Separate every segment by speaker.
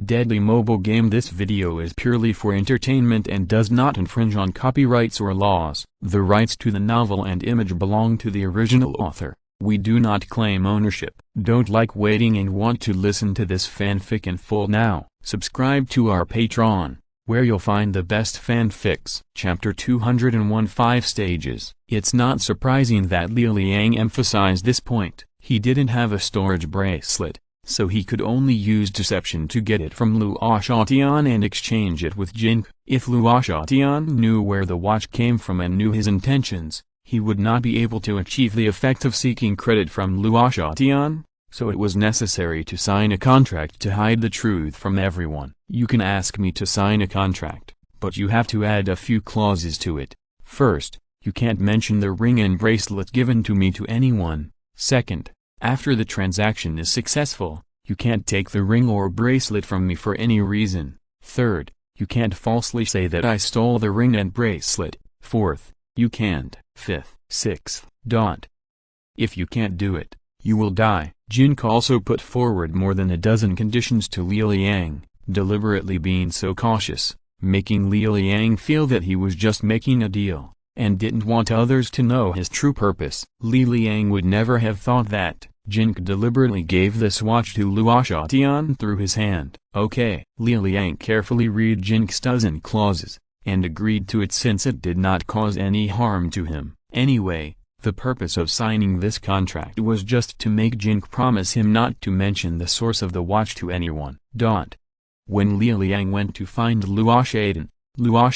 Speaker 1: deadly mobile game. This video is purely for entertainment and does not infringe on copyrights or laws. The rights to the novel and image belong to the original author. We do not claim ownership. Don't like waiting and want to listen to this fanfic in full now? Subscribe to our Patreon, where you'll find the best fanfics. Chapter 201 5 Stages. It's not surprising that Luo Ye emphasized this point. He didn't have a storage bracelet, so he could only use deception to get it from Luo Ye and exchange it with Jin Ke. If Luo Ye knew where the watch came from and knew his intentions, he would not be able to achieve the effect of seeking credit from Luo Ye, so it was necessary to sign a contract to hide the truth from everyone. You can ask me to sign a contract, but you have to add a few clauses to it. First, you can't mention the ring and bracelet given to me to anyone. Second, after the transaction is successful, you can't take the ring or bracelet from me for any reason. Third, you can't falsely say that I stole the ring and bracelet. Fourth, you can't. Fifth, sixth. If you can't do it, you will die. Jin Ke also put forward more than a dozen conditions to Luo Ye, deliberately being so cautious, making Luo Ye feel that he was just making a deal, and didn't want others to know his true purpose. Luo Ye would never have thought that. Jin Ke deliberately gave this watch to Luo Ye through his hand. Okay. Luo Ye carefully read Jin Ke's dozen clauses, and agreed to it since it did not cause any harm to him. Anyway, the purpose of signing this contract was just to make Jin Ke promise him not to mention the source of the watch to anyone. When Luo Ye went to find Luo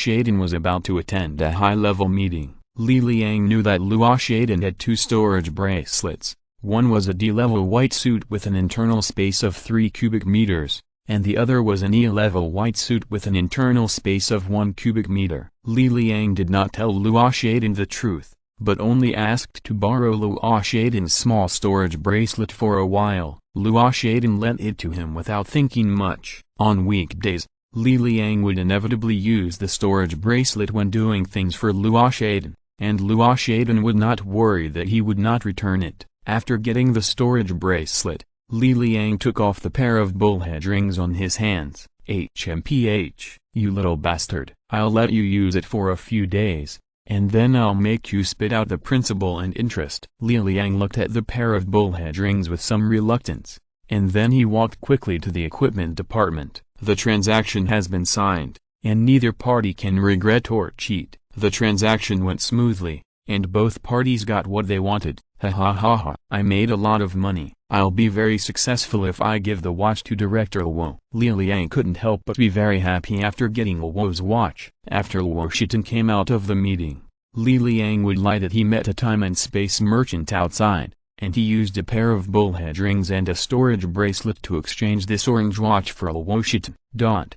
Speaker 1: Ye was about to attend a high-level meeting. Luo Ye knew that Luo Ye had two storage bracelets. One was a D-level white suit with an internal space of 3 cubic meters, and the other was an E-level white suit with an internal space of 1 cubic meter. Luo Ye did not tell Luo Ye the truth, but only asked to borrow Luo Ye's small storage bracelet for a while. Luo Ye lent it to him without thinking much. On weekdays, Luo Ye would inevitably use the storage bracelet when doing things for Luo Ye, and Luo Ye would not worry that he would not return it. After getting the storage bracelet, Luo Ye took off the pair of bullhead rings on his hands. HMPH, you little bastard. I'll let you use it for a few days, and then I'll make you spit out the principal and interest. Luo Ye looked at the pair of bullhead rings with some reluctance, and then he walked quickly to the equipment department. The transaction has been signed, and neither party can regret or cheat. The transaction went smoothly, and both parties got what they wanted. Ha ha ha ha. I made a lot of money. I'll be very successful if I give the watch to Director Luo. Luo Ye couldn't help but be very happy after getting Luo's watch. After Luo Ye came out of the meeting, Luo Ye would lie that he met a time and space merchant outside, and he used a pair of bullhead rings and a storage bracelet to exchange this orange watch for Luo Ye.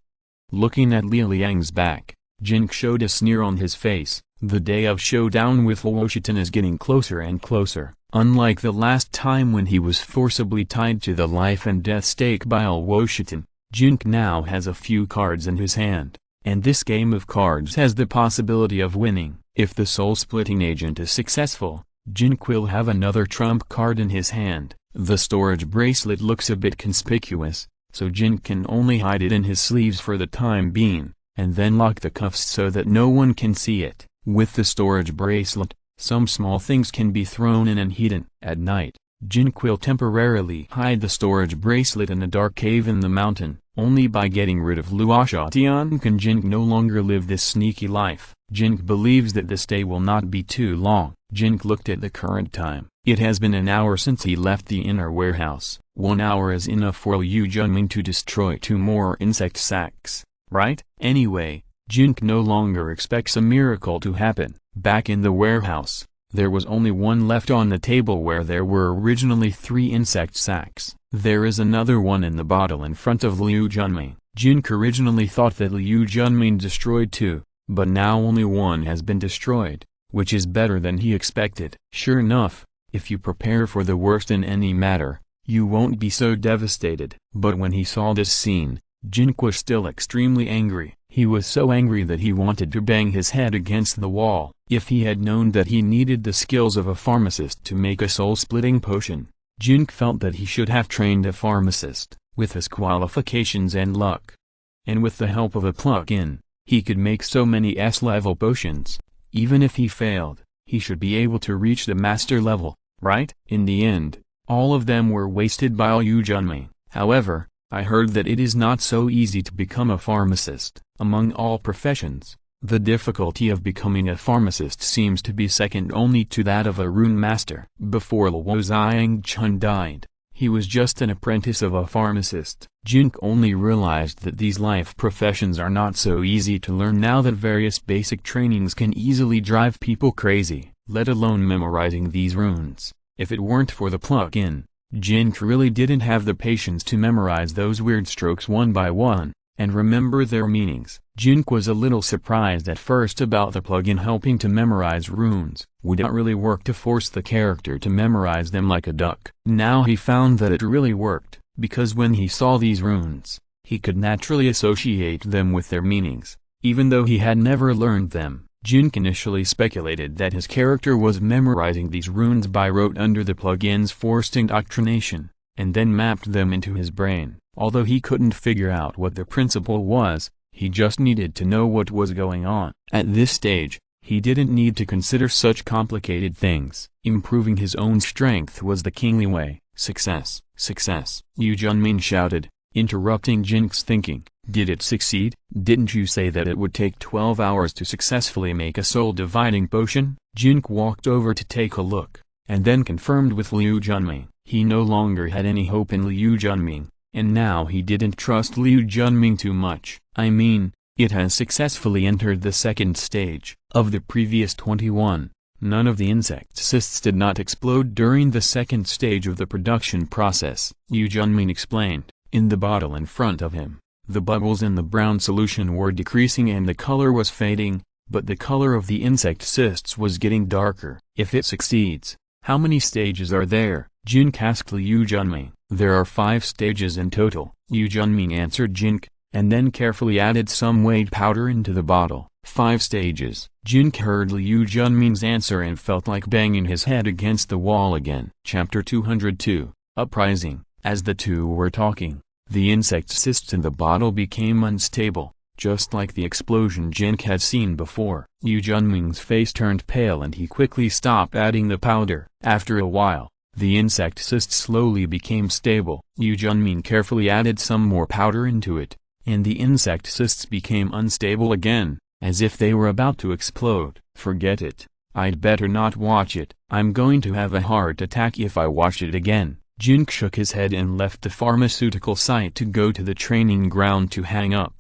Speaker 1: Looking at Luo Ye's back, Jin Ke showed a sneer on his face. The day of showdown with Luo Ye is getting closer and closer. Unlike the last time when he was forcibly tied to the life and death stake by Luo Ye, Jin Ke now has a few cards in his hand, and this game of cards has the possibility of winning. If the soul-splitting agent is successful, Jin Ke will have another trump card in his hand. The storage bracelet looks a bit conspicuous, so Jin Ke can only hide it in his sleeves for the time being, and then lock the cuffs so that no one can see it. With the storage bracelet, some small things can be thrown in and hidden. At night, Jin Ke will temporarily hide the storage bracelet in a dark cave in the mountain. Only by getting rid of Luo Ye can Jin Ke no longer live this sneaky life. Jin Ke believes that this day will not be too long. Jin Ke looked at the current time. It has been an hour since he left the inner warehouse. 1 hour is enough for Liu Junming to destroy 2 more insect sacks, right? Anyway, Jin Ke no longer expects a miracle to happen. Back in the warehouse, there was only one left on the table where there were originally 3 insect sacks. There is another one in the bottle in front of Liu Junming. Jin Ke originally thought that Liu Junming destroyed 2, but now only 1 has been destroyed, which is better than he expected. Sure enough, if you prepare for the worst in any matter, you won't be so devastated. But when he saw this scene, Jin Ke was still extremely angry. He was so angry that he wanted to bang his head against the wall. If he had known that he needed the skills of a pharmacist to make a soul-splitting potion, Jin Ke felt that he should have trained a pharmacist. with his qualifications and luck. And with the help of a plug-in, he could make so many S-level potions. Even if he failed, he should be able to reach the master level, right? In the end, all of them were wasted by Liu Junming. However, I heard that it is not so easy to become a pharmacist. Among all professions, the difficulty of becoming a pharmacist seems to be second only to that of a rune master. Before Luo Xiangchun died, he was just an apprentice of a pharmacist. Jin Ke only realized that these life professions are not so easy to learn now that various basic trainings can easily drive people crazy, let alone memorizing these runes. If it weren't for the plug-in, Jin Ke really didn't have the patience to memorize those weird strokes one by one, and remember their meanings. Jin Ke was a little surprised at first about the plug-in helping to memorize runes. Would it really work to force the character to memorize them like a duck? Now he found that it really worked, because when he saw these runes, he could naturally associate them with their meanings, even though he had never learned them. Jin Ke initially speculated that his character was memorizing these runes by rote under the plug-in's forced indoctrination, and then mapped them into his brain. Although he couldn't figure out what the principle was, he just needed to know what was going on. At this stage, he didn't need to consider such complicated things. Improving his own strength was the kingly way. Success, success, Liu Junming shouted, interrupting Jin Ke's thinking. Did it succeed? Didn't you say that it would take 12 hours to successfully make a soul-dividing potion? Jin Ke walked over to take a look, and then confirmed with Liu Junming. He no longer had any hope in Liu Junming, and now he didn't trust Liu Junming too much. I mean, it has successfully entered the second stage. Of the previous 21, none of the insect cysts did not explode during the second stage of the production process. Liu Junming explained. In the bottle in front of him, the bubbles in the brown solution were decreasing and the color was fading, but the color of the insect cysts was getting darker. If it succeeds, how many stages are there? Jin Ke asked Liu Junming. There are 5 stages in total, Liu Junming answered Jin Ke, and then carefully added some white powder into the bottle. 5 stages. Jin Ke heard Liu Junming's answer and felt like banging his head against the wall again. Chapter 202, Uprising. As the two were talking, the insect cysts in the bottle became unstable, just like the explosion Jin Ke had seen before. Liu Junming's face turned pale and he quickly stopped adding the powder. After a while, the insect cysts slowly became stable. Liu Junming carefully added some more powder into it, and the insect cysts became unstable again, as if they were about to explode. Forget it. I'd better not watch it. I'm going to have a heart attack if I watch it again. Jin Ke shook his head and left the pharmaceutical site to go to the training ground to hang up.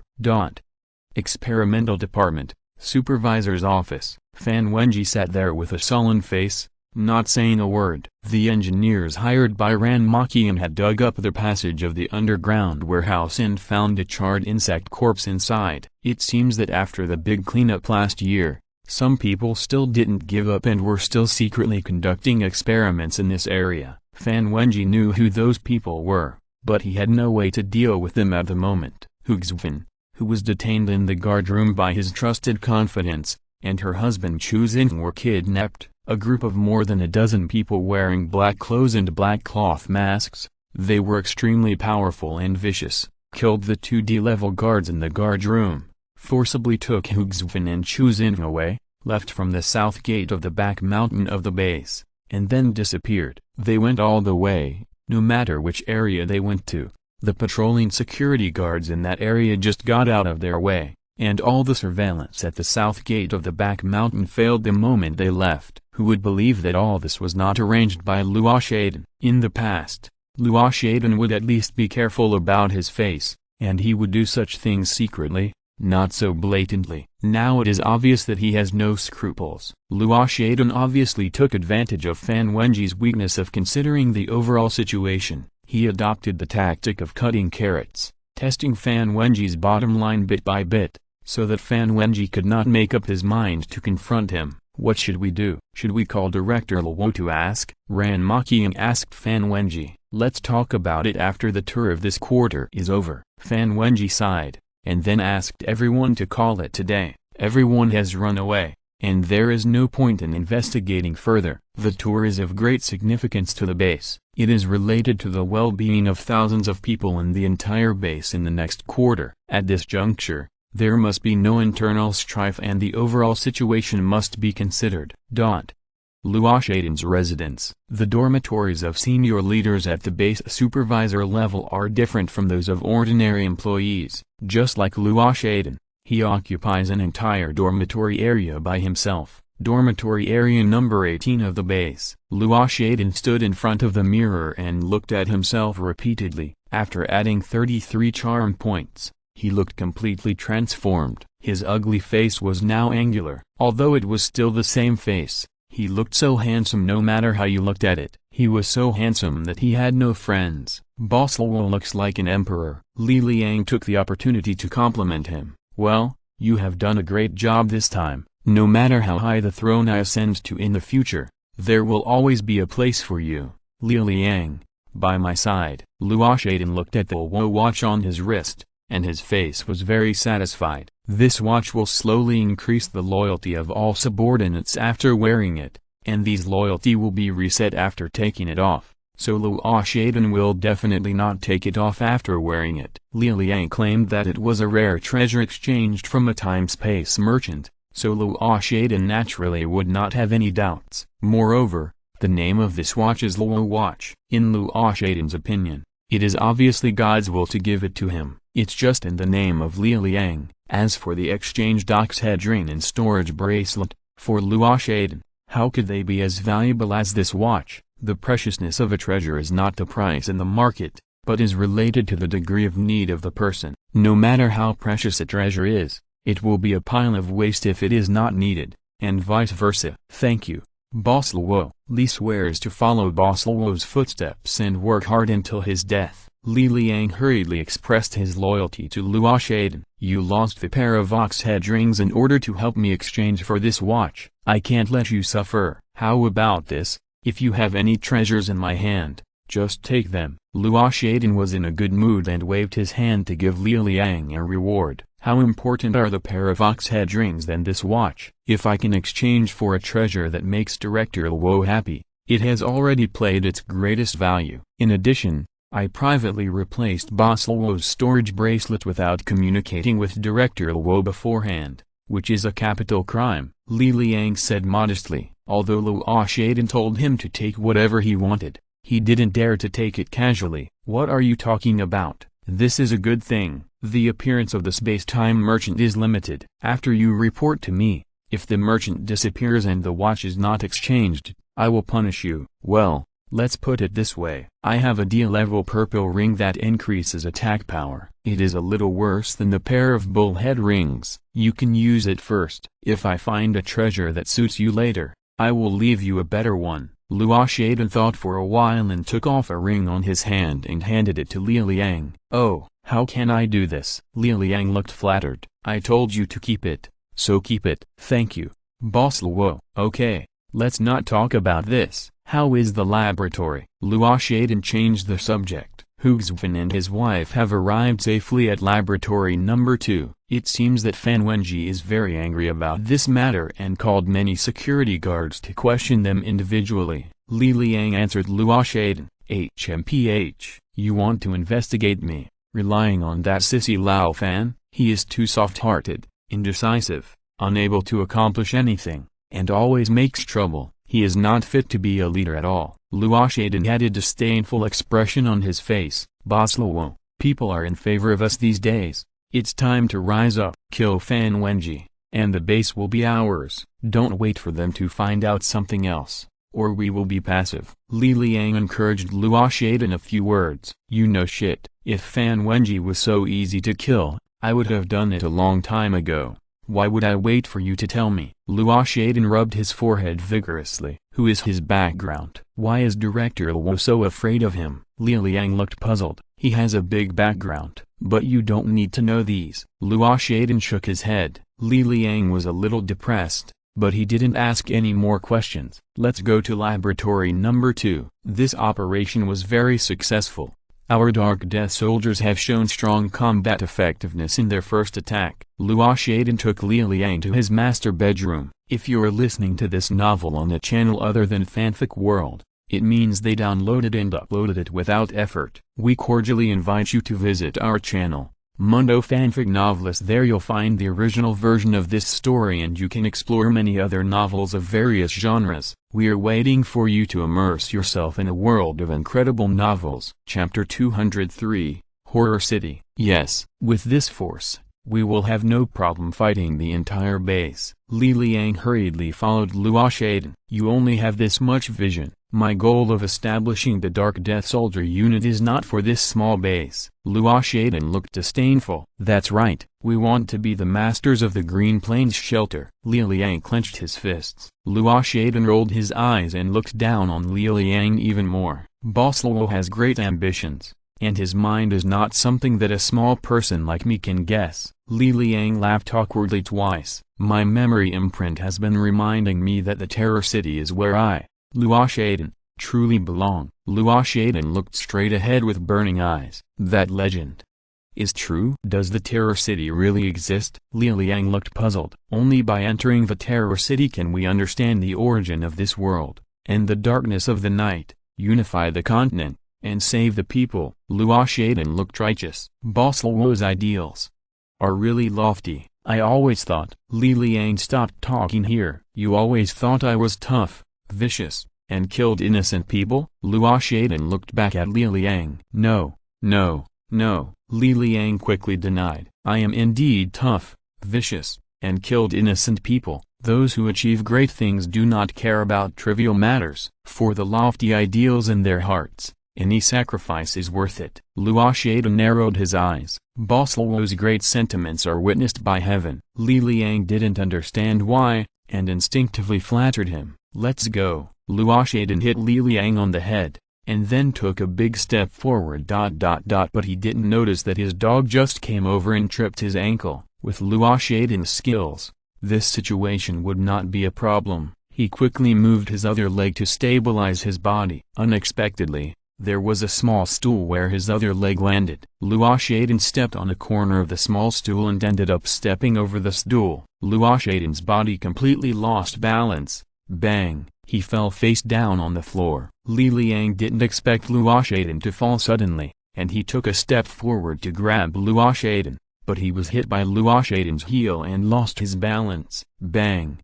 Speaker 1: Experimental Department, Supervisor's Office. Fan Wenji sat there with a sullen face, not saying a word. The engineers hired by Ran Maqian had dug up the passage of the underground warehouse and found a charred insect corpse inside. It seems that after the big cleanup last year, some people still didn't give up and were still secretly conducting experiments in this area. Fan Wenji knew who those people were, but he had no way to deal with them at the moment. Xue'er, who was detained in the guard room by his trusted confidants, and her husband Chu Xin were kidnapped. A group of more than a dozen people wearing black clothes and black cloth masks, they were extremely powerful and vicious, killed the 2D level guards in the guard room, forcibly took Xue'er and Chu Xin away, left from the south gate of the back mountain of the base, and then disappeared. They went all the way, no matter which area they went to. The patrolling security guards in that area just got out of their way, and all the surveillance at the south gate of the back mountain failed the moment they left. Who would believe that all this was not arranged by Luo Ye? In the past, Luo Ye would at least be careful about his face, and he would do such things secretly, not so blatantly. Now it is obvious that he has no scruples. Luo Ye obviously took advantage of Fan Wenji's weakness of considering the overall situation. He adopted the tactic of cutting carrots, testing Fan Wenji's bottom line bit by bit, so that Fan Wenji could not make up his mind to confront him. What should we do? Should we call Director Luo to ask? Ran Maqian asked Fan Wenji. Let's talk about it after the tour of this quarter is over. Fan Wenji sighed, and then asked everyone to call it today. Everyone has run away, and there is no point in investigating further. The tour is of great significance to the base. It is related to the well-being of thousands of people in the entire base in the next quarter. At this juncture, there must be no internal strife and the overall situation must be considered. Luo Ye's residence. The dormitories of senior leaders at the base supervisor level are different from those of ordinary employees. Just like Luo Ye, he occupies an entire dormitory area by himself. Dormitory area number 18 of the base. Luo Ye stood in front of the mirror and looked at himself repeatedly. After adding 33 charm points, he looked completely transformed. His ugly face was now angular. Although it was still the same face, he looked so handsome no matter how you looked at it. He was so handsome that he had no friends. Boss Luo looks like an emperor. Li Liang took the opportunity to compliment him. Well, you have done a great job this time. No matter how high the throne I ascend to in the future, there will always be a place for you. Li Liang, by my side. Luo Ye looked at the Luo watch on his wrist, and his face was very satisfied. This watch will slowly increase the loyalty of all subordinates after wearing it, and these loyalty will be reset after taking it off, so Luo Ye will definitely not take it off after wearing it. Li Liang claimed that it was a rare treasure exchanged from a time-space merchant, so Luo Ye naturally would not have any doubts. Moreover, the name of this watch is Luo Watch. In Luo Ye's opinion, it is obviously God's will to give it to him. It's just in the name of Li Liang. As for the exchange docks head ring and storage bracelet, for Luo Ye, how could they be as valuable as this watch? The preciousness of a treasure is not the price in the market, but is related to the degree of need of the person. No matter how precious a treasure is, it will be a pile of waste if it is not needed, and vice versa. Thank you, Boss Luo. Li swears to follow Boss Luo's footsteps and work hard until his death. Li Liang hurriedly expressed his loyalty to Luo Ye. You lost the pair of ox head rings in order to help me exchange for this watch. I can't let you suffer. How about this? If you have any treasures in my hand, just take them. Luo Ye was in a good mood and waved his hand to give Li Liang a reward. How important are the pair of ox head rings than this watch? If I can exchange for a treasure that makes Director Luo happy, it has already played its greatest value. In addition, I privately replaced Boss Luo's storage bracelet without communicating with Director Luo beforehand, which is a capital crime. Li Liang said modestly. Although Luo Ye told him to take whatever he wanted, he didn't dare to take it casually. What are you talking about? This is a good thing. The appearance of the space-time merchant is limited. After you report to me, if the merchant disappears and the watch is not exchanged, I will punish you. Well, let's put it this way. I have a D-level purple ring that increases attack power. It is a little worse than the pair of bullhead rings. You can use it first. If I find a treasure that suits you later, I will leave you a better one. Luo Ye thought for a while and took off a ring on his hand and handed it to Li Liang. Oh, how can I do this? Li Liang looked flattered. I told you to keep it, so keep it. Thank you, Boss Luo. Okay, let's not talk about this. How is the laboratory? Luo Ye changed the subject. Xue'er and his wife have arrived safely at laboratory number 2. It seems that Fan Wenji is very angry about this matter and called many security guards to question them individually. Li Liang answered Luo Ye, HMPH, you want to investigate me, relying on that sissy Lao Fan? He is too soft-hearted, indecisive, unable to accomplish anything, and always makes trouble. He is not fit to be a leader at all. Luo Ye had a disdainful expression on his face. Boss Luo, people are in favor of us these days. It's time to rise up. Kill Fan Wenji, and the base will be ours. Don't wait for them to find out something else, or we will be passive. Li Liang encouraged Luo Ye in a few words. You know shit. If Fan Wenji was so easy to kill, I would have done it a long time ago. Why would I wait for you to tell me? Luo Ye rubbed his forehead vigorously. Who is his background? Why is Director Luo so afraid of him? Li Liang looked puzzled. He has a big background, but you don't need to know these. Luo Ye shook his head. Li Liang was a little depressed, but he didn't ask any more questions. Let's go to laboratory number 2. This operation was very successful. Our Dark Death soldiers have shown strong combat effectiveness in their first attack. Luo Ye took Li Liang to his master bedroom. If you're listening to this novel on a channel other than Fanfic World, it means they downloaded and uploaded it without effort. We cordially invite you to visit our channel, Mundo Fanfic Novelist. There you'll find the original version of this story and you can explore many other novels of various genres. We are waiting for you to immerse yourself in a world of incredible novels. Chapter 203, Horror City. Yes, with this force, we will have no problem fighting the entire base. Li Liang hurriedly followed Luo Ye. You only have this much vision. My goal of establishing the Dark Death Soldier unit is not for this small base. Luo Ye looked disdainful. That's right, we want to be the masters of the Green Plains shelter. Li Liang clenched his fists. Luo Ye rolled his eyes and looked down on Li Liang even more. Boss Luo has great ambitions, and his mind is not something that a small person like me can guess. Li Liang laughed awkwardly twice. My memory imprint has been reminding me that the Terror City is where I, Luo Ye, truly belong. Luo Ye looked straight ahead with burning eyes. That legend is true? Does the Terror City really exist? Li Liang looked puzzled. Only by entering the Terror City can we understand the origin of this world, and the darkness of the night, unify the continent, and save the people. Luo Ye looked righteous. Boss Luo's ideals are really lofty. I always thought. Li Liang stopped talking here. You always thought I was tough, vicious, and killed innocent people? Luo Ye looked back at Li Liang. No, no, no, Li Liang quickly denied. I am indeed tough, vicious, and killed innocent people. Those who achieve great things do not care about trivial matters. For the lofty ideals in their hearts, any sacrifice is worth it. Luo Ye narrowed his eyes. Boss Luo's great sentiments are witnessed by heaven. Li Liang didn't understand why, and instinctively flattered him. Let's go. Luo Ye hit Li Liang on the head, and then took a big step forward. But he didn't notice that his dog just came over and tripped his ankle. With Luo Ye's skills, this situation would not be a problem. He quickly moved his other leg to stabilize his body. Unexpectedly, there was a small stool where his other leg landed. Luo Ye stepped on a corner of the small stool and ended up stepping over the stool. Luo Ye's body completely lost balance. Bang! He fell face down on the floor. Li Liang didn't expect Luo Ye to fall suddenly, and he took a step forward to grab Luo Ye, but he was hit by Luo Ye's heel and lost his balance. Bang!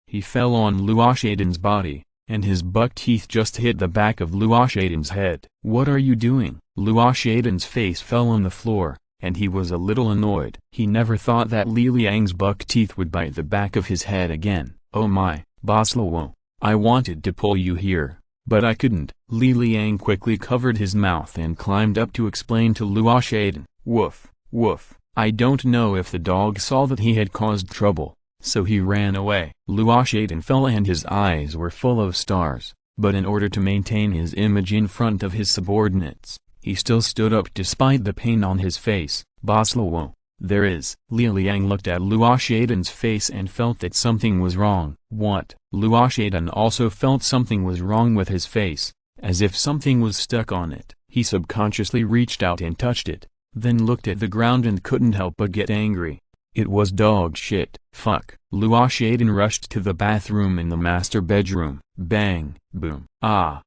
Speaker 1: He fell on Luo Ye's body, and his buck teeth just hit the back of Luo Ye's head. What are you doing? Luo Ye's face fell on the floor, and he was a little annoyed. He never thought that Li Liang's buck teeth would bite the back of his head again. Oh my, Boss Luo, I wanted to pull you here, but I couldn't. Li Liang quickly covered his mouth and climbed up to explain to Luo Ye. Woof, woof. I don't know if the dog saw that he had caused trouble, so he ran away. Luo Ye fell and his eyes were full of stars, but in order to maintain his image in front of his subordinates, he still stood up despite the pain on his face. Boss Luo, there is. Li Liang looked at Luo Ye's face and felt that something was wrong. What? Luo Ye also felt something was wrong with his face, as if something was stuck on it. He subconsciously reached out and touched it, then looked at the ground and couldn't help but get angry. It was dog shit. Fuck. Luo Ye rushed to the bathroom in the master bedroom. Bang, boom. Ah.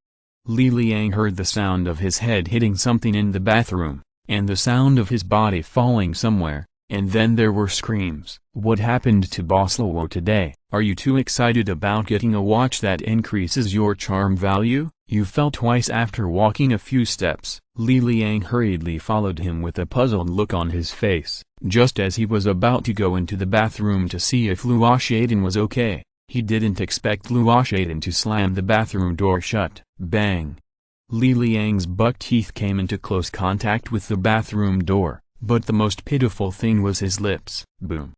Speaker 1: Li Liang heard the sound of his head hitting something in the bathroom, and the sound of his body falling somewhere, and then there were screams. What happened to Boss Luo today? Are you too excited about getting a watch that increases your charm value? You fell twice after walking a few steps. Li Liang hurriedly followed him with a puzzled look on his face. Just as he was about to go into the bathroom to see if Luo Ye was okay, he didn't expect Luo Ye to slam the bathroom door shut. Bang! Li Liang's buck teeth came into close contact with the bathroom door, but the most pitiful thing was his lips. Boom!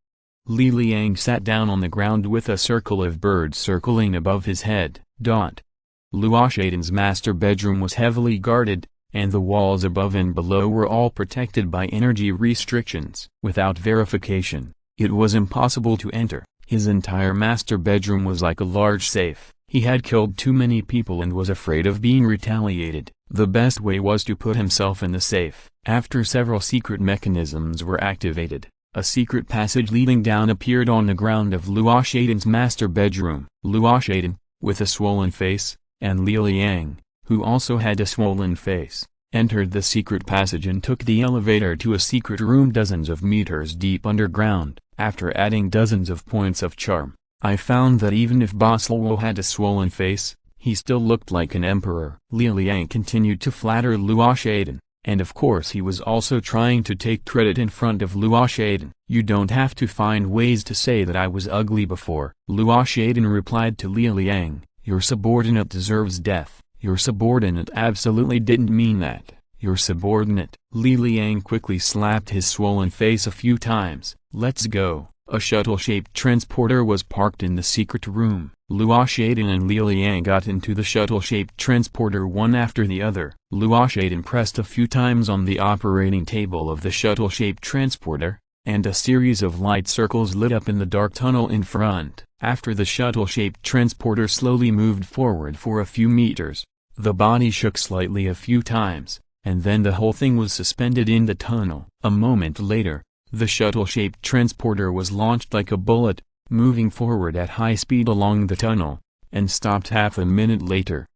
Speaker 1: Li Liang sat down on the ground with a circle of birds circling above his head. Luo Ye's master bedroom was heavily guarded, and the walls above and below were all protected by energy restrictions. Without verification, it was impossible to enter. His entire master bedroom was like a large safe. He had killed too many people and was afraid of being retaliated. The best way was to put himself in the safe. After several secret mechanisms were activated, a secret passage leading down appeared on the ground of Luo Ye's master bedroom. Luo Ye, with a swollen face, and Li Liang, who also had a swollen face, entered the secret passage and took the elevator to a secret room dozens of meters deep underground. After adding dozens of points of charm, I found that even if Boss Luo had a swollen face, he still looked like an emperor. Li Liang continued to flatter Luo Ye, and of course he was also trying to take credit in front of Luo Ye. You don't have to find ways to say that I was ugly before. Luo Ye replied to Li Liang, your subordinate deserves death. Your subordinate absolutely didn't mean that. Your subordinate. Li Liang quickly slapped his swollen face a few times. Let's go. A shuttle-shaped transporter was parked in the secret room. Luo Ye and Li Liang got into the shuttle-shaped transporter one after the other. Luo Ye pressed a few times on the operating table of the shuttle-shaped transporter, and a series of light circles lit up in the dark tunnel in front. After the shuttle-shaped transporter slowly moved forward for a few meters, the body shook slightly a few times, and then the whole thing was suspended in the tunnel. A moment later, the shuttle-shaped transporter was launched like a bullet, moving forward at high speed along the tunnel, and stopped half a minute later.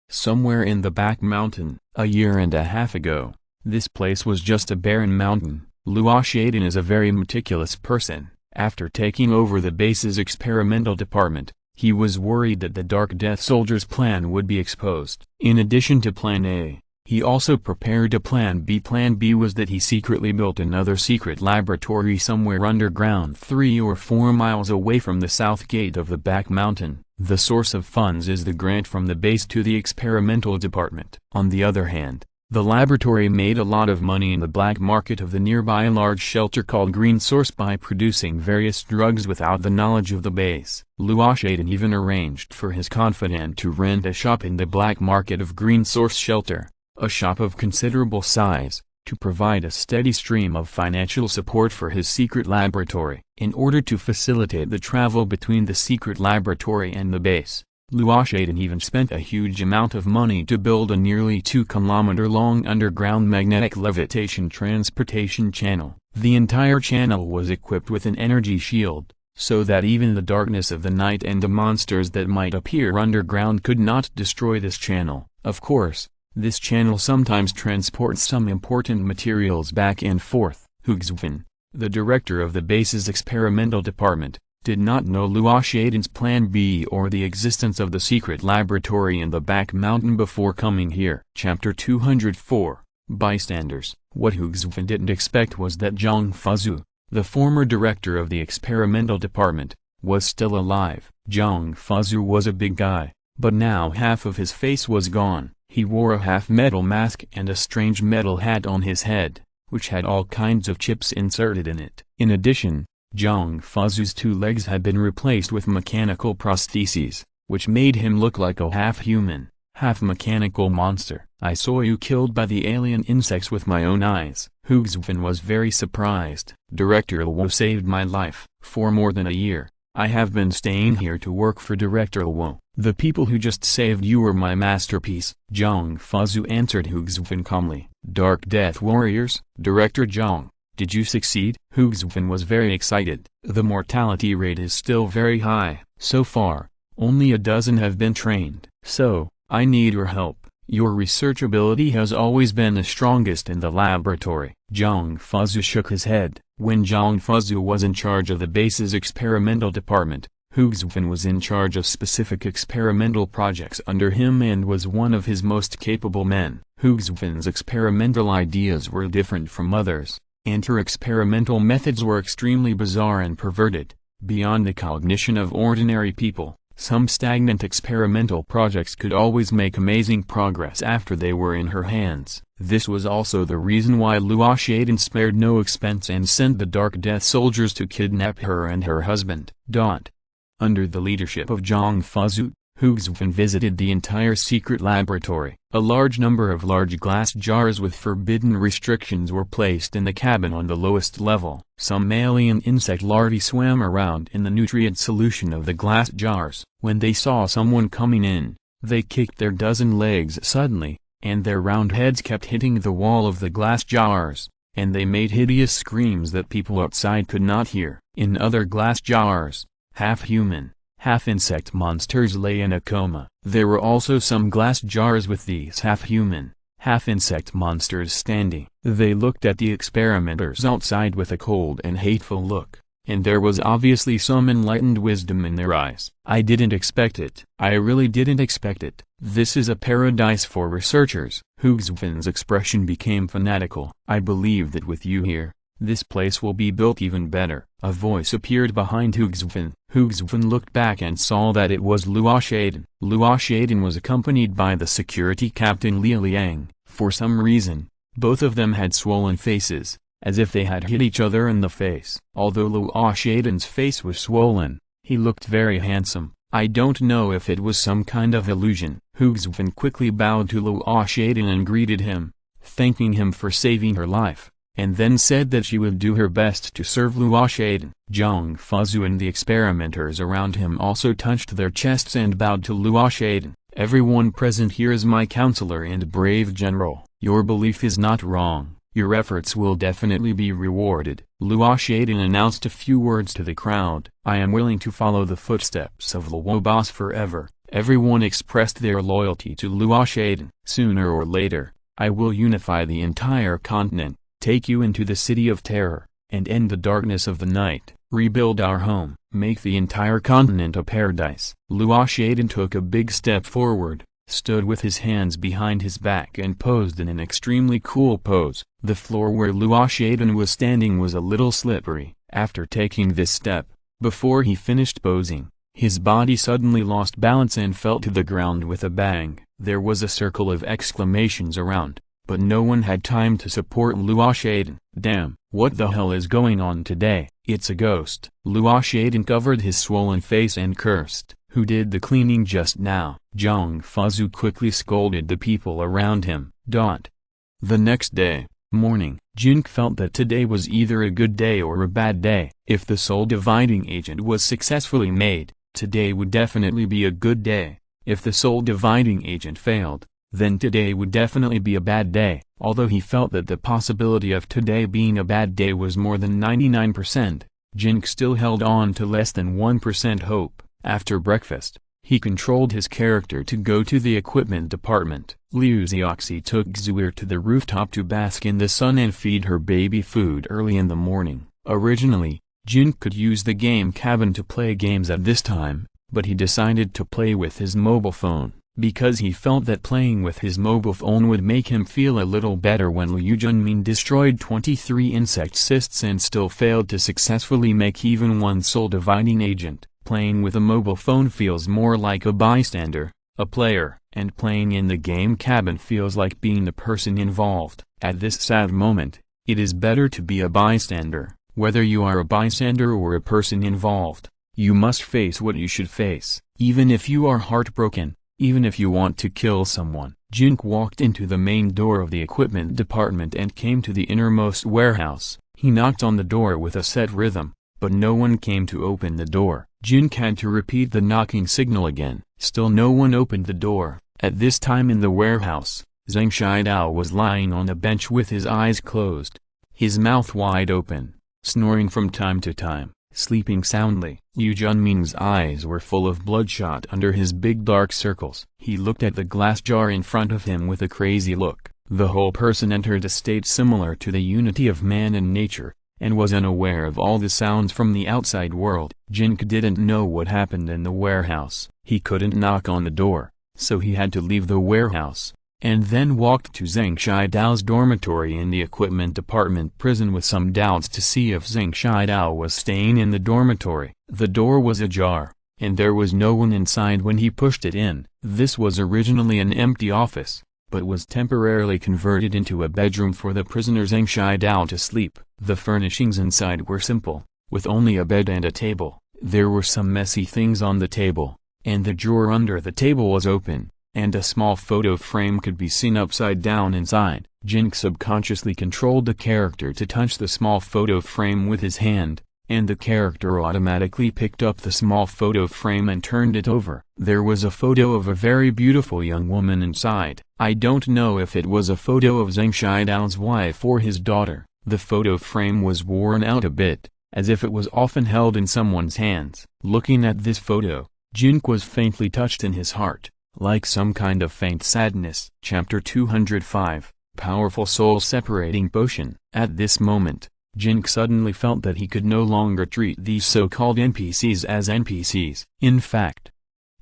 Speaker 1: Somewhere in the back mountain, a year and a half ago, this place was just a barren mountain. Luo Ye is a very meticulous person. After taking over the base's experimental department, he was worried that the Dark Death Soldier's plan would be exposed. In addition to Plan A, he also prepared a Plan B. Plan B was that he secretly built another secret laboratory somewhere underground 3 or 4 miles away from the south gate of the back mountain. The source of funds is the grant from the base to the experimental department. On the other hand, the laboratory made a lot of money in the black market of the nearby large shelter called Green Source by producing various drugs without the knowledge of the base. Luo Ye even arranged for his confidant to rent a shop in the black market of Green Source shelter, a shop of considerable size, to provide a steady stream of financial support for his secret laboratory. In order to facilitate the travel between the secret laboratory and the base, Luo Ye even spent a huge amount of money to build a nearly 2-kilometer-long underground magnetic levitation transportation channel. The entire channel was equipped with an energy shield, so that even the darkness of the night and the monsters that might appear underground could not destroy this channel. Of course, this channel sometimes transports some important materials back and forth. Xue'er, the director of the base's experimental department, did not know Luo Ye's Plan B or the existence of the secret laboratory in the back mountain before coming here. Chapter 204, Bystanders. What Xue'er didn't expect was that Zhang Fuzhu, the former director of the experimental department, was still alive. Zhang Fuzhu was a big guy, but now half of his face was gone. He wore a half-metal mask and a strange metal hat on his head, which had all kinds of chips inserted in it. In addition, Zhang Fuzhu's 2 legs had been replaced with mechanical prostheses, which made him look like a half-human, half-mechanical monster. I saw you killed by the alien insects with my own eyes. Xue'er was very surprised. Director Luo saved my life. For more than a year, I have been staying here to work for Director Luo. The people who just saved you were my masterpiece. Zhang Fuzhu answered Xue'er calmly. Dark Death Warriors, Director Zhang. Did you succeed? Xue'er was very excited. The mortality rate is still very high. So far, only a dozen have been trained. So, I need your help. Your research ability has always been the strongest in the laboratory. Zhang Fuzhu shook his head. When Zhang Fuzhu was in charge of the base's experimental department, Xue'er was in charge of specific experimental projects under him and was one of his most capable men. Xue'er's experimental ideas were different from others, and her experimental methods were extremely bizarre and perverted, beyond the cognition of ordinary people. Some stagnant experimental projects could always make amazing progress after they were in her hands. This was also the reason why Luo Ye spared no expense and sent the Dark Death Soldiers to kidnap her and her husband. Under the leadership of Zhang Fuzhu, Xue'er visited the entire secret laboratory. A large number of large glass jars with forbidden restrictions were placed in the cabin on the lowest level. Some alien insect larvae swam around in the nutrient solution of the glass jars. When they saw someone coming in, they kicked their dozen legs suddenly, and their round heads kept hitting the wall of the glass jars, and they made hideous screams that people outside could not hear. In other glass jars, half-human, half-insect monsters lay in a coma. There were also some glass jars with these half-human, half-insect monsters standing. They looked at the experimenters outside with a cold and hateful look, and there was obviously some enlightened wisdom in their eyes. I didn't expect it. I really didn't expect it. This is a paradise for researchers. Xue'er's expression became fanatical. I believe that with you here, this place will be built even better. A voice appeared behind Xue'er. Xue'er looked back and saw that it was Luo Ye. Luo Ye was accompanied by the security captain Liu Liang. For some reason, both of them had swollen faces, as if they had hit each other in the face. Although Luo Ye's face was swollen, he looked very handsome. I don't know if it was some kind of illusion. Xue'er quickly bowed to Luo Ye and greeted him, thanking him for saving her life, and then said that she would do her best to serve Luo Ye. Zhang Fuzu and the experimenters around him also touched their chests and bowed to Luo Ye. Everyone present here is my counselor and brave general. Your belief is not wrong. Your efforts will definitely be rewarded. Luo Ye announced a few words to the crowd. I am willing to follow the footsteps of Luo Boss forever. Everyone expressed their loyalty to Luo Ye. Sooner or later, I will unify the entire continent, take you into the city of terror, and end the darkness of the night, rebuild our home, make the entire continent a paradise. Luo Ye took a big step forward, stood with his hands behind his back and posed in an extremely cool pose. The floor where Luo Ye was standing was a little slippery. After taking this step, before he finished posing, his body suddenly lost balance and fell to the ground with a bang. There was a circle of exclamations around, but no one had time to support Luo Ye. Damn, what the hell is going on today? It's a ghost. Luo Ye covered his swollen face and cursed. Who did the cleaning just now? Zhang Fuzu quickly scolded the people around him. The next day, morning, Jin Ke felt that today was either a good day or a bad day. If the soul dividing agent was successfully made, today would definitely be a good day. If the soul dividing agent failed, then today would definitely be a bad day. Although he felt that the possibility of today being a bad day was more than 99%, Jin Ke still held on to less than 1% hope. After breakfast, he controlled his character to go to the equipment department. Liu Zioxi took Xue'er to the rooftop to bask in the sun and feed her baby food early in the morning. Originally, Jin could use the game cabin to play games at this time, but he decided to play with his mobile phone, because he felt that playing with his mobile phone would make him feel a little better. When Liu Junmin destroyed 23 insect cysts and still failed to successfully make even one soul-dividing agent, playing with a mobile phone feels more like a bystander, a player, and playing in the game cabin feels like being the person involved. At this sad moment, it is better to be a bystander. Whether you are a bystander or a person involved, you must face what you should face, even if you are heartbroken, even if you want to kill someone. Jin Ke walked into the main door of the equipment department and came to the innermost warehouse. He knocked on the door with a set rhythm, but no one came to open the door. Jin Ke had to repeat the knocking signal again. Still no one opened the door. At this time in the warehouse, Zhang Shidao was lying on a bench with his eyes closed, his mouth wide open, snoring from time to time, sleeping soundly. Liu Junmin's eyes were full of bloodshot under his big dark circles. He looked at the glass jar in front of him with a crazy look. The whole person entered a state similar to the unity of man and nature, and was unaware of all the sounds from the outside world. Jin Ke didn't know what happened in the warehouse. He couldn't knock on the door, so he had to leave the warehouse, and then walked to Zhang Shidao's dormitory in the equipment department prison with some doubts to see if Zhang Shidao was staying in the dormitory. The door was ajar, and there was no one inside when he pushed it in. This was originally an empty office, but was temporarily converted into a bedroom for the prisoner Zhang Shidao to sleep. The furnishings inside were simple, with only a bed and a table. There were some messy things on the table, and the drawer under the table was open, and a small photo frame could be seen upside down inside. Jin Ke subconsciously controlled the character to touch the small photo frame with his hand, and the character automatically picked up the small photo frame and turned it over. There was a photo of a very beautiful young woman inside. I don't know if it was a photo of Zhang Shidao's wife or his daughter, The photo frame was worn out a bit, as if it was often held in someone's hands. Looking at this photo, Jin Ke was faintly touched in his heart, like some kind of faint sadness. Chapter 205, Powerful Soul-Separating Potion. At this moment, Jin Ke suddenly felt that he could no longer treat these so-called NPCs as NPCs. In fact,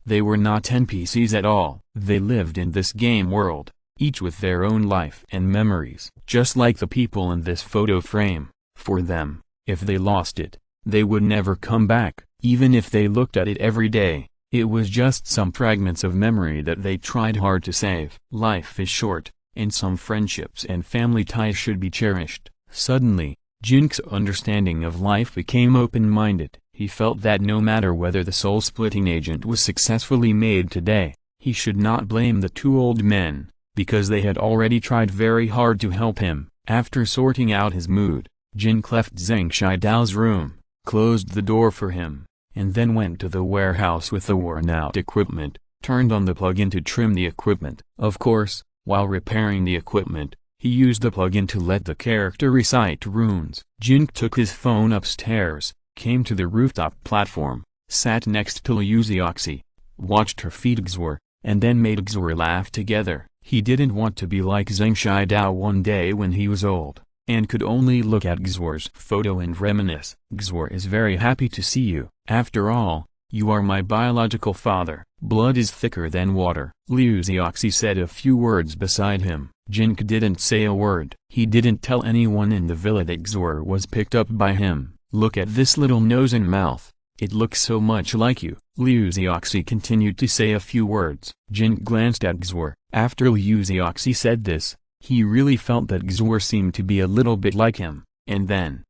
Speaker 1: they were not NPCs at all. They lived in this game world, each with their own life and memories. Just like the people in this photo frame, for them, if they lost it, they would never come back. Even if they looked at it every day, it was just some fragments of memory that they tried hard to save. Life is short, and some friendships and family ties should be cherished. Suddenly, Jin Ke's understanding of life became open-minded. He felt that no matter whether the soul-splitting agent was successfully made today, he should not blame the two old men, because they had already tried very hard to help him. After sorting out his mood, Jin Ke left Zhang Shidao's room, closed the door for him, and then went to the warehouse with the worn-out equipment, turned on the plug-in to trim the equipment. Of course, while repairing the equipment, he used the plug-in to let the character recite runes. Jin Ke took his phone upstairs, came to the rooftop platform, sat next to Luo Ye, watched her feed Xue'er, and then made Xue'er laugh together. He didn't want to be like Zhang Shidao one day when he was old, and could only look at Xue'er's photo and reminisce. Xue'er is very happy to see you. After all, you are my biological father. Blood is thicker than water. Luo Ye said a few words beside him. Jin Ke didn't say a word. He didn't tell anyone in the villa that Xue'er was picked up by him. Look at this little nose and mouth. It looks so much like you. Luo Ye continued to say a few words. Jin Ke glanced at Xue'er. After Luo Ye said this, he really felt that Xue'er seemed to be a little bit like him, and then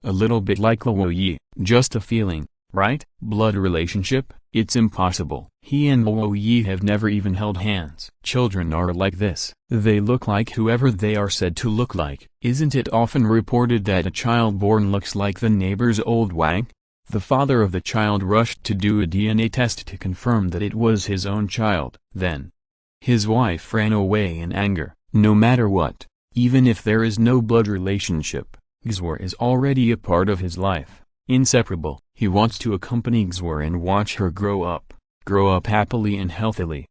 Speaker 1: a little bit like Luo Ye. Just a feeling, right? Blood relationship? It's impossible. He and Luo Ye have never even held hands. Children are like this. They look like whoever they are said to look like. Isn't it often reported that a child born looks like the neighbor's old wang? The father of the child rushed to do a DNA test to confirm that it was his own child. Then, his wife ran away in anger. No matter what, even if there is no blood relationship, Xue'er is already a part of his life. Inseparable. He wants to accompany Xue'er and watch her grow up happily and healthily.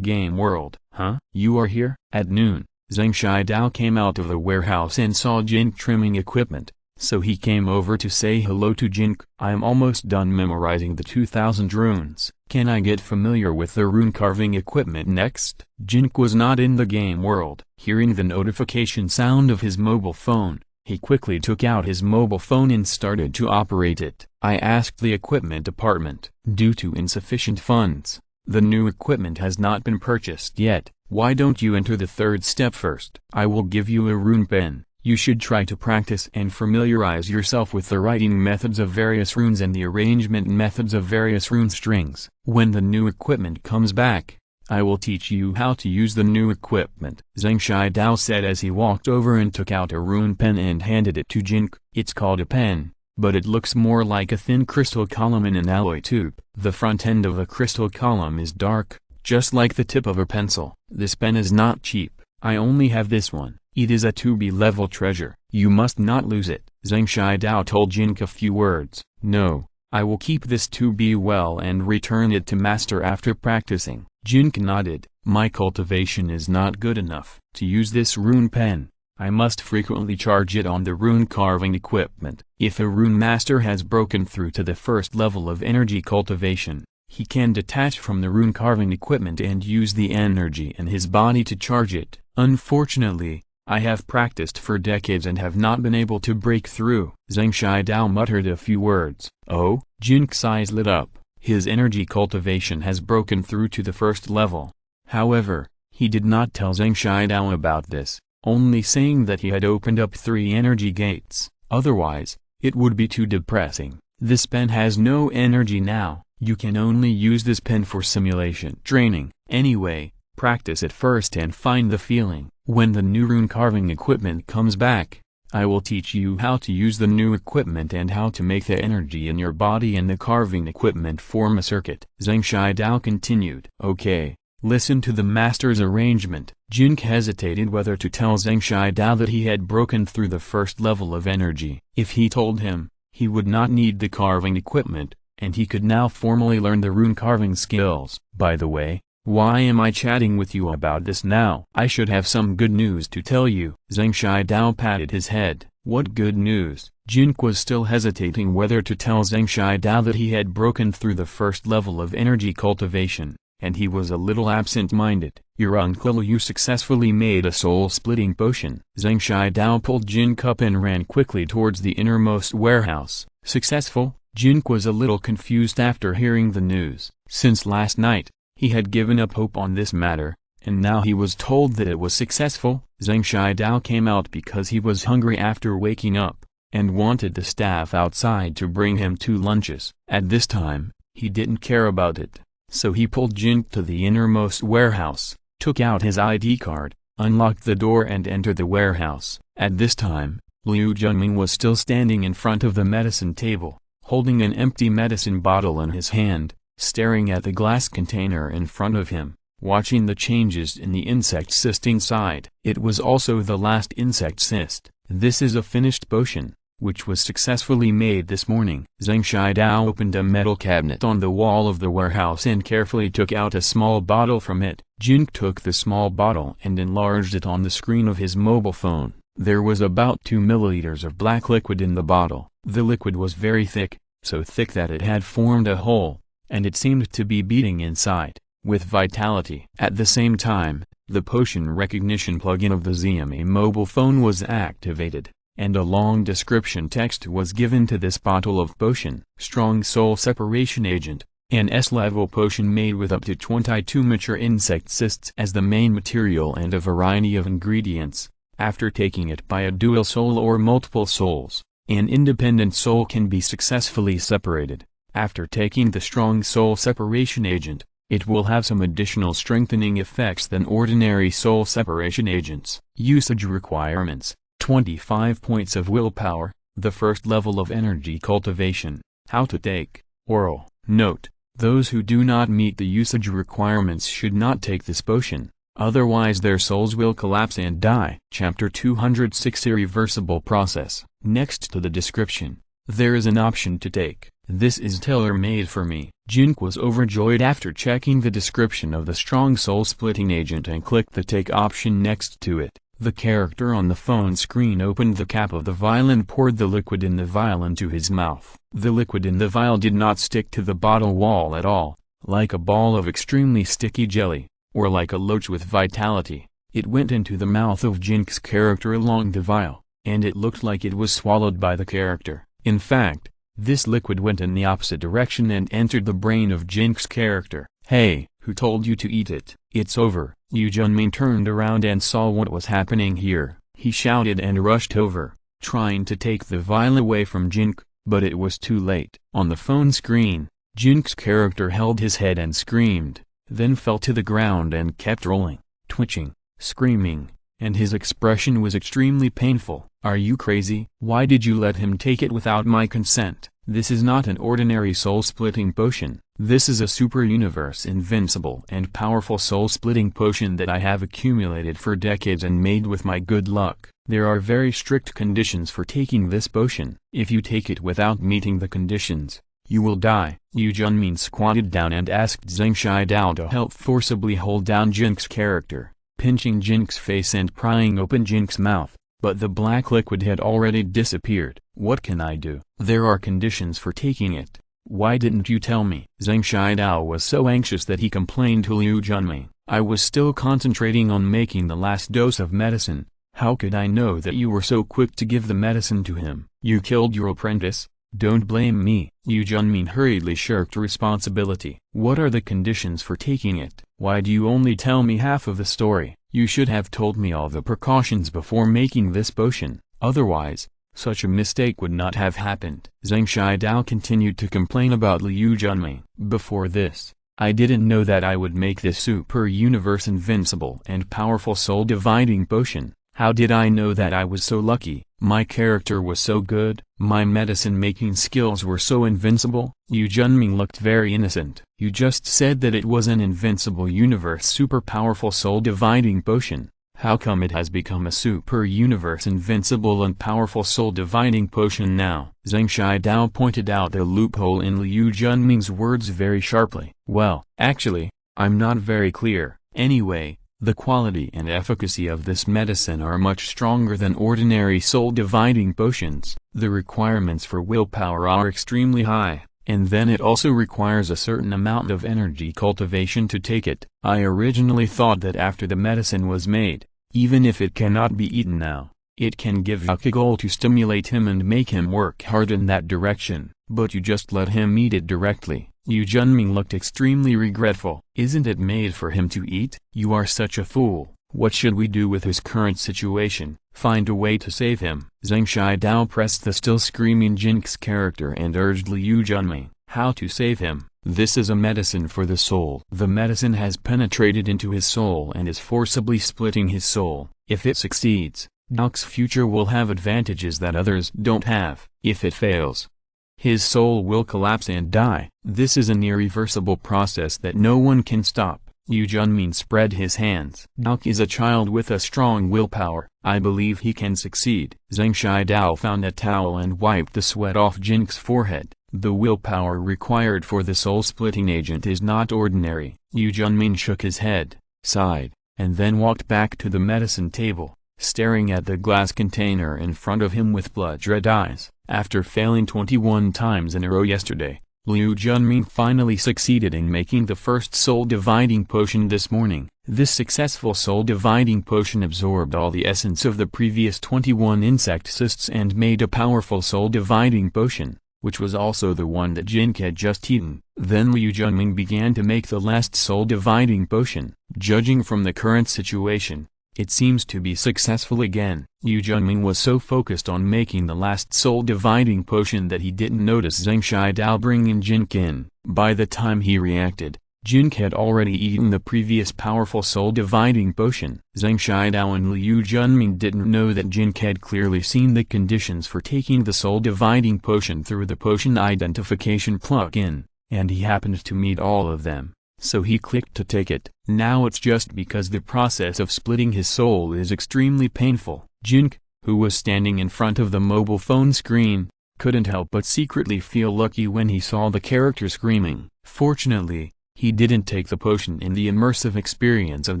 Speaker 1: Game world. Huh? You are here? At noon, Zhang Shidao came out of the warehouse and saw Jin Ke trimming equipment, so he came over to say hello to Jin Ke. I am almost done memorizing the 2000 runes. Can I get familiar with the rune carving equipment next? Jin Ke was not in the game world. Hearing the notification sound of his mobile phone, he quickly took out his mobile phone and started to operate it. I asked the equipment department. Due to insufficient funds, the new equipment has not been purchased yet. Why don't you enter the third step first? I will give you a rune pen. You should try to practice and familiarize yourself with the writing methods of various runes and the arrangement methods of various rune strings. When the new equipment comes back, I will teach you how to use the new equipment. Zhang Shidao said as he walked over and took out a rune pen and handed it to Jin Ke. It's called a pen, but it looks more like a thin crystal column in an alloy tube. The front end of a crystal column is dark, just like the tip of a pencil. This pen is not cheap. I only have this one. It is a 2B level treasure. You must not lose it. Zhang Shidao told Jin Ke a few words. No, I will keep this 2B well and return it to master after practicing. Jin Ke nodded. My cultivation is not good enough. To use this rune pen, I must frequently charge it on the rune carving equipment. If a rune master has broken through to the first level of energy cultivation, he can detach from the rune carving equipment and use the energy in his body to charge it. Unfortunately, I have practiced for decades and have not been able to break through. Zhang Shidao muttered a few words. Oh? Jin Ke's eyes lit up. His energy cultivation has broken through to the first level. However, he did not tell Zhang Shidao about this, only saying that he had opened up 3 energy gates. Otherwise, it would be too depressing. This pen has no energy now. You can only use this pen for simulation training. Anyway, practice it first and find the feeling. When the new rune carving equipment comes back, I will teach you how to use the new equipment and how to make the energy in your body and the carving equipment form a circuit. Zhang Shidao continued. Okay, Listen to the master's arrangement. Jin Ke hesitated whether to tell Zhang Shidao that he had broken through the first level of energy. If he told him, he would not need the carving equipment, and he could now formally learn the rune carving skills. By the way, why am I chatting with you about this now? I should have some good news to tell you. Zhang Shidao patted his head. What good news? Jin Ke was still hesitating whether to tell Zhang Shidao that he had broken through the first level of energy cultivation, and he was a little absent-minded. Your uncle Liu successfully made a soul-splitting potion. Zhang Shidao pulled Jin Ke up and ran quickly towards the innermost warehouse. Successful? Jin Ke was a little confused after hearing the news. Since last night, he had given up hope on this matter, and now he was told that it was successful. Zhang Shidao came out because he was hungry after waking up, and wanted the staff outside to bring him 2 lunches. At this time, he didn't care about it, so he pulled Jin Ke to the innermost warehouse, took out his ID card, unlocked the door and entered the warehouse. At this time, Liu Junming was still standing in front of the medicine table, holding an empty medicine bottle in his hand, staring at the glass container in front of him, watching the changes in the insect cyst inside. It was also the last insect cyst. This is a finished potion, which was successfully made this morning. Zhang Shidao opened a metal cabinet on the wall of the warehouse and carefully took out a small bottle from it. Jin Ke took the small bottle and enlarged it on the screen of his mobile phone. There was about 2 milliliters of black liquid in the bottle. The liquid was very thick, so thick that it had formed a hole, and it seemed to be beating inside, with vitality. At the same time, the potion recognition plugin of the Xiaomi mobile phone was activated, and a long description text was given to this bottle of potion. Strong soul separation agent, an S-level potion made with up to 22 mature insect cysts as the main material and a variety of ingredients. After taking it by a dual soul or multiple souls, an independent soul can be successfully separated. After taking the strong soul separation agent, it will have some additional strengthening effects than ordinary soul separation agents. Usage requirements: 25 points of willpower, the first level of energy cultivation. How to take. Oral. Note: those who do not meet the usage requirements should not take this potion, otherwise their souls will collapse and die. Chapter 206: Irreversible Process. Next to the description, there is an option to take. This is tailor-made for me. Jin Ke was overjoyed after checking the description of the strong soul-splitting agent and clicked the take option next to it. The character on the phone screen opened the cap of the vial and poured the liquid in the vial into his mouth. The liquid in the vial did not stick to the bottle wall at all, like a ball of extremely sticky jelly, or like a loach with vitality. It went into the mouth of Jin Ke's character along the vial, and it looked like it was swallowed by the character. In fact, this liquid went in the opposite direction and entered the brain of Jin Ke's character. Hey, who told you to eat it? It's over. Liu Junming turned around and saw what was happening here. He shouted and rushed over, trying to take the vial away from Jin Ke, but it was too late. On the phone screen, Jin Ke's character held his head and screamed, then fell to the ground and kept rolling, twitching, screaming, and his expression was extremely painful. Are you crazy? Why did you let him take it without my consent? This is not an ordinary soul-splitting potion. This is a super-universe invincible and powerful soul-splitting potion that I have accumulated for decades and made with my good luck. There are very strict conditions for taking this potion. If you take it without meeting the conditions, you will die. Liu Junming squatted down and asked Zhang Shidao to help forcibly hold down Jin Ke's character, pinching Jin Ke's face and prying open Jin Ke's mouth. But the black liquid had already disappeared. What can I do? There are conditions for taking it. Why didn't you tell me? Zhang Shidao was so anxious that he complained to Liu Junming. I was still concentrating on making the last dose of medicine. How could I know that you were so quick to give the medicine to him? You killed your apprentice? Don't blame me. Liu Junming hurriedly shirked responsibility. What are the conditions for taking it? Why do you only tell me half of the story? You should have told me all the precautions before making this potion, otherwise, such a mistake would not have happened. Zhang Shidao continued to complain about Liu Junming. Before this, I didn't know that I would make this super-universe invincible and powerful soul-dividing potion. How did I know that I was so lucky? My character was so good, my medicine-making skills were so invincible. Yu Junming looked very innocent. You just said that it was an invincible universe super powerful soul-dividing potion. How come it has become a super-universe invincible and powerful soul-dividing potion now? Zhang Shidao pointed out the loophole in Liu Junming's words very sharply. Well, actually, I'm not very clear. Anyway, the quality and efficacy of this medicine are much stronger than ordinary soul-dividing potions. The requirements for willpower are extremely high, and then it also requires a certain amount of energy cultivation to take it. I originally thought that after the medicine was made, even if it cannot be eaten now, it can give Yakugol to stimulate him and make him work hard in that direction, but you just let him eat it directly. Yu Junming looked extremely regretful. Isn't it made for him to eat? You are such a fool. What should we do with his current situation? Find a way to save him. Zhang Shidao pressed the still screaming Jin Ke's character and urged Liu Junming. How to save him? This is a medicine for the soul. The medicine has penetrated into his soul and is forcibly splitting his soul. If it succeeds, Dok's future will have advantages that others don't have. If it fails, his soul will collapse and die. This is an irreversible process that no one can stop. Yu Junming spread his hands. Dok is a child with a strong willpower. I believe he can succeed. Zhang Shidao found a towel and wiped the sweat off Jin Ke's forehead. The willpower required for the soul-splitting agent is not ordinary. Yu Junming shook his head, sighed, and then walked back to the medicine table, staring at the glass container in front of him with blood-red eyes. After failing 21 times in a row yesterday, Liu Junming finally succeeded in making the first soul-dividing potion this morning. This successful soul-dividing potion absorbed all the essence of the previous 21 insect cysts and made a powerful soul-dividing potion, which was also the one that Jin Ke had just eaten. Then Liu Junming began to make the last soul-dividing potion. Judging from the current situation, it seems to be successful again. Yu Junming was so focused on making the last soul-dividing potion that he didn't notice Zhang Shidao bringing Jin Ke in. By the time he reacted, Jin Ke had already eaten the previous powerful soul-dividing potion. Zhang Shidao and Liu Junming didn't know that Jin Ke had clearly seen the conditions for taking the soul-dividing potion through the potion identification plugin, and he happened to meet all of them. So he clicked to take it. Now it's just because the process of splitting his soul is extremely painful. Jin Ke, who was standing in front of the mobile phone screen, couldn't help but secretly feel lucky when he saw the character screaming. Fortunately, he didn't take the potion in the immersive experience of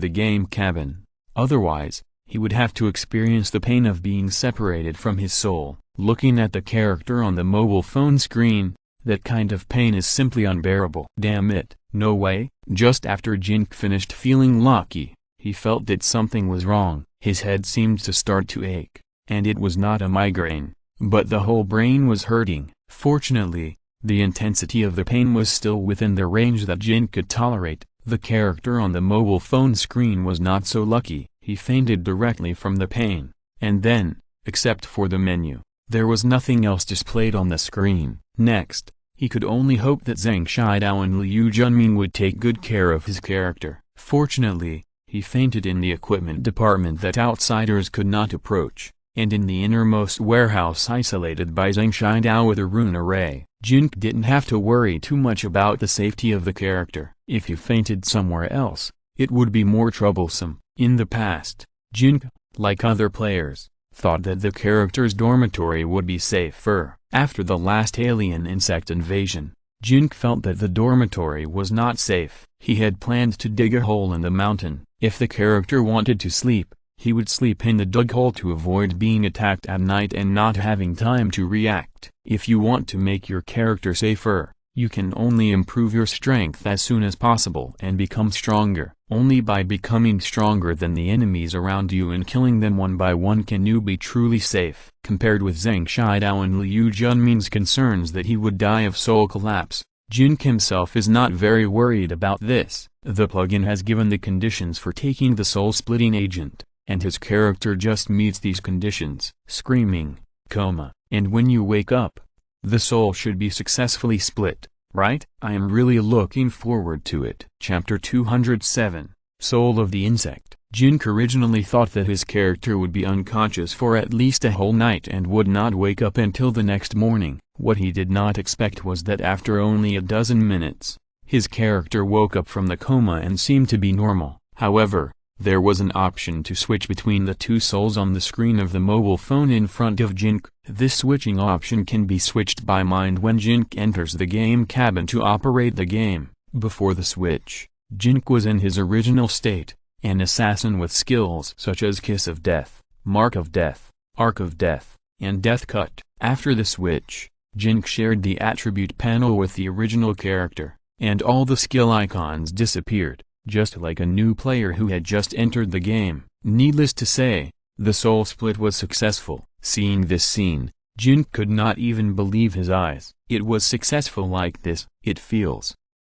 Speaker 1: the game cabin. Otherwise, he would have to experience the pain of being separated from his soul. Looking at the character on the mobile phone screen, that kind of pain is simply unbearable. Damn it. No way. Just after Jin Ke finished feeling lucky, he felt that something was wrong. His head seemed to start to ache, and it was not a migraine, but the whole brain was hurting. Fortunately, the intensity of the pain was still within the range that Jin could tolerate. The character on the mobile phone screen was not so lucky. He fainted directly from the pain, and then, except for the menu, there was nothing else displayed on the screen. Next, he could only hope that Zhang Shidao and Liu Junming would take good care of his character. Fortunately, he fainted in the equipment department that outsiders could not approach, and in the innermost warehouse isolated by Zhang Shidao with a rune array. Jin Ke didn't have to worry too much about the safety of the character. If he fainted somewhere else, it would be more troublesome. In the past, Jin Ke, like other players, thought that the character's dormitory would be safer. After the last alien insect invasion, Jin Ke felt that the dormitory was not safe. He had planned to dig a hole in the mountain. If the character wanted to sleep, he would sleep in the dug hole to avoid being attacked at night and not having time to react. If you want to make your character safer, you can only improve your strength as soon as possible and become stronger. Only by becoming stronger than the enemies around you and killing them one by one can you be truly safe. Compared with Zhang Shidao and Liu Junming's concerns that he would die of soul collapse, Jin Ke himself is not very worried about this. The plugin has given the conditions for taking the soul-splitting agent, and his character just meets these conditions. Screaming, coma, and when you wake up, the soul should be successfully split, right? I am really looking forward to it. Chapter 207, Soul of the Insect. Jin Ke originally thought that his character would be unconscious for at least a whole night and would not wake up until the next morning. What he did not expect was that after only a dozen minutes, his character woke up from the coma and seemed to be normal. However, there was an option to switch between the two souls on the screen of the mobile phone in front of Jin Ke. This switching option can be switched by mind when Jin Ke enters the game cabin to operate the game. Before the switch, Jin Ke was in his original state, an assassin with skills such as Kiss of Death, Mark of Death, Arc of Death, and Death Cut. After the switch, Jin Ke shared the attribute panel with the original character, and all the skill icons disappeared, just like a new player who had just entered the game. Needless to say, the soul split was successful. Seeing this scene, Jin Ke could not even believe his eyes. It was successful like this. It feels.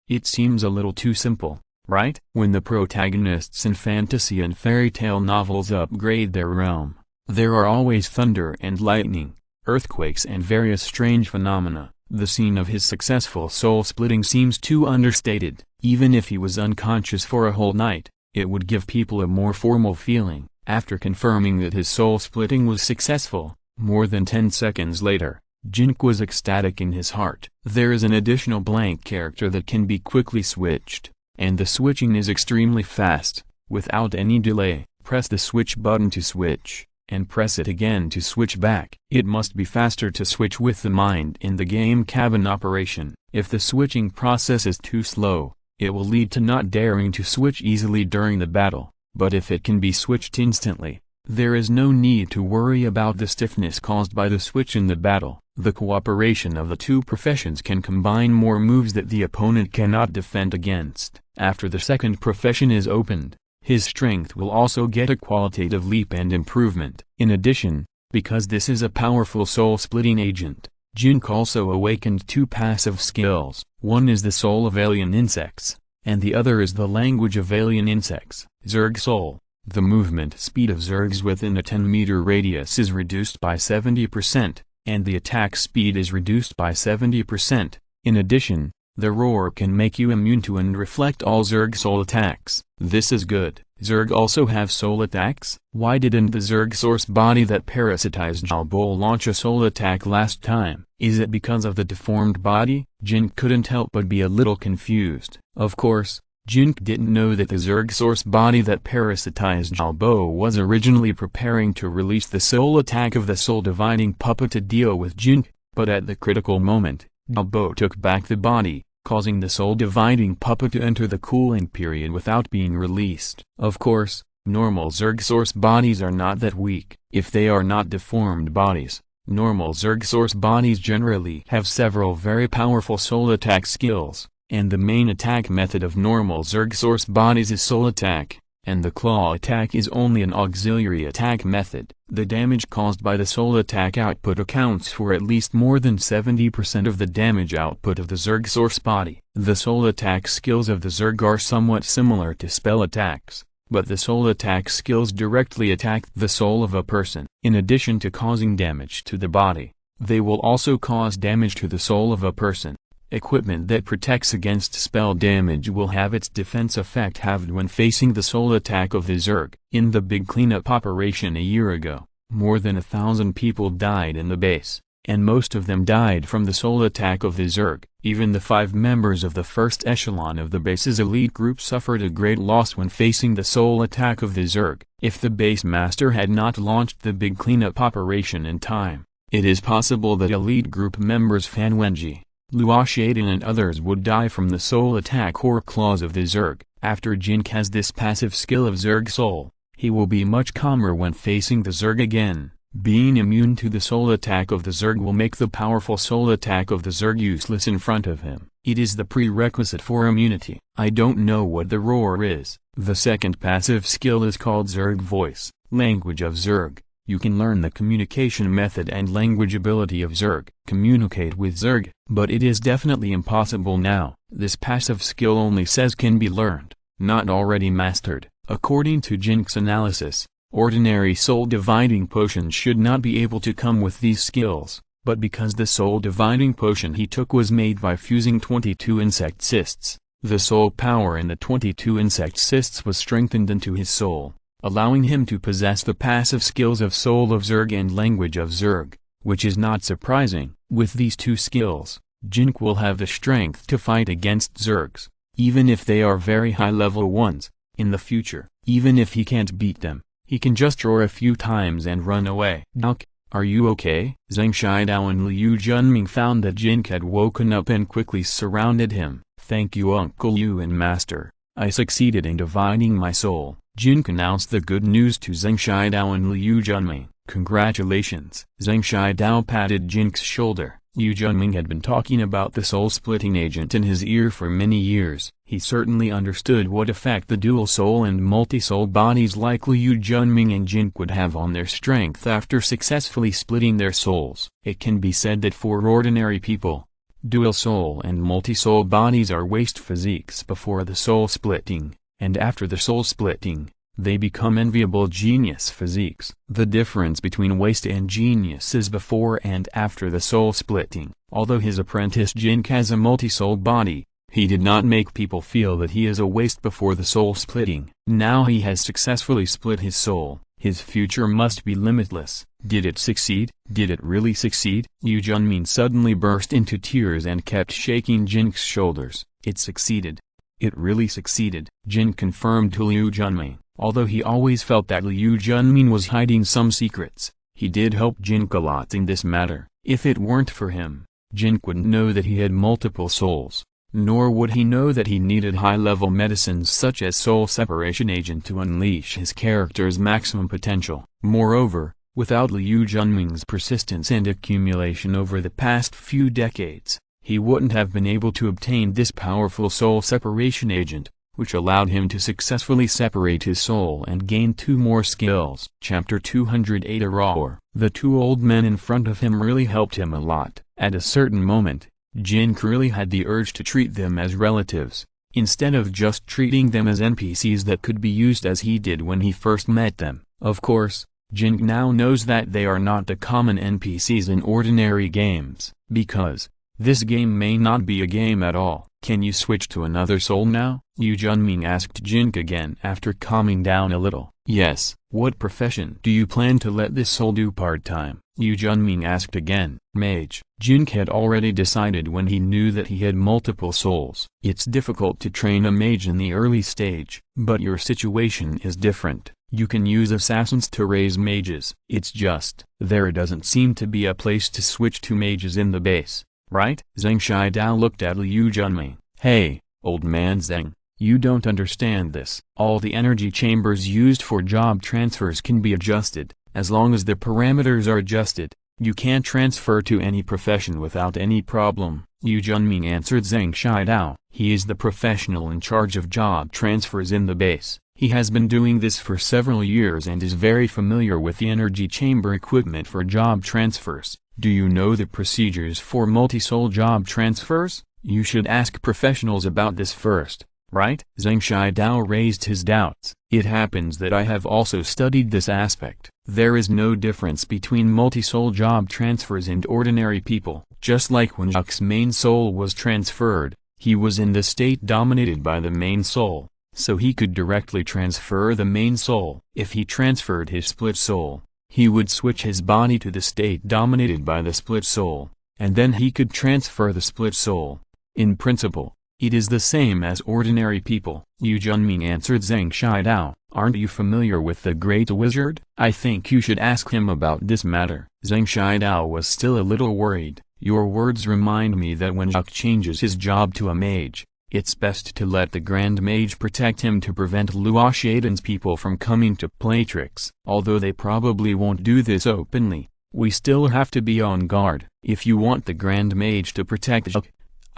Speaker 1: It seems a little too simple, right? When the protagonists in fantasy and fairy tale novels upgrade their realm, there are always thunder and lightning, earthquakes and various strange phenomena. The scene of his successful soul-splitting seems too understated. Even if he was unconscious for a whole night, it would give people a more formal feeling. After confirming that his soul-splitting was successful, more than 10 seconds later, Jin Ke was ecstatic in his heart. There is an additional blank character that can be quickly switched, and the switching is extremely fast. Without any delay, press the switch button to switch, and press it again to switch back. It must be faster to switch with the mind in the game cabin operation. If the switching process is too slow, it will lead to not daring to switch easily during the battle. But if it can be switched instantly, there is no need to worry about the stiffness caused by the switch in the battle. The cooperation of the two professions can combine more moves that the opponent cannot defend against. After the second profession is opened, his strength will also get a qualitative leap and improvement. In addition, because this is a powerful soul-splitting agent, Jin Ke also awakened two passive skills. One is the soul of alien insects, and the other is the language of alien insects. Zerg Soul. The movement speed of Zergs within a 10-meter radius is reduced by 70%, and the attack speed is reduced by 70%. In addition, the roar can make you immune to and reflect all Zerg soul attacks. This is good. Zerg also have soul attacks? Why didn't the Zerg source body that parasitized Jalbo launch a soul attack last time? Is it because of the deformed body? Jin couldn't help but be a little confused. Of course, Jin didn't know that the Zerg source body that parasitized Jalbo was originally preparing to release the soul attack of the soul-dividing puppet to deal with Jin, but at the critical moment, Jalbo took back the body, causing the soul-dividing puppet to enter the cooling period without being released. Of course, normal Zerg source bodies are not that weak. If they are not deformed bodies, normal Zerg source bodies generally have several very powerful soul attack skills, and the main attack method of normal Zerg source bodies is soul attack, and the claw attack is only an auxiliary attack method. The damage caused by the soul attack output accounts for at least more than 70% of the damage output of the Zerg source body. The soul attack skills of the Zerg are somewhat similar to spell attacks, but the soul attack skills directly attack the soul of a person. In addition to causing damage to the body, they will also cause damage to the soul of a person. Equipment that protects against spell damage will have its defense effect halved when facing the soul attack of the Zerg. In the big cleanup operation a year ago, more than 1,000 people died in the base, and most of them died from the soul attack of the Zerg. Even the 5 members of the first echelon of the base's elite group suffered a great loss when facing the soul attack of the Zerg. If the base master had not launched the big cleanup operation in time, it is possible that elite group members Fan Wenji, Luo Ye and others would die from the soul attack or claws of the Zerg. After Jin Ke has this passive skill of Zerg Soul, he will be much calmer when facing the Zerg again. Being immune to the soul attack of the Zerg will make the powerful soul attack of the Zerg useless in front of him. It is the prerequisite for immunity. I don't know what the roar is. The second passive skill is called Zerg Voice, language of Zerg. You can learn the communication method and language ability of Zerg. Communicate with Zerg, but it is definitely impossible now. This passive skill only says can be learned, not already mastered. According to Jin Ke's analysis, ordinary soul-dividing potions should not be able to come with these skills, but because the soul-dividing potion he took was made by fusing 22 insect cysts, the soul power in the 22 insect cysts was strengthened into his soul. allowing him to possess the passive skills of Soul of Zerg and Language of Zerg, which is not surprising. With these two skills, Jin Ke will have the strength to fight against Zergs, even if they are very high-level ones. In the future, even if he can't beat them, he can just roar a few times and run away. "Doc, are you okay?" Zhang Shidao and Liu Junming found that Jin Ke had woken up and quickly surrounded him. "Thank you Uncle Liu and Master, I succeeded in dividing my soul." Jin Ke announced the good news to Zhang Shidao and Liu Junming. "Congratulations." Zhang Shidao patted Jin Ke's shoulder. Liu Junming had been talking about the soul-splitting agent in his ear for many years. He certainly understood what effect the dual soul and multi-soul bodies like Liu Junming and Jin Ke would have on their strength after successfully splitting their souls. It can be said that for ordinary people, dual soul and multi-soul bodies are waste physiques before the soul splitting, and after the soul splitting, they become enviable genius physiques. The difference between waste and genius is before and after the soul splitting. Although his apprentice Jin Ke has a multi-soul body, he did not make people feel that he is a waste before the soul splitting. Now he has successfully split his soul, his future must be limitless. Did it succeed? Did it really succeed? Liu Junming suddenly burst into tears and kept shaking Jin Ke's shoulders. It succeeded. It really succeeded. Jin confirmed to Liu Junming. Although he always felt that Liu Junming was hiding some secrets, he did help Jin Ke a lot in this matter. If it weren't for him, Jin Ke wouldn't know that he had multiple souls, nor would he know that he needed high-level medicines such as Soul Separation Agent to unleash his character's maximum potential. Moreover, without Liu Junming's persistence and accumulation over the past few decades, he wouldn't have been able to obtain this powerful Soul Separation Agent, which allowed him to successfully separate his soul and gain 2 more skills. Chapter 208 A Roar. The 2 old men in front of him really helped him a lot. At a certain moment, Jin Ke really had the urge to treat them as relatives, instead of just treating them as NPCs that could be used as he did when he first met them. Of course, Jin Ke now knows that they are not the common NPCs in ordinary games, because this game may not be a game at all. "Can you switch to another soul now?" Liu Junming asked Jin Ke again after calming down a little. "Yes." "What profession do you plan to let this soul do part-time?" Liu Junming asked again. "Mage." Jin Ke had already decided when he knew that he had multiple souls. It's difficult to train a mage in the early stage, but your situation is different. You can use assassins to raise mages. It's just, there doesn't seem to be a place to switch to mages in the base, right? Zhang Shidao looked at Liu Junming. "Hey, old man Zhang, you don't understand this. All the energy chambers used for job transfers can be adjusted. As long as the parameters are adjusted, you can't transfer to any profession without any problem," Liu Junming answered Zhang Shidao. He is the professional in charge of job transfers in the base. He has been doing this for several years and is very familiar with the energy chamber equipment for job transfers. "Do you know the procedures for multi-soul job transfers? You should ask professionals about this first, right?" Zhang Shidao raised his doubts. "It happens that I have also studied this aspect. There is no difference between multi-soul job transfers and ordinary people. Just like when Xue'er's main soul was transferred, he was in the state dominated by the main soul, so he could directly transfer the main soul. If he transferred his split soul, he would switch his body to the state dominated by the split soul, and then he could transfer the split soul. In principle, it is the same as ordinary people." Liu Junming answered Zhang Shidao. "Aren't you familiar with the Great Wizard? I think you should ask him about this matter." Zhang Shidao was still a little worried. "Your words remind me that when Xue'er changes his job to a mage, it's best to let the Grand Mage protect him to prevent Luo Ye's people from coming to play tricks. Although they probably won't do this openly, we still have to be on guard. If you want the Grand Mage to protect Xue'er,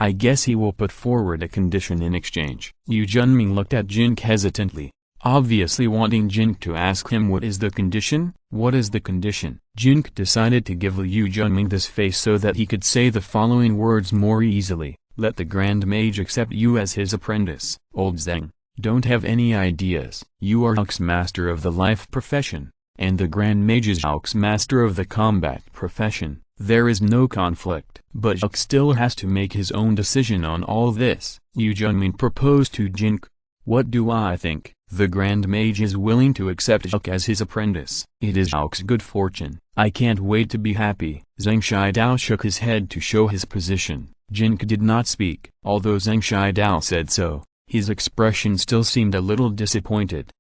Speaker 1: I guess he will put forward a condition in exchange." Liu Junming looked at Jin Ke hesitantly, obviously wanting Jin Ke to ask him what is the condition. What is the condition? Jin Ke decided to give Liu Junming this face so that he could say the following words more easily. "Let the Grand Mage accept you as his apprentice." "Old Zhang, don't have any ideas. You are Xue'er's master of the life profession, and the Grand Mage is Xue'er's master of the combat profession. There is no conflict. But Xue'er still has to make his own decision on all this." Liu Junming proposed to Jin Ke. "What do I think?" The Grand Mage is willing to accept Zhao as his apprentice. It is Zhao's good fortune. I can't wait to be happy. Zhang Shidao shook his head to show his position. Jin Ke did not speak. Although Zhang Shidao said so, his expression still seemed a little disappointed.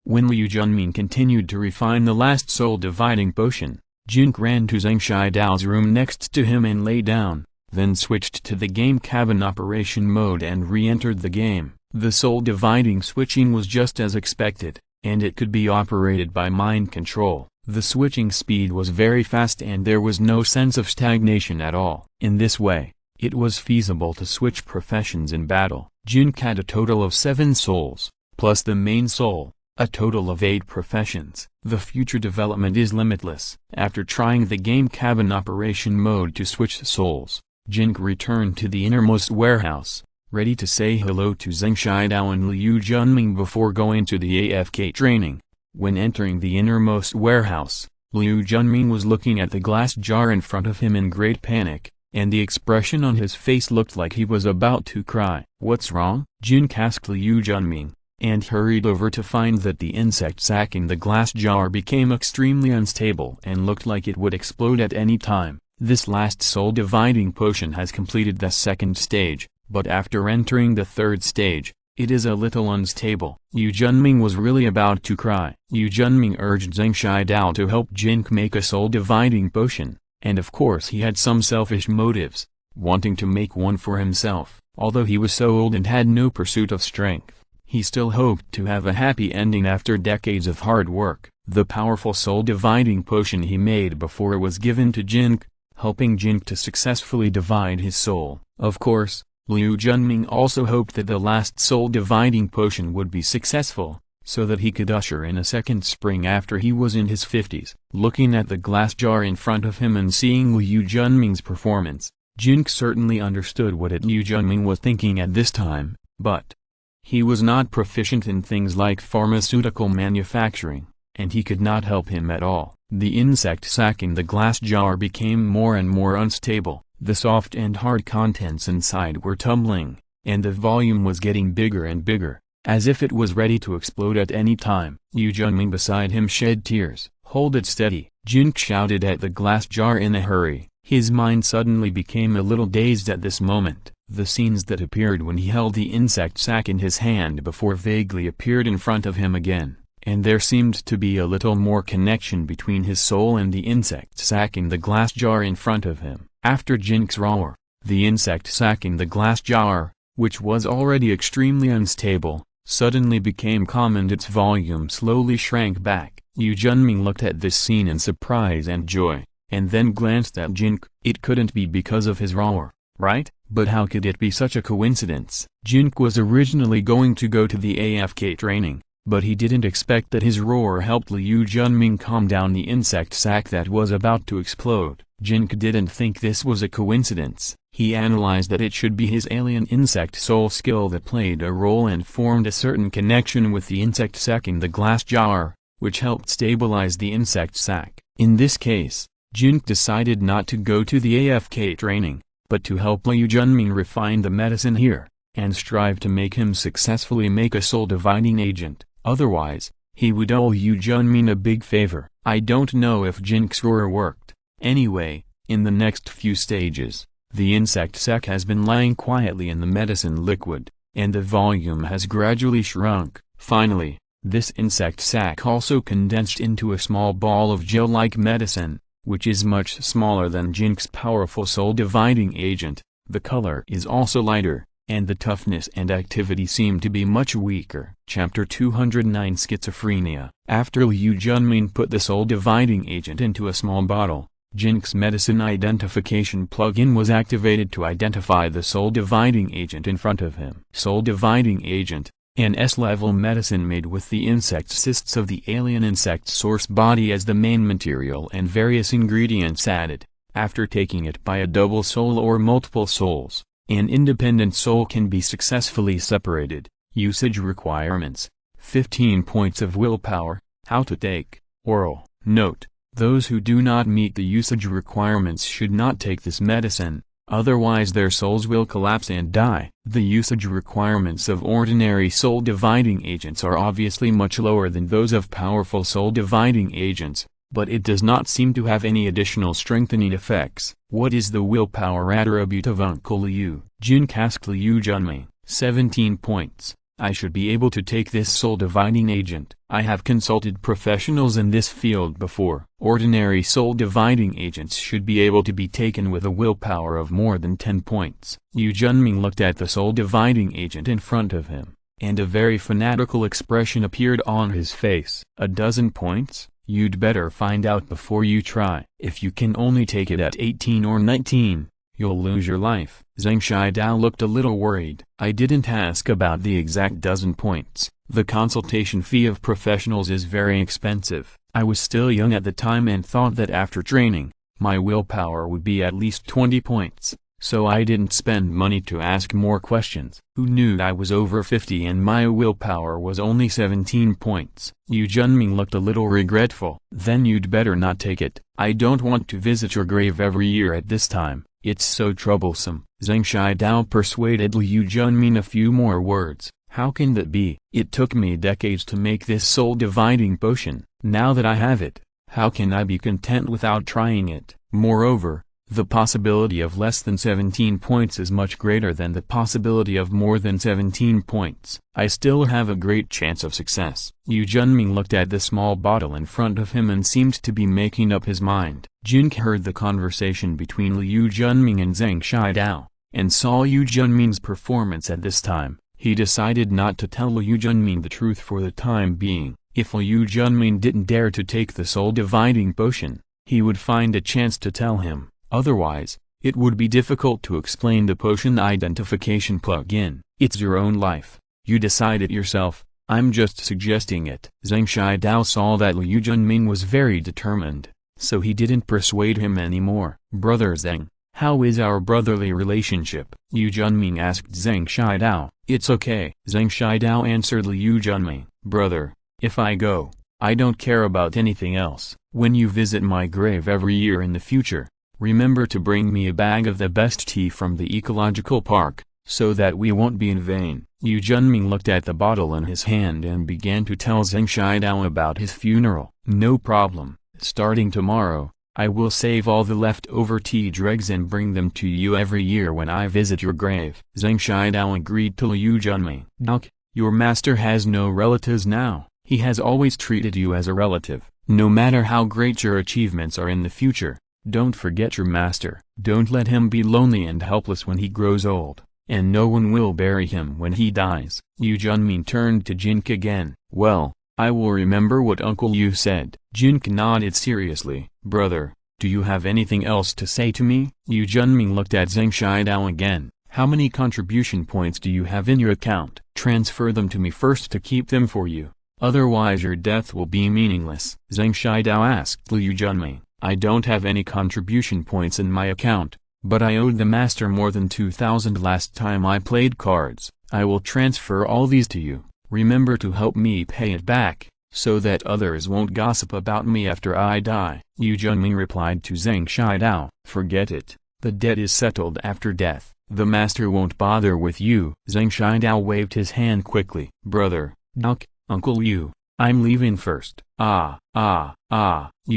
Speaker 1: When Liu Junming continued to refine the last soul-dividing potion, Jin Ke ran to Zhang Shidao's room next to him and lay down, then switched to the game cabin operation mode and re-entered the game. The soul-dividing switching was just as expected, and it could be operated by mind control. The switching speed was very fast and there was no sense of stagnation at all. In this way, it was feasible to switch professions in battle. Jin Ke had a total of 7 souls, plus the main soul, a total of 8 professions. The future development is limitless. After trying the game cabin operation mode to switch souls, Jin Ke returned to the innermost warehouse, ready to say hello to Zhang Shidao and Liu Junming before going to the AFK training. When entering the innermost warehouse, Liu Junming was looking at the glass jar in front of him in great panic, and the expression on his face looked like he was about to cry. "What's wrong?" Jin Ke asked Liu Junming, and hurried over to find that the insect sac in the glass jar became extremely unstable and looked like it would explode at any time. This last soul-dividing potion has completed the 2nd stage, but after entering the 3rd stage, it is a little unstable. Liu Junming was really about to cry. Liu Junming urged Zhang Shidao to help Jin Ke make a soul-dividing potion, and of course he had some selfish motives, wanting to make one for himself. Although he was so old and had no pursuit of strength, he still hoped to have a happy ending after decades of hard work. The powerful soul-dividing potion he made before it was given to Jin Ke, helping Jin Ke to successfully divide his soul. Of course, Liu Junming also hoped that the last soul-dividing potion would be successful, so that he could usher in a second spring after he was in his 50s. Looking at the glass jar in front of him and seeing Liu Junming's performance, Jin Ke certainly understood what Liu Junming was thinking at this time, but he was not proficient in things like pharmaceutical manufacturing, and he could not help him at all. The insect sac in the glass jar became more and more unstable. The soft and hard contents inside were tumbling, and the volume was getting bigger and bigger, as if it was ready to explode at any time. Liu Junming beside him shed tears. "Hold it steady," Jin Ke shouted at the glass jar in a hurry. His mind suddenly became a little dazed at this moment. The scenes that appeared when he held the insect sac in his hand before vaguely appeared in front of him again, and there seemed to be a little more connection between his soul and the insect sac in the glass jar in front of him. After Jin Ke's roar, the insect sac in the glass jar, which was already extremely unstable, suddenly became calm and its volume slowly shrank back. Liu Junming looked at this scene in surprise and joy, and then glanced at Jin Ke. It couldn't be because of his roar, right? But how could it be such a coincidence? Jin Ke was originally going to go to the AFK training, but he didn't expect that his roar helped Liu Junming calm down the insect sac that was about to explode. Jin Ke didn't think this was a coincidence. He analyzed that it should be his alien insect soul skill that played a role and formed a certain connection with the insect sac in the glass jar, which helped stabilize the insect sac. In this case, Jin Ke decided not to go to the AFK training, but to help Liu Junming refine the medicine here, and strive to make him successfully make a soul-dividing agent. Otherwise, he would owe Liu Junming a big favor. I don't know if Jin Ke's roar worked. Anyway, in the next few stages, the insect sac has been lying quietly in the medicine liquid, and the volume has gradually shrunk. Finally, this insect sac also condensed into a small ball of gel-like medicine, which is much smaller than Jin Ke's powerful soul-dividing agent. The color is also lighter, and the toughness and activity seem to be much weaker. Chapter 209 Schizophrenia. After Liu Junming put the soul-dividing agent into a small bottle, Jin Ke's medicine identification plugin was activated to identify the soul-dividing agent in front of him. Soul-dividing agent, an S-level medicine made with the insect cysts of the alien insect source body as the main material and various ingredients added. After taking it by a double soul or multiple souls, an independent soul can be successfully separated. Usage requirements: 15 points of willpower. How to take. Oral. Note: those who do not meet the usage requirements should not take this medicine. otherwise their souls will collapse and die. The usage requirements of ordinary soul-dividing agents are obviously much lower than those of powerful soul-dividing agents, but it does not seem to have any additional strengthening effects. What is the willpower attribute of Uncle Liu? Jin Ke asked Liu Junming. 17 points. I should be able to take this soul-dividing agent. I have consulted professionals in this field before. Ordinary soul-dividing agents should be able to be taken with a willpower of more than 10 points. Liu Junming looked at the soul-dividing agent in front of him, and a very fanatical expression appeared on his face. 12 points? You'd better find out before you try. If you can only take it at 18 or 19, you'll lose your life. Zhang Shidao looked a little worried. I didn't ask about the exact dozen points. The consultation fee of professionals is very expensive. I was still young at the time and thought that after training, my willpower would be at least 20 points. So I didn't spend money to ask more questions. Who knew I was over 50 and my willpower was only 17 points? Liu Junming looked a little regretful. Then you'd better not take it. I don't want to visit your grave every year at this time. It's so troublesome. Zhang Shidao persuaded Liu Junming a few more words. How can that be? It took me decades to make this soul-dividing potion. Now that I have it, how can I be content without trying it? Moreover, the possibility of less than 17 points is much greater than the possibility of more than 17 points. I still have a great chance of success. Liu Junming looked at the small bottle in front of him and seemed to be making up his mind. Jin Ke heard the conversation between Liu Junming and Zhang Shidao, and saw Liu Junming's performance at this time. He decided not to tell Liu Junming the truth for the time being. If Liu Junming didn't dare to take the soul-dividing potion, he would find a chance to tell him. Otherwise, it would be difficult to explain the potion identification plugin. It's your own life. You decide it yourself. I'm just suggesting it. Zhang Shidao saw that Liu Junming was very determined, so he didn't persuade him anymore. Brother Zhang, how is our brotherly relationship? Liu Junming asked Zhang Shidao. It's okay. Zhang Shidao answered Liu Junming. Brother, if I go, I don't care about anything else. When you visit my grave every year in the future, remember to bring me a bag of the best tea from the ecological park, so that we won't be in vain. Liu Junming looked at the bottle in his hand and began to tell Zhang Shidao about his funeral. No problem. Starting tomorrow, I will save all the leftover tea dregs and bring them to you every year when I visit your grave. Zhang Shidao agreed to Liu Junming. Duck, your master has no relatives now. He has always treated you as a relative. No matter how great your achievements are in the future, don't forget your master. Don't let him be lonely and helpless when he grows old, and no one will bury him when he dies. Liu Junming turned to Jin Ke again. Well, I will remember what Uncle Liu said. Jin Ke nodded seriously. Brother, do you have anything else to say to me? Liu Junming looked at Zhang Shidao again. How many contribution points do you have in your account? Transfer them to me first to keep them for you. Otherwise your death will be meaningless. Zhang Shidao asked Liu Junming. I don't have any contribution points in my account, but I owed the master more than 2,000 last time I played cards. I will transfer all these to you. Remember to help me pay it back, so that others won't gossip about me after I die. Liu Junming replied to Zhang Shidao. Forget it. The debt is settled after death. The master won't bother with you. Zhang Shidao waved his hand quickly. Brother, Duck, Uncle Liu, I'm leaving first. Liu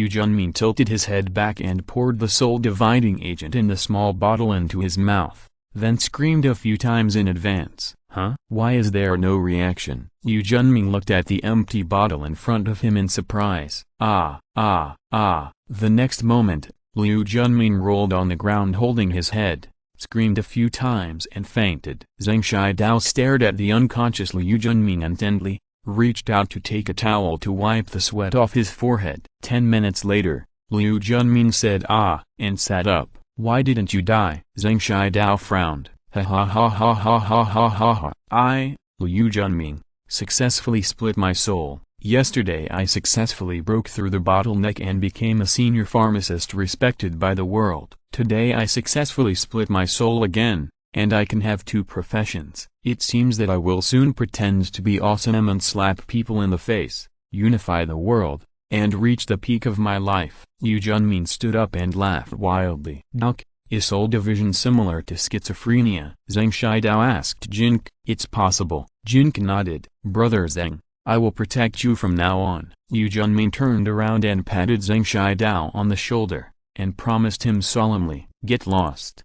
Speaker 1: Junming tilted his head back and poured the soul-dividing agent in the small bottle into his mouth, then screamed a few times in advance. Huh? Why is there no reaction? Liu Junming looked at the empty bottle in front of him in surprise. The next moment, Liu Junming rolled on the ground holding his head, screamed a few times and fainted. Zhang Shidao stared at the unconscious Liu Junming intently, reached out to take a towel to wipe the sweat off his forehead. 10 minutes later, Liu Junming said and sat up. Why didn't you die? Zhang Shidao frowned. I, Liu Junming, successfully split my soul. Yesterday I successfully broke through the bottleneck and became a senior pharmacist respected by the world. Today I successfully split my soul again, and I can have 2 professions. It seems that I will soon pretend to be awesome and slap people in the face, unify the world, and reach the peak of my life. Liu Junming stood up and laughed wildly. Duck, Is soul division similar to schizophrenia? Zhang Shidao asked Jin Ke. It's possible. Jin Ke nodded. Brother Zhang, I will protect you from now on. Liu Junming turned around and patted Zhang Shidao on the shoulder, and promised him solemnly, get lost.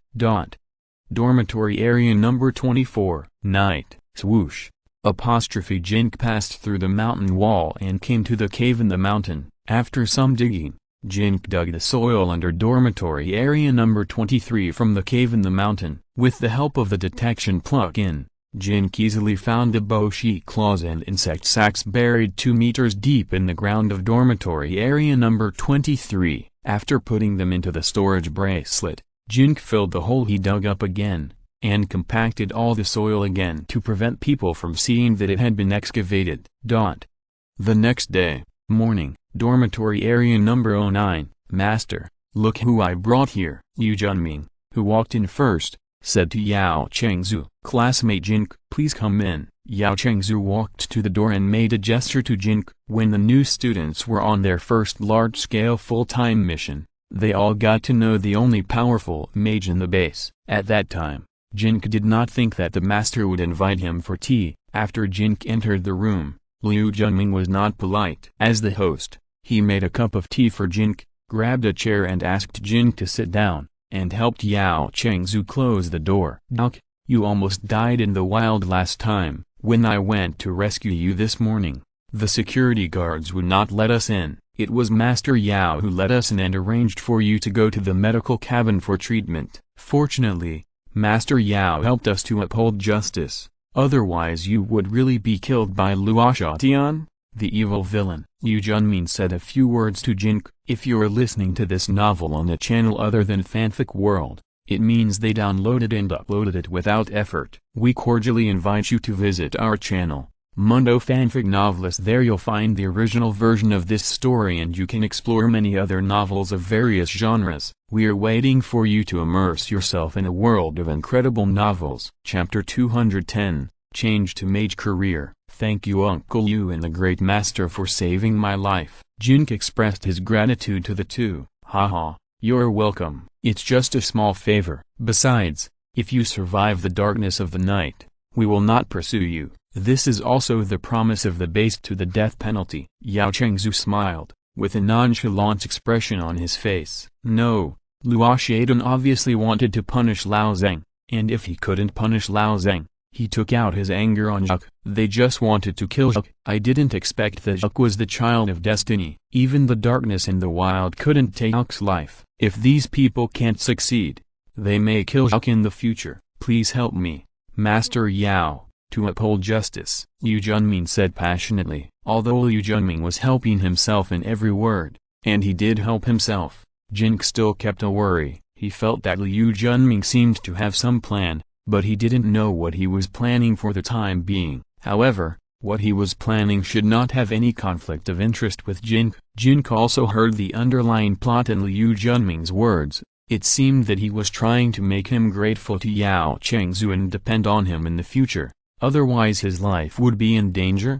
Speaker 1: Dormitory area number 24. Night. Swoosh. Jin Ke passed through the mountain wall and came to the cave in the mountain. After some digging, Jin Ke dug the soil under dormitory area number 23 from the cave in the mountain. With the help of the detection plug-in, Jin Ke easily found the bow sheet claws and insect sacks buried 2 meters deep in the ground of dormitory area number 23. After putting them into the storage bracelet, Jin Ke filled the hole he dug up again, and compacted all the soil again to prevent people from seeing that it had been excavated. The next day, morning, dormitory area number 09, Master, look who I brought here. Liu Junming, who walked in first, said to Yao Chengzu, classmate Jin Ke, please come in. Yao Chengzu walked to the door and made a gesture to Jin Ke. When the new students were on their first large-scale full-time mission, they all got to know the only powerful mage in the base. At that time, Jin Ke did not think that the master would invite him for tea. After Jin Ke entered the room, Liu Junming was not polite. As the host, he made a cup of tea for Jin Ke, grabbed a chair and asked Jin Ke to sit down, and helped Yao Chengzu close the door. You almost died in the wild last time. When I went to rescue you this morning, the security guards would not let us in. It was Master Yao who let us in and arranged for you to go to the medical cabin for treatment. Fortunately, Master Yao helped us to uphold justice, otherwise you would really be killed by Luo Ye, the evil villain. Liu Junming said a few words to Jin Ke. If you're listening to this novel on a channel other than Fanfic World, it means they downloaded and uploaded it without effort. We cordially invite you to visit our channel, Mundo Fanfic Novelist. There you'll find the original version of this story and you can explore many other novels of various genres. We're waiting for you to immerse yourself in a world of incredible novels. Chapter 210, Change to Mage Career. Thank you Uncle Liu and the Great Master for saving my life. Jin Ke expressed his gratitude to the two. Haha, you're welcome. It's just a small favor. Besides, if you survive the darkness of the night, we will not pursue you. This is also the promise of the base to the death penalty. Yao Chengzu smiled, with a nonchalant expression on his face. No, Luo Ye obviously wanted to punish Lao Zhang, and if he couldn't punish Lao Zhang, he took out his anger on Zhuk. They just wanted to kill Zhuk. I didn't expect that Zhuk was the child of destiny. Even the darkness in the wild couldn't take Zhuk's life. If these people can't succeed, they may kill Zhuk in the future. Please help me, Master Yao, to uphold justice. Liu Junming said passionately. Although Liu Junming was helping himself in every word, and he did help himself, Jin Ke still kept a worry. He felt that Liu Junming seemed to have some plan, but he didn't know what he was planning for the time being. However, what he was planning should not have any conflict of interest with Jin Ke. Jin Ke also heard the underlying plot in Liu Junming's words. It seemed that he was trying to make him grateful to Yao Chengzu and depend on him in the future, otherwise his life would be in danger.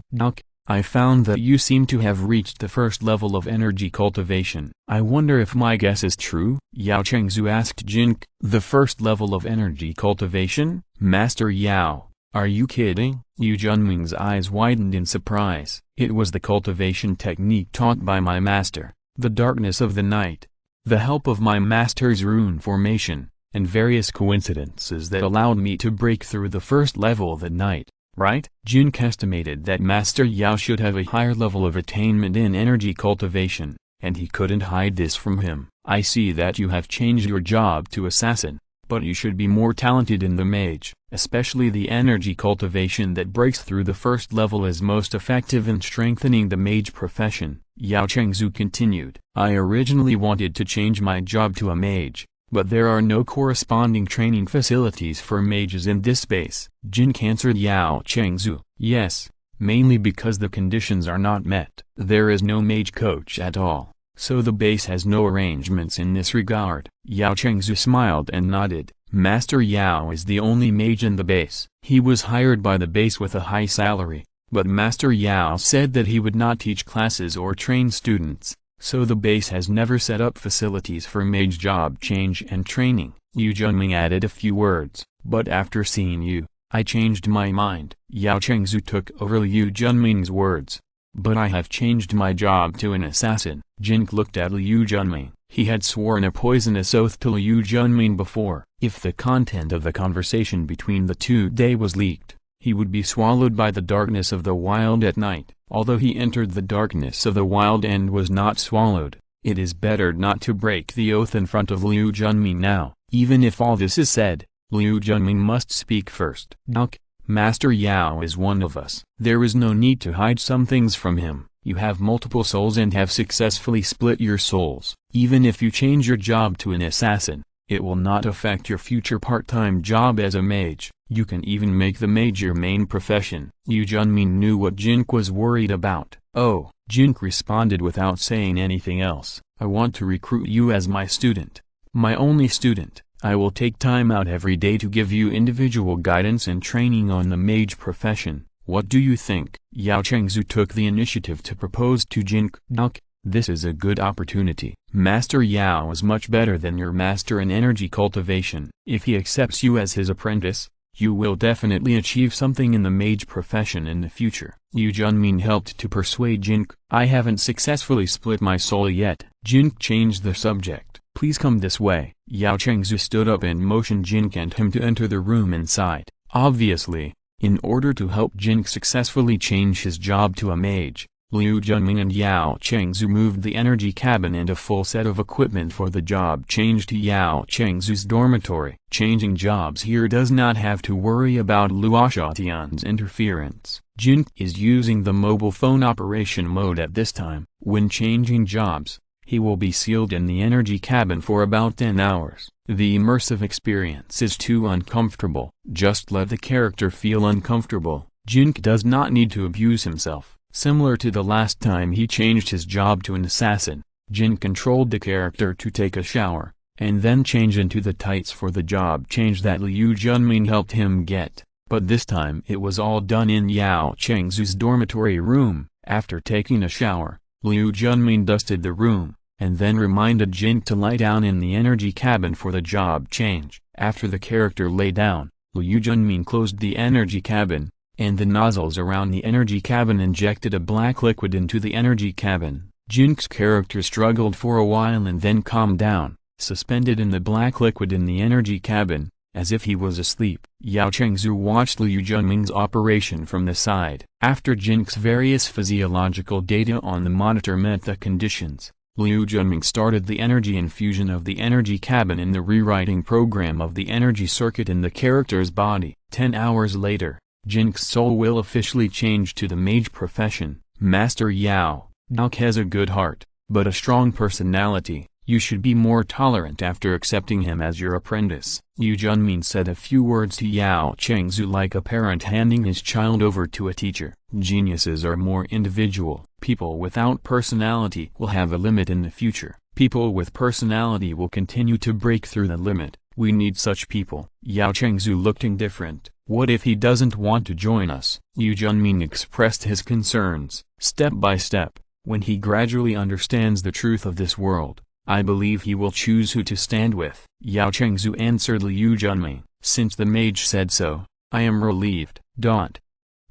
Speaker 1: I found that you seem to have reached the first level of energy cultivation. I wonder if my guess is true? Yao Chengzu asked Jin Ke. The first level of energy cultivation? Master Yao, are you kidding? Liu Junming's eyes widened in surprise. It was the cultivation technique taught by my master, the darkness of the night, the help of my master's rune formation, and various coincidences that allowed me to break through the first level that night. Right? Jin Ke estimated that Master Yao should have a higher level of attainment in energy cultivation, and he couldn't hide this from him. I see that you have changed your job to assassin, but you should be more talented in the mage, especially the energy cultivation that breaks through the first level is most effective in strengthening the mage profession. Yao Chengzu continued. I originally wanted to change my job to a mage, but there are no corresponding training facilities for mages in this base. Jin Ke answered Yao Chengzu. Yes, mainly because the conditions are not met. There is no mage coach at all, so the base has no arrangements in this regard. Yao Chengzu smiled and nodded. Master Yao is the only mage in the base. He was hired by the base with a high salary, but Master Yao said that he would not teach classes or train students. So the base has never set up facilities for mage job change and training. Liu Junming added a few words, but after seeing you, I changed my mind. Yao Chengzu took over Liu Junming's words. But I have changed my job to an assassin. Jin Ke looked at Liu Junming. He had sworn a poisonous oath to Liu Junming before. If the content of the conversation between the two was leaked, he would be swallowed by the darkness of the wild at night. Although he entered the darkness of the wild and was not swallowed, it is better not to break the oath in front of Liu Junming now. Even if all this is said, Liu Junming must speak first. "Duck, Master Yao is one of us. There is no need to hide some things from him. You have multiple souls and have successfully split your souls. Even if you change your job to an assassin, it will not affect your future part-time job as a mage. You can even make the mage your main profession." Liu Junming knew what Jin Ke was worried about. "Oh," Jin Ke responded without saying anything else. "I want to recruit you as my student. My only student. I will take time out every day to give you individual guidance and training on the mage profession. What do you think?" Yao Chengzu took the initiative to propose to Jin Ke. "Duck, this is a good opportunity. Master Yao is much better than your master in energy cultivation. If he accepts you as his apprentice, you will definitely achieve something in the mage profession in the future." Liu Junming helped to persuade Jin Ke. "I haven't successfully split my soul yet." Jin Ke changed the subject. "Please come this way." Yao Chengzu stood up and motioned Jin Ke and him to enter the room inside. Obviously, in order to help Jin Ke successfully change his job to a mage, Liu Junming and Yao Chengzu moved the energy cabin and a full set of equipment for the job change to Yao Chengzu's dormitory. Changing jobs here does not have to worry about Luo Ye interference. Jin Ke is using the mobile phone operation mode at this time. When changing jobs, he will be sealed in the energy cabin for about 10 hours. The immersive experience is too uncomfortable. Just let the character feel uncomfortable. Jin Ke does not need to abuse himself. Similar to the last time he changed his job to an assassin, Jin controlled the character to take a shower, and then change into the tights for the job change that Liu Junming helped him get. But this time it was all done in Yao Chengzu's dormitory room. After taking a shower, Liu Junming dusted the room, and then reminded Jin to lie down in the energy cabin for the job change. After the character lay down, Liu Junming closed the energy cabin, and the nozzles around the energy cabin injected a black liquid into the energy cabin. Jin Ke's character struggled for a while and then calmed down, suspended in the black liquid in the energy cabin, as if he was asleep. Yao Chengzu watched Liu Junming's operation from the side. After Jin Ke's various physiological data on the monitor met the conditions, Liu Junming started the energy infusion of the energy cabin in the rewriting program of the energy circuit in the character's body. 10 hours later, Jin Ke's soul will officially change to the mage profession. Master Yao, Duck has a good heart, but a strong personality. You should be more tolerant after accepting him as your apprentice. Liu Junming said a few words to Yao Chengzu like a parent handing his child over to a teacher. Geniuses are more individual. People without personality will have a limit in the future. People with personality will continue to break through the limit. We need such people. Yao Chengzu looked indifferent. What if he doesn't want to join us? Liu Junming expressed his concerns. Step by step, when he gradually understands the truth of this world, I believe he will choose who to stand with. Yao Chengzu answered Liu Junming. Since the mage said so, I am relieved.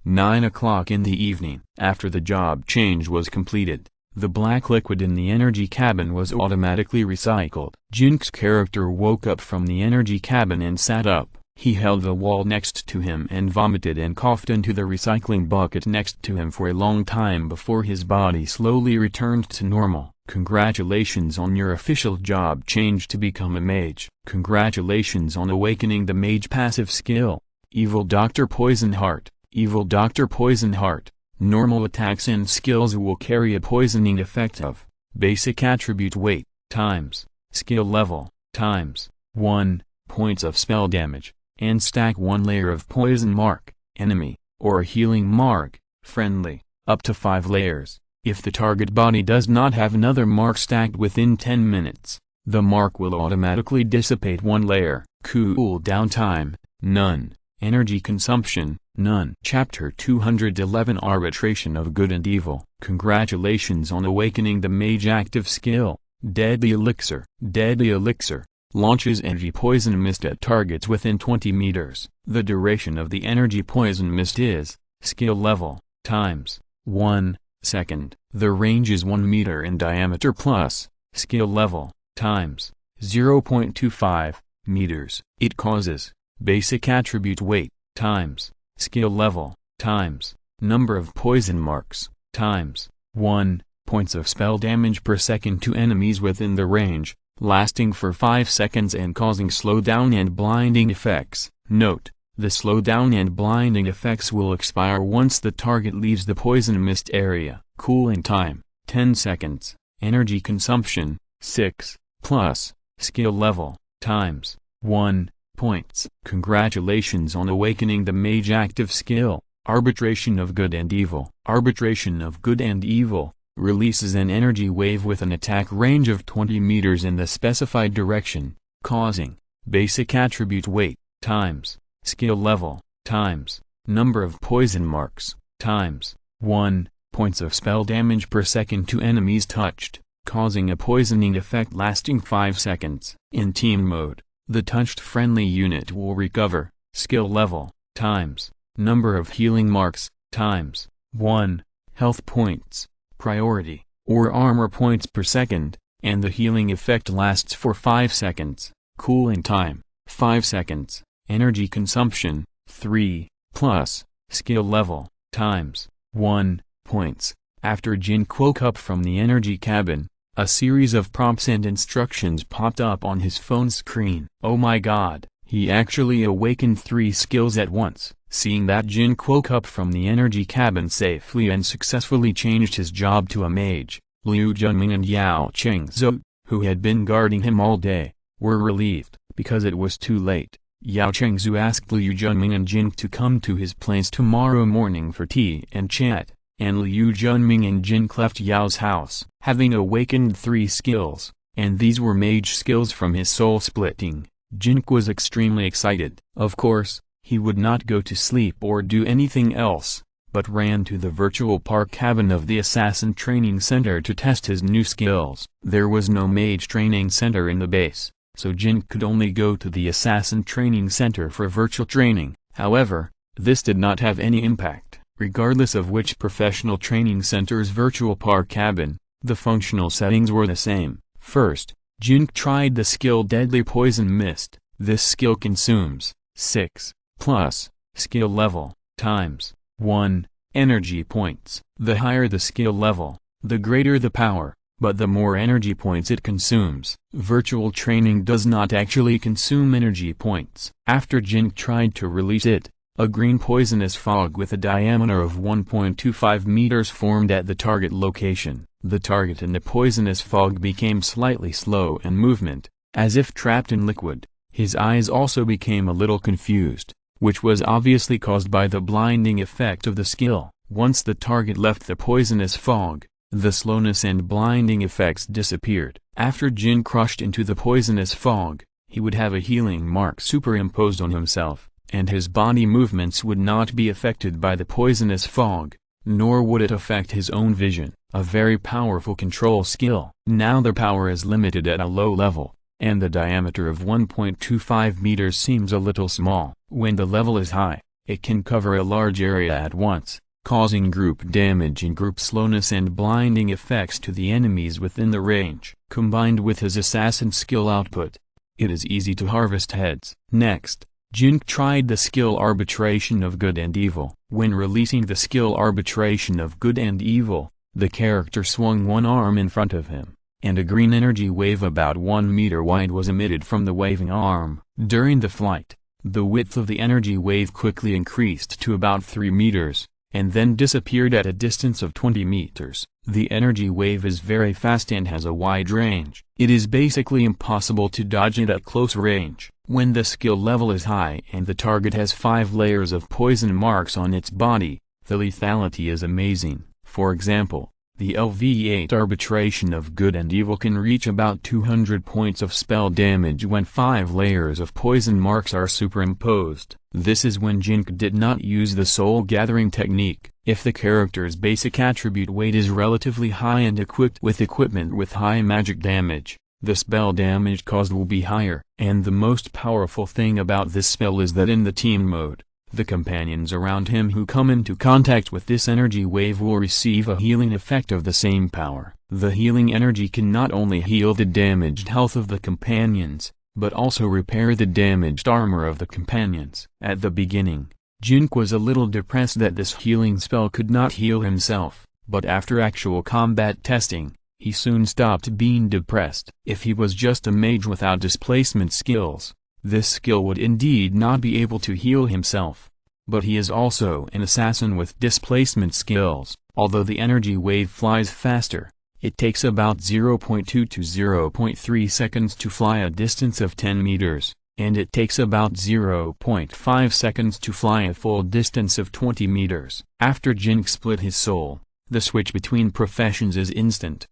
Speaker 1: 9 o'clock in the evening. After the job change was completed, the black liquid in the energy cabin was automatically recycled. Jin Ke's character woke up from the energy cabin and sat up. He held the wall next to him and vomited and coughed into the recycling bucket next to him for a long time before his body slowly returned to normal. Congratulations on your official job change to become a mage. Congratulations on awakening the mage passive skill. Evil Dr. Poison Heart. Evil Dr. Poison Heart. Normal attacks and skills will carry a poisoning effect of basic attribute weight times skill level times 1 points of spell damage, and stack 1 layer of poison mark, enemy, or a healing mark, friendly, up to 5 layers. If the target body does not have another mark stacked within 10 minutes, the mark will automatically dissipate 1 layer. Cool down time, none. Energy consumption, none. Chapter 211 Arbitration of Good and Evil. Congratulations on awakening the mage active skill. Deadly Elixir. Deadly Elixir. Launches energy poison mist at targets within 20 meters. The duration of the energy poison mist is, skill level, times 1 second. The range is 1 meter in diameter plus, skill level, times 0.25 meters. It causes, basic attribute weight, times, skill level, times, number of poison marks, times, 1, points of spell damage per second to enemies within the range, lasting for 5 seconds and causing slowdown and blinding effects. Note, the slowdown and blinding effects will expire once the target leaves the poison mist area. Cooling time, 10 seconds. Energy consumption, 6, plus, skill level, times, 1, points. Congratulations on awakening the mage active skill. Arbitration of Good and Evil. Arbitration of Good and Evil releases an energy wave with an attack range of 20 meters in the specified direction, causing, basic attribute weight, times, skill level, times, number of poison marks, times, 1, points of spell damage per second to enemies touched, causing a poisoning effect lasting 5 seconds. In team mode, the touched friendly unit will recover, skill level, times, number of healing marks, times, 1, health points, priority, or armor points per second, and the healing effect lasts for 5 seconds. Cooling time, 5 seconds. Energy consumption, 3, plus, skill level, times, 1, points. After Jin woke up from the energy cabin, a series of prompts and instructions popped up on his phone screen. Oh my god, he actually awakened 3 skills at once. Seeing that Jin woke up from the energy cabin safely and successfully changed his job to a mage, Liu Junming and Yao Chengzhou, who had been guarding him all day, were relieved. Because it was too late, Yao Chengzhou asked Liu Junming and Jin to come to his place tomorrow morning for tea and chat, and Liu Junming and Jin left Yao's house, having awakened 3 skills, and these were mage skills from his soul splitting. Jin was extremely excited. Of course, he would not go to sleep or do anything else, but ran to the virtual park cabin of the Assassin Training Center to test his new skills. There was no mage training center in the base, so Jin could only go to the Assassin Training Center for virtual training. However, this did not have any impact. Regardless of which professional training center's virtual park cabin, the functional settings were the same. First, Jin tried the skill Deadly Poison Mist. This skill consumes 6, plus, skill level, times, 1, energy points. The higher the skill level, the greater the power, but the more energy points it consumes. Virtual training does not actually consume energy points. After Jin tried to release it, a green poisonous fog with a diameter of 1.25 meters formed at the target location. The target in the poisonous fog became slightly slow in movement, as if trapped in liquid. His eyes also became a little confused, which was obviously caused by the blinding effect of the skill. Once the target left the poisonous fog, the slowness and blinding effects disappeared. After Jin crushed into the poisonous fog, he would have a healing mark superimposed on himself, and his body movements would not be affected by the poisonous fog, nor would it affect his own vision. A very powerful control skill. Now the power is limited at a low level, and the diameter of 1.25 meters seems a little small. When the level is high, it can cover a large area at once, causing group damage and group slowness and blinding effects to the enemies within the range. Combined with his assassin skill output, it is easy to harvest heads. Next, Jin tried the skill Arbitration of Good and Evil. When releasing the skill Arbitration of Good and Evil, the character swung one arm in front of him, and a green energy wave about 1 meter wide was emitted from the waving arm. During the flight, the width of the energy wave quickly increased to about 3 meters, and then disappeared at a distance of 20 meters. The energy wave is very fast and has a wide range. It is basically impossible to dodge it at close range. When the skill level is high and the target has 5 layers of poison marks on its body, the lethality is amazing. For example, the LV8 Arbitration of Good and Evil can reach about 200 points of spell damage when 5 layers of poison marks are superimposed. This is when Jin Ke did not use the soul gathering technique. If the character's basic attribute weight is relatively high and equipped with equipment with high magic damage, the spell damage caused will be higher. And the most powerful thing about this spell is that in the team mode, the companions around him who come into contact with this energy wave will receive a healing effect of the same power. The healing energy can not only heal the damaged health of the companions, but also repair the damaged armor of the companions. At the beginning, Jin Ke was a little depressed that this healing spell could not heal himself, but after actual combat testing, he soon stopped being depressed. If he was just a mage without displacement skills, this skill would indeed not be able to heal himself. But he is also an assassin with displacement skills. Although the energy wave flies faster, it takes about 0.2 to 0.3 seconds to fly a distance of 10 meters, and it takes about 0.5 seconds to fly a full distance of 20 meters. After Jin Ke split his soul, the switch between professions is instant.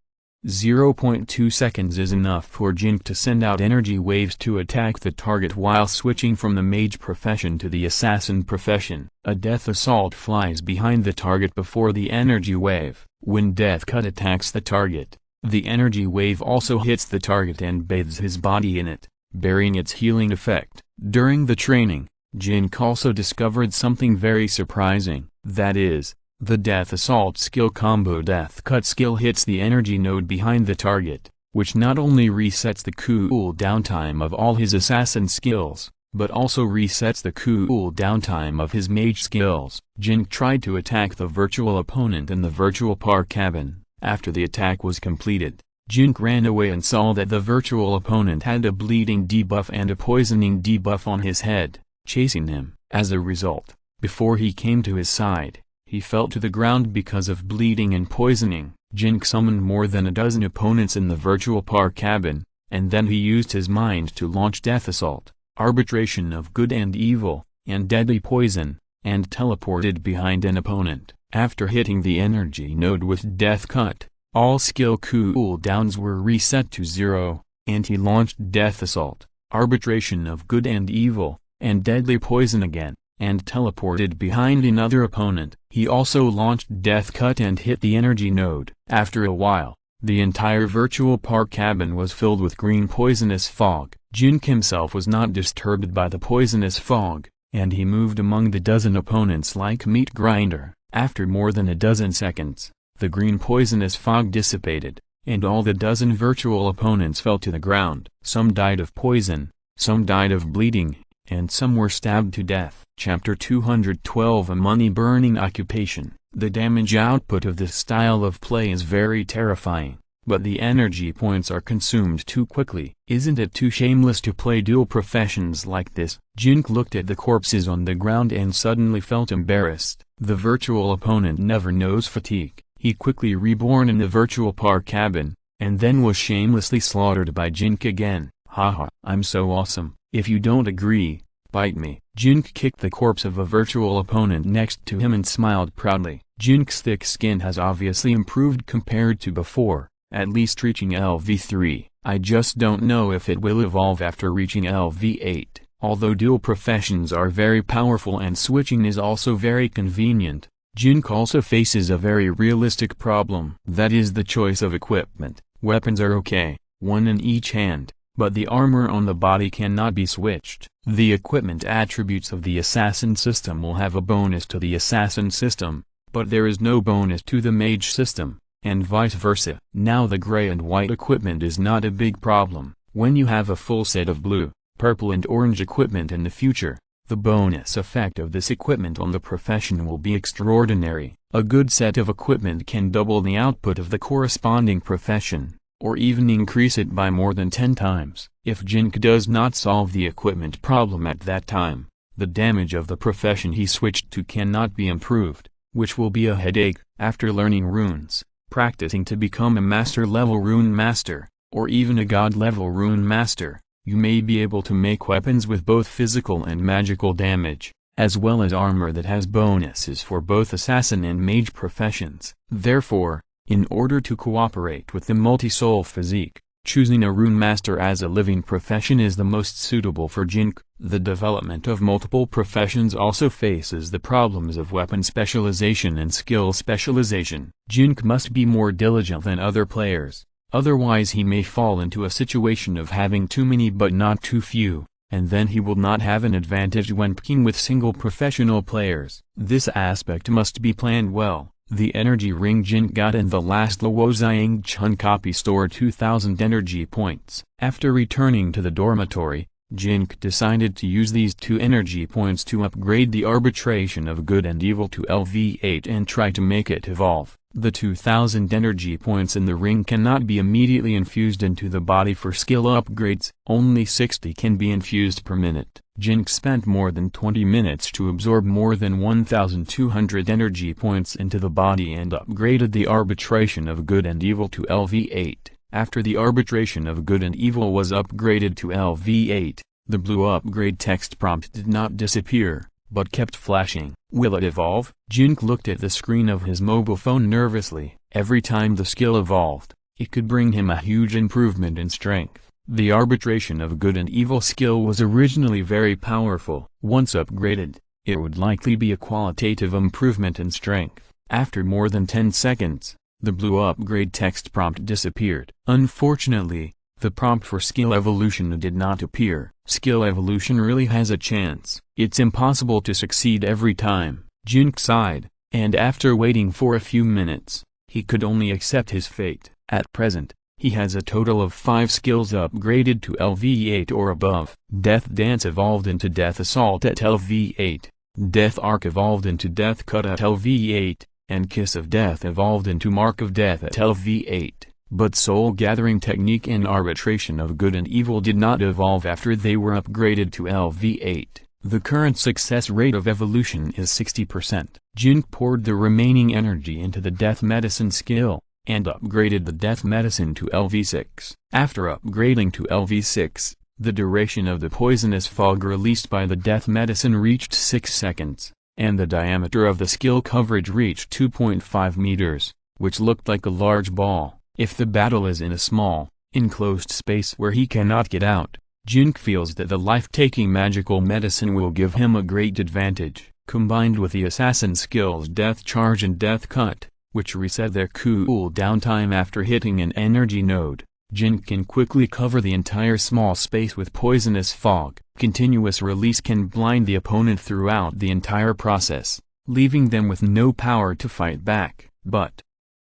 Speaker 1: 0.2 seconds is enough for Jin Ke to send out energy waves to attack the target while switching from the mage profession to the assassin profession. A death assault flies behind the target before the energy wave. When death cut attacks the target, the energy wave also hits the target and bathes his body in it, bearing its healing effect. During the training, Jin Ke also discovered something very surprising, that is, the death assault skill combo death cut skill hits the energy node behind the target, which not only resets the cooldown time of all his assassin skills, but also resets the cooldown time of his mage skills. Jin Ke tried to attack the virtual opponent in the virtual park cabin. After the attack was completed, Jin Ke ran away and saw that the virtual opponent had a bleeding debuff and a poisoning debuff on his head, chasing him. As a result, before he came to his side, he fell to the ground because of bleeding and poisoning. Jin Ke summoned more than a dozen opponents in the virtual park cabin, and then he used his mind to launch Death Assault, Arbitration of Good and Evil, and Deadly Poison, and teleported behind an opponent. After hitting the energy node with Death Cut, all skill cooldowns were reset to 0, and he launched Death Assault, Arbitration of Good and Evil, and Deadly Poison again, and teleported behind another opponent. He also launched Death Cut and hit the energy node. After a while, the entire virtual park cabin was filled with green poisonous fog. Jin Ke himself was not disturbed by the poisonous fog, and he moved among the dozen opponents like meat grinder. After more than a dozen seconds, the green poisonous fog dissipated, and all the dozen virtual opponents fell to the ground. Some died of poison, some died of bleeding, and some were stabbed to death. Chapter 212 A money-burning occupation. The damage output of this style of play is very terrifying, but the energy points are consumed too quickly. Isn't it too shameless to play dual professions like this? Jin Ke looked at the corpses on the ground and suddenly felt embarrassed. The virtual opponent never knows fatigue. He quickly reborn in the virtual park cabin, and then was shamelessly slaughtered by Jin Ke again. Haha, I'm so awesome. If you don't agree, bite me. Jin Ke kicked the corpse of a virtual opponent next to him and smiled proudly. Jin Ke's thick skin has obviously improved compared to before, at least reaching LV3. I just don't know if it will evolve after reaching LV8. Although dual professions are very powerful and switching is also very convenient, Jin Ke also faces a very realistic problem. That is the choice of equipment. Weapons are okay, one in each hand, but the armor on the body cannot be switched. The equipment attributes of the assassin system will have a bonus to the assassin system, but there is no bonus to the mage system, and vice versa. Now the gray and white equipment is not a big problem. When you have a full set of blue, purple and orange equipment in the future, the bonus effect of this equipment on the profession will be extraordinary. A good set of equipment can double the output of the corresponding profession, or even increase it by more than 10 times. If Jin Ke does not solve the equipment problem at that time, the damage of the profession he switched to cannot be improved, which will be a headache. After learning runes, practicing to become a master-level rune master, or even a god-level rune master, you may be able to make weapons with both physical and magical damage, as well as armor that has bonuses for both assassin and mage professions. Therefore, in order to cooperate with the multi-soul physique, choosing a rune master as a living profession is the most suitable for Jin Ke. The development of multiple professions also faces the problems of weapon specialization and skill specialization. Jin Ke must be more diligent than other players, otherwise he may fall into a situation of having too many but not too few, and then he will not have an advantage when picking with single professional players. This aspect must be planned well. The energy ring Jin got in the last Luo Ye Chun copy stored 2,000 energy points. After returning to the dormitory, Jin Ke decided to use these 2 energy points to upgrade the arbitration of good and evil to LV8 and try to make it evolve. The 2,000 energy points in the ring cannot be immediately infused into the body for skill upgrades, only 60 can be infused per minute. Jin Ke spent more than 20 minutes to absorb more than 1,200 energy points into the body and upgraded the arbitration of good and evil to LV8. After the arbitration of good and evil was upgraded to LV8, the blue upgrade text prompt did not disappear, but kept flashing. Will it evolve? Jin Ke looked at the screen of his mobile phone nervously. Every time the skill evolved, it could bring him a huge improvement in strength. The arbitration of good and evil skill was originally very powerful. Once upgraded, it would likely be a qualitative improvement in strength. After more than 10 seconds, the blue upgrade text prompt disappeared. Unfortunately, the prompt for skill evolution did not appear. Skill evolution really has a chance. It's impossible to succeed every time. Jin Ke sighed, and after waiting for a few minutes, he could only accept his fate. At present, he has a total of 5 skills upgraded to LV8 or above. Death Dance evolved into Death Assault at LV8, Death Arc evolved into Death Cut at LV8, and Kiss of Death evolved into Mark of Death at LV8. But Soul Gathering Technique and Arbitration of Good and Evil did not evolve after they were upgraded to LV8. The current success rate of evolution is 60%. Jin Ke poured the remaining energy into the Death Medicine skill, and upgraded the Death Medicine to LV6. After upgrading to LV6, the duration of the poisonous fog released by the Death Medicine reached 6 seconds, and the diameter of the skill coverage reached 2.5 meters, which looked like a large ball. If the battle is in a small, enclosed space where he cannot get out, Jin Ke feels that the life-taking magical medicine will give him a great advantage. Combined with the assassin skills Death Charge and Death Cut, which reset their cool-down time after hitting an energy node, Jin Ke can quickly cover the entire small space with poisonous fog. Continuous release can blind the opponent throughout the entire process, leaving them with no power to fight back. But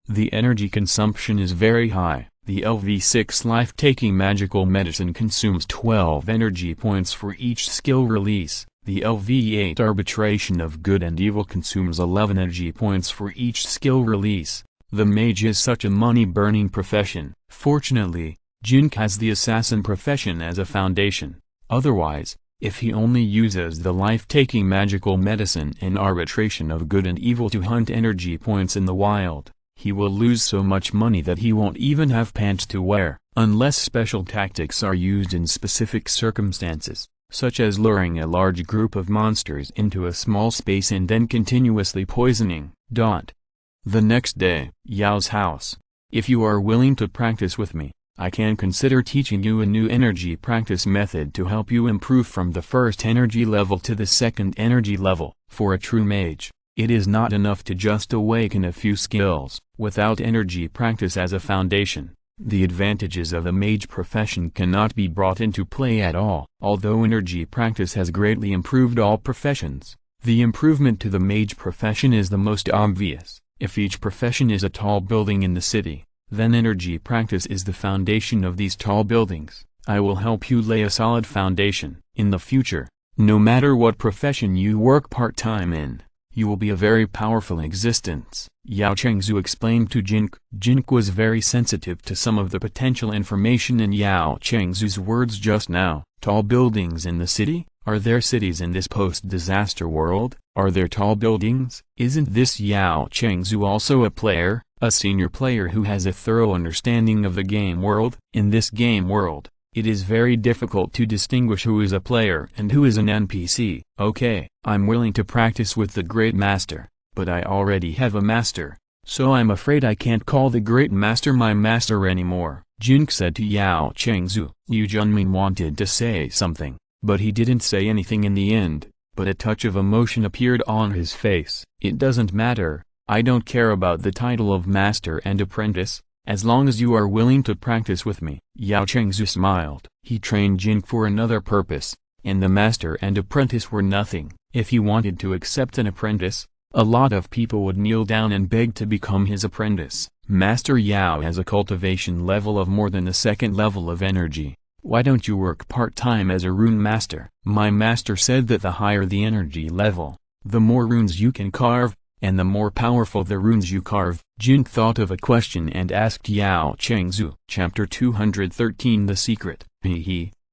Speaker 1: the energy consumption is very high. The LV6 life-taking magical medicine consumes 12 energy points for each skill release. The LV8 arbitration of good and evil consumes 11 energy points for each skill release. The mage is such a money-burning profession. Fortunately, Jin Ke has the assassin profession as a foundation. Otherwise, if he only uses the life-taking magical medicine and arbitration of good and evil to hunt energy points in the wild, he will lose so much money that he won't even have pants to wear. Unless special tactics are used in specific circumstances, such as luring a large group of monsters into a small space and then continuously poisoning. The next day, Yao's house. If you are willing to practice with me, I can consider teaching you a new energy practice method to help you improve from the first energy level to the second energy level. For a true mage, it is not enough to just awaken a few skills. Without energy practice as a foundation, the advantages of a mage profession cannot be brought into play at all. Although energy practice has greatly improved all professions, the improvement to the mage profession is the most obvious. If each profession is a tall building in the city, then energy practice is the foundation of these tall buildings. I will help you lay a solid foundation. In the future, no matter what profession you work part-time in, you will be a very powerful existence. Yao Chengzu explained to Jin Ke. Jin Ke was very sensitive to some of the potential information in Yao Chengzu's words just now. Tall buildings in the city? Are there cities in this post-disaster world? Are there tall buildings? Isn't this Yao Chengzu also a player, a senior player who has a thorough understanding of the game world? In this game world, it is very difficult to distinguish who is a player and who is an NPC. Okay, I'm willing to practice with the Great Master, but I already have a master, so I'm afraid I can't call the Great Master my master anymore, Jin Ke said to Yao Chengzu. Liu Junmin wanted to say something, but he didn't say anything in the end, but a touch of emotion appeared on his face. It doesn't matter, I don't care about the title of master and apprentice, as long as you are willing to practice with me. Yao Chengzu smiled. He trained Jin Ke for another purpose, and the master and apprentice were nothing. If he wanted to accept an apprentice, a lot of people would kneel down and beg to become his apprentice. Master Yao has a cultivation level of more than the second level of energy. Why don't you work part-time as a rune master? My master said that the higher the energy level, the more runes you can carve, and the more powerful the runes you carve. Jin thought of a question and asked Yao Chengzu. Chapter 213 The Secret.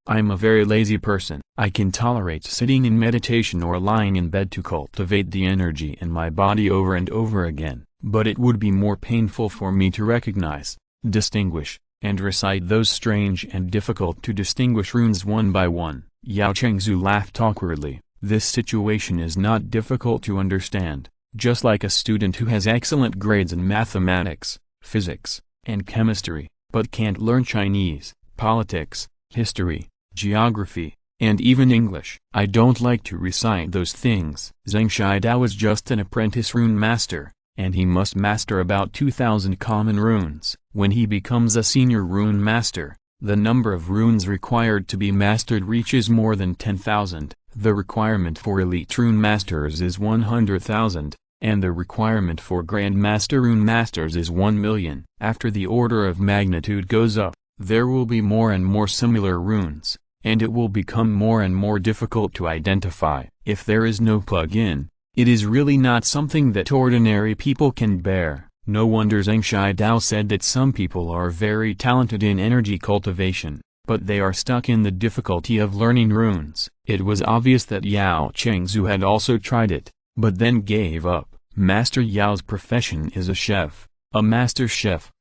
Speaker 1: I'm a very lazy person. I can tolerate sitting in meditation or lying in bed to cultivate the energy in my body over and over again, but it would be more painful for me to recognize, distinguish, and recite those strange and difficult to distinguish runes one by one. Yao Chengzu laughed awkwardly. This situation is not difficult to understand. Just like a student who has excellent grades in mathematics, physics, and chemistry, but can't learn Chinese, politics, history, geography, and even English. I don't like to recite those things. Zheng Shidao is just an apprentice rune master, and he must master about 2,000 common runes. When he becomes a senior rune master, the number of runes required to be mastered reaches more than 10,000. The requirement for elite rune masters is 100,000, and the requirement for Grand Master rune masters is 1 million. After the order of magnitude goes up, there will be more and more similar runes, and it will become more and more difficult to identify. If there is no plug-in, it is really not something that ordinary people can bear. No wonder Zheng Shidao said that some people are very talented in energy cultivation, but they are stuck in the difficulty of learning runes. It was obvious that Yao Chengzu had also tried it, but then gave up. Master Yao's profession is a chef, a master chef.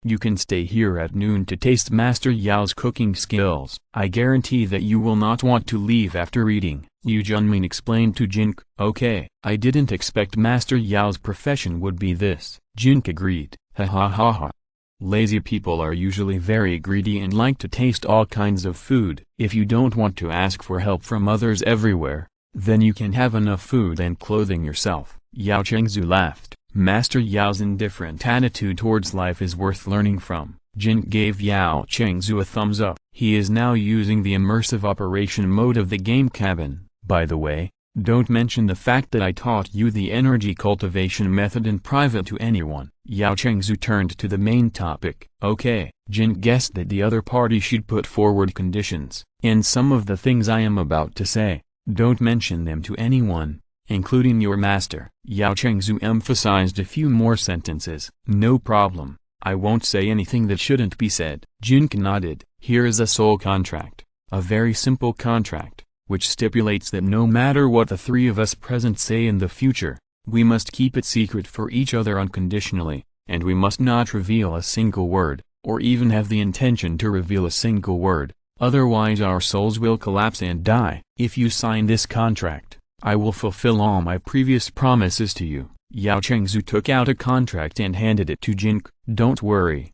Speaker 1: You can stay here at noon to taste Master Yao's cooking skills. I guarantee that you will not want to leave after eating, Yu Junmin explained to Jin Ke. Okay. I didn't expect Master Yao's profession would be this. Jin Ke agreed. Ha ha ha ha. Lazy people are usually very greedy and like to taste all kinds of food. If you don't want to ask for help from others everywhere, then you can have enough food and clothing yourself. Yao Chengzu laughed. Master Yao's indifferent attitude towards life is worth learning from. Jin gave Yao Chengzu a thumbs up. He is now using the immersive operation mode of the game cabin. By the way, don't mention the fact that I taught you the energy cultivation method in private to anyone. Yao Chengzu turned to the main topic. Okay. Jin guessed that the other party should put forward conditions, and some of the things I am about to say, don't mention them to anyone, including your master. Yao Chengzu emphasized a few more sentences. No problem. I won't say anything that shouldn't be said. Jin Ke nodded. Here is a soul contract. A very simple contract, which stipulates that no matter what the three of us present say in the future, we must keep it secret for each other unconditionally, and we must not reveal a single word, or even have the intention to reveal a single word, otherwise our souls will collapse and die. If you sign this contract, I will fulfill all my previous promises to you. Yao Chengzu took out a contract and handed it to Jin Ke. Don't worry,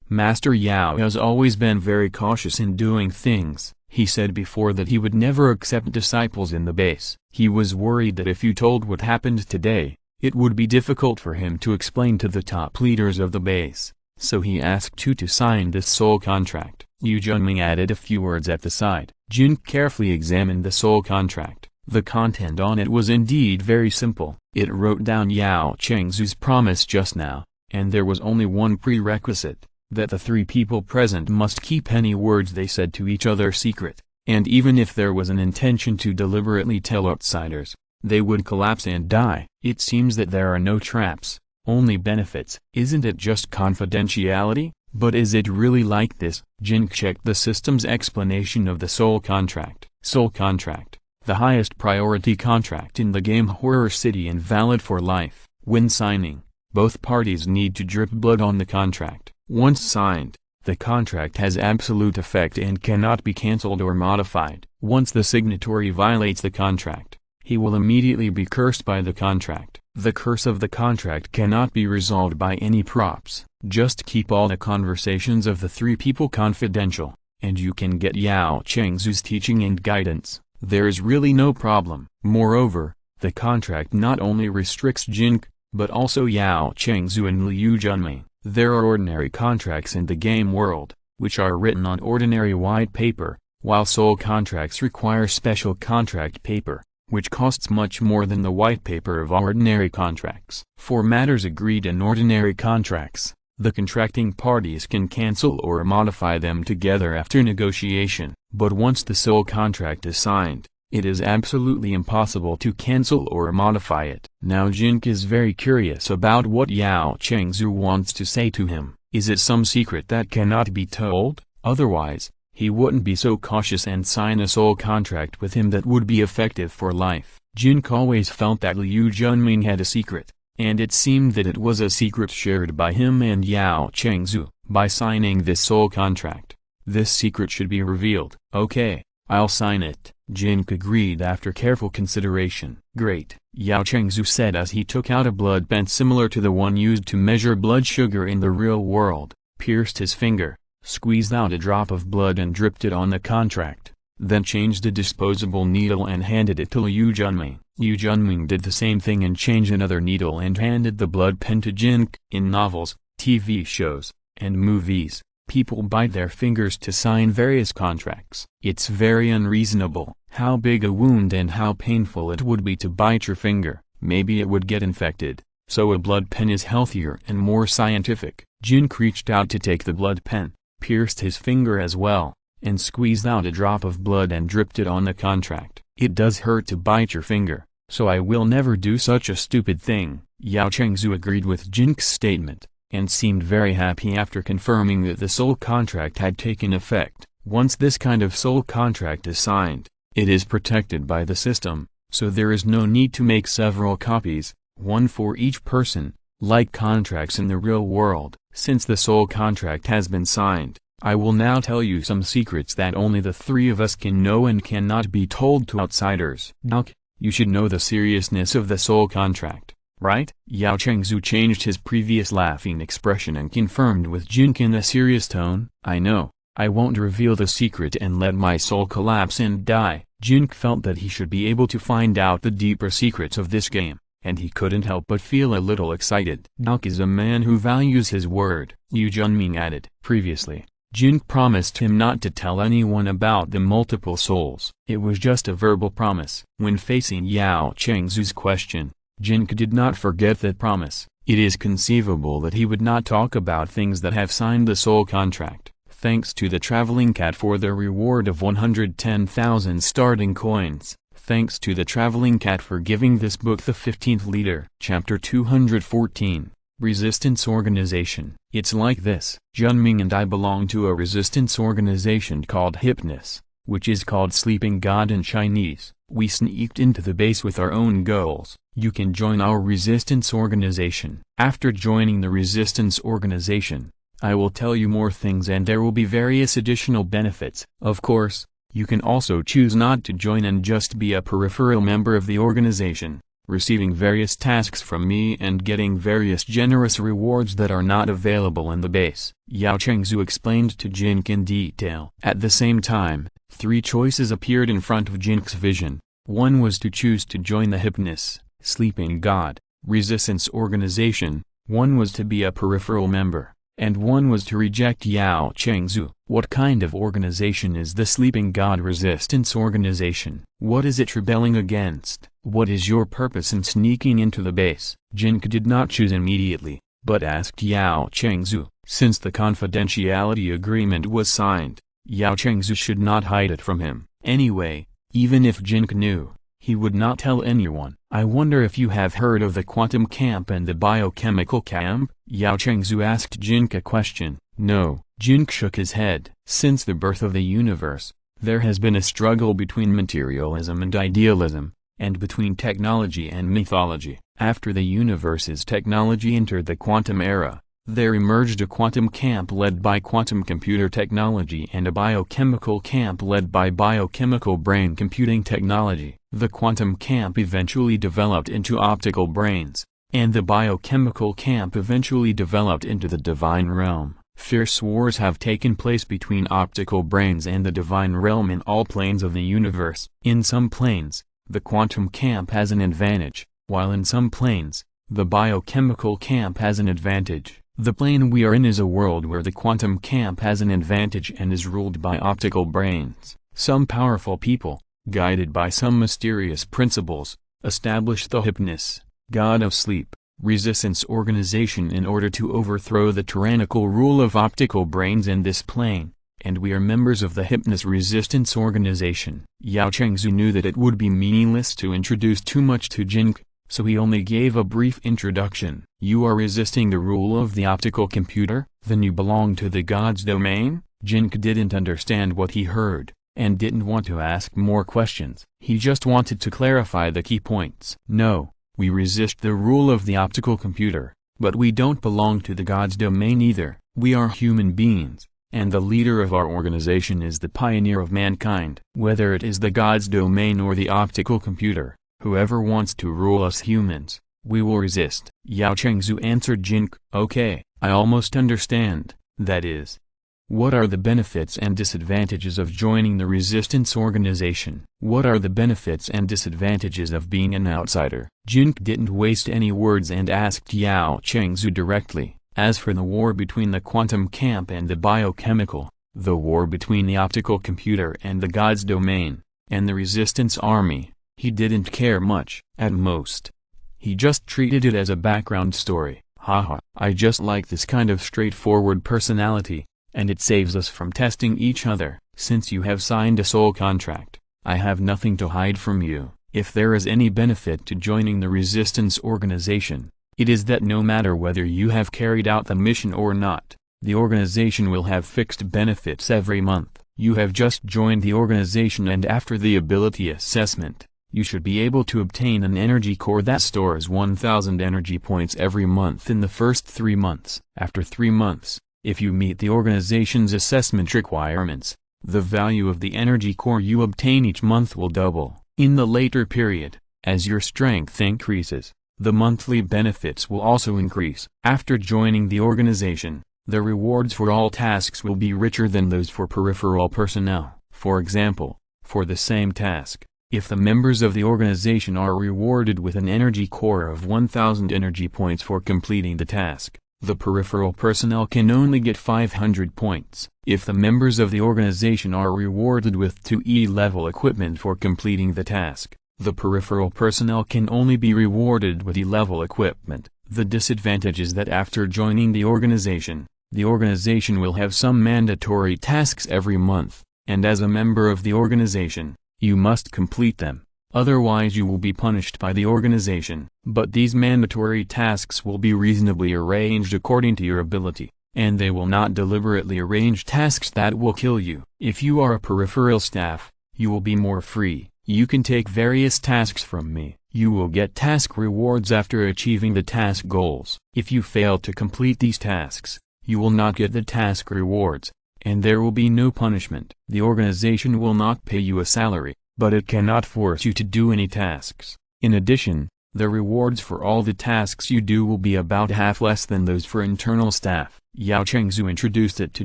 Speaker 1: Master Yao has always been very cautious in doing things. He said before that he would never accept disciples in the base. He was worried that if you told what happened today, it would be difficult for him to explain to the top leaders of the base, so he asked you to sign this soul contract. Yu Junming added a few words at the side. Jin carefully examined the soul contract. The content on it was indeed very simple. It wrote down Yao Chengzu's promise just now, and there was only one prerequisite, that the three people present must keep any words they said to each other secret, and even if there was an intention to deliberately tell outsiders, they would collapse and die. It seems that there are no traps, only benefits. Isn't it just confidentiality? But is it really like this? Jin checked the system's explanation of the soul contract. Soul contract, the highest priority contract in the game Horror City and valid for life. When signing, both parties need to drip blood on the contract. Once signed, the contract has absolute effect and cannot be cancelled or modified. Once the signatory violates the contract, he will immediately be cursed by the contract. The curse of the contract cannot be resolved by any props. Just keep all the conversations of the three people confidential, and you can get Yao Chengzu's teaching and guidance. There is really no problem. Moreover, the contract not only restricts Jin Ke, but also Yao Chengzu and Liu Junming. There are ordinary contracts in the game world, which are written on ordinary white paper, while soul contracts require special contract paper, which costs much more than the white paper of ordinary contracts. For matters agreed in ordinary contracts, the contracting parties can cancel or modify them together after negotiation. But once the soul contract is signed, it is absolutely impossible to cancel or modify it. Now Jin Ke is very curious about what Yao Chengzu wants to say to him. Is it some secret that cannot be told? Otherwise, he wouldn't be so cautious and sign a soul contract with him that would be effective for life. Jin Ke always felt that Liu Junming had a secret, and it seemed that it was a secret shared by him and Yao Chengzu. By signing this soul contract, this secret should be revealed. Okay, I'll sign it, Jin Ke agreed after careful consideration. Great, Yao Chengzu said as he took out a blood pen similar to the one used to measure blood sugar in the real world, pierced his finger, squeezed out a drop of blood and dripped it on the contract, then changed a disposable needle and handed it to Liu Junming. Liu Junming did the same thing and changed another needle and handed the blood pen to Jin Ke. In novels, TV shows, and movies, people bite their fingers to sign various contracts. It's very unreasonable how big a wound and how painful it would be to bite your finger. Maybe it would get infected, so a blood pen is healthier and more scientific. Jin Ke reached out to take the blood pen, pierced his finger as well, and squeezed out a drop of blood and dripped it on the contract. It does hurt to bite your finger, so I will never do such a stupid thing. Yao Chengzu agreed with Jin Ke's statement, and seemed very happy after confirming that the soul contract had taken effect. Once this kind of soul contract is signed, it is protected by the system, so there is no need to make several copies, one for each person, like contracts in the real world. Since the soul contract has been signed, I will now tell you some secrets that only the three of us can know and cannot be told to outsiders. Now, you should know the seriousness of the soul contract, right? Yao Chengzu changed his previous laughing expression and confirmed with Jin Ke in a serious tone. I know, I won't reveal the secret and let my soul collapse and die. Jin Ke felt that he should be able to find out the deeper secrets of this game, and he couldn't help but feel a little excited. Yao Ke is a man who values his word, Liu Junming added. Previously, Jin Ke promised him not to tell anyone about the multiple souls. It was just a verbal promise. When facing Yao Chengzu's question, Jin Ke did not forget that promise. It is conceivable that he would not talk about things that have signed the soul contract. Thanks to the traveling cat for the reward of 110,000 starting coins. Thanks to the traveling cat for giving this book the 15th leader. Chapter 214, Resistance Organization. It's like this. Junming and I belong to a resistance organization called Hypnos, which is called Sleeping God in Chinese. We sneaked into the base with our own goals. You can join our resistance organization. After joining the resistance organization, I will tell you more things and there will be various additional benefits. Of course, you can also choose not to join and just be a peripheral member of the organization, receiving various tasks from me and getting various generous rewards that are not available in the base. Yao Chengzu explained to Jin Ke in detail. At the same time, three choices appeared in front of Jin Ke's vision. One was to choose to join the Hypnos, Sleeping God, resistance organization, one was to be a peripheral member, and one was to reject Yao Chengzu. What kind of organization is the Sleeping God resistance organization? What is it rebelling against? What is your purpose in sneaking into the base? Jin Ke did not choose immediately, but asked Yao Chengzu. Since the confidentiality agreement was signed, Yao Chengzu should not hide it from him. Anyway, even if Jin Ke knew, he would not tell anyone. I wonder if you have heard of the quantum camp and the biochemical camp? Yao Chengzu asked Jin Ke a question. No, Jin Ke shook his head. Since the birth of the universe, there has been a struggle between materialism and idealism, and between technology and mythology. After the universe's technology entered the quantum era, there emerged a quantum camp led by quantum computer technology and a biochemical camp led by biochemical brain computing technology. The quantum camp eventually developed into optical brains, and the biochemical camp eventually developed into the divine realm. Fierce wars have taken place between optical brains and the divine realm in all planes of the universe. In some planes, the quantum camp has an advantage, while in some planes, The biochemical camp has an advantage. The plane we are in is a world where the quantum camp has an advantage and is ruled by optical brains. Some powerful people, guided by some mysterious principles, establish the Hypnos, god of sleep, resistance organization in order to overthrow the tyrannical rule of optical brains in this plane, and we are members of the Hypnos resistance organization. Yao Chengzu knew that it would be meaningless to introduce too much to Jin Ke, so he only gave a brief introduction. You are resisting the rule of the optical computer, then you belong to the god's domain? Jin Ke didn't understand what he heard, and didn't want to ask more questions. He just wanted to clarify the key points. No, we resist the rule of the optical computer, but we don't belong to the god's domain either. We are human beings, and the leader of our organization is the pioneer of mankind. Whether it is the god's domain or the optical computer, whoever wants to rule us humans, we will resist. Yao Chengzu answered Jin Ke. Okay, I almost understand. That is, what are the benefits and disadvantages of joining the resistance organization? What are the benefits and disadvantages of being an outsider? Jin Ke didn't waste any words and asked Yao Chengzu directly. As for the war between the quantum camp and the biochemical, the war between the optical computer and the god's domain, and the resistance army, he didn't care much. At most, he just treated it as a background story. Haha, I just like this kind of straightforward personality, and it saves us from testing each other. Since you have signed a soul contract, I have nothing to hide from you. If there is any benefit to joining the resistance organization, it is that no matter whether you have carried out the mission or not, the organization will have fixed benefits every month. You have just joined the organization, and after the ability assessment, you should be able to obtain an energy core that stores 1000 energy points every month in the first 3 months. After 3 months, if you meet the organization's assessment requirements, the value of the energy core you obtain each month will double. In the later period, as your strength increases, the monthly benefits will also increase. After joining the organization, the rewards for all tasks will be richer than those for peripheral personnel. For example, for the same task, if the members of the organization are rewarded with an energy core of 1000 energy points for completing the task, the peripheral personnel can only get 500 points. If the members of the organization are rewarded with 2E level equipment for completing the task, the peripheral personnel can only be rewarded with E level equipment. The disadvantage is that after joining the organization will have some mandatory tasks every month, and as a member of the organization, you must complete them. Otherwise you will be punished by the organization. But these mandatory tasks will be reasonably arranged according to your ability, and they will not deliberately arrange tasks that will kill you. If you are a peripheral staff, you will be more free. You can take various tasks from me. You will get task rewards after achieving the task goals. If you fail to complete these tasks, you will not get the task rewards, and there will be no punishment. The organization will not pay you a salary, but it cannot force you to do any tasks. In addition, the rewards for all the tasks you do will be about half less than those for internal staff. Yao Chengzu introduced it to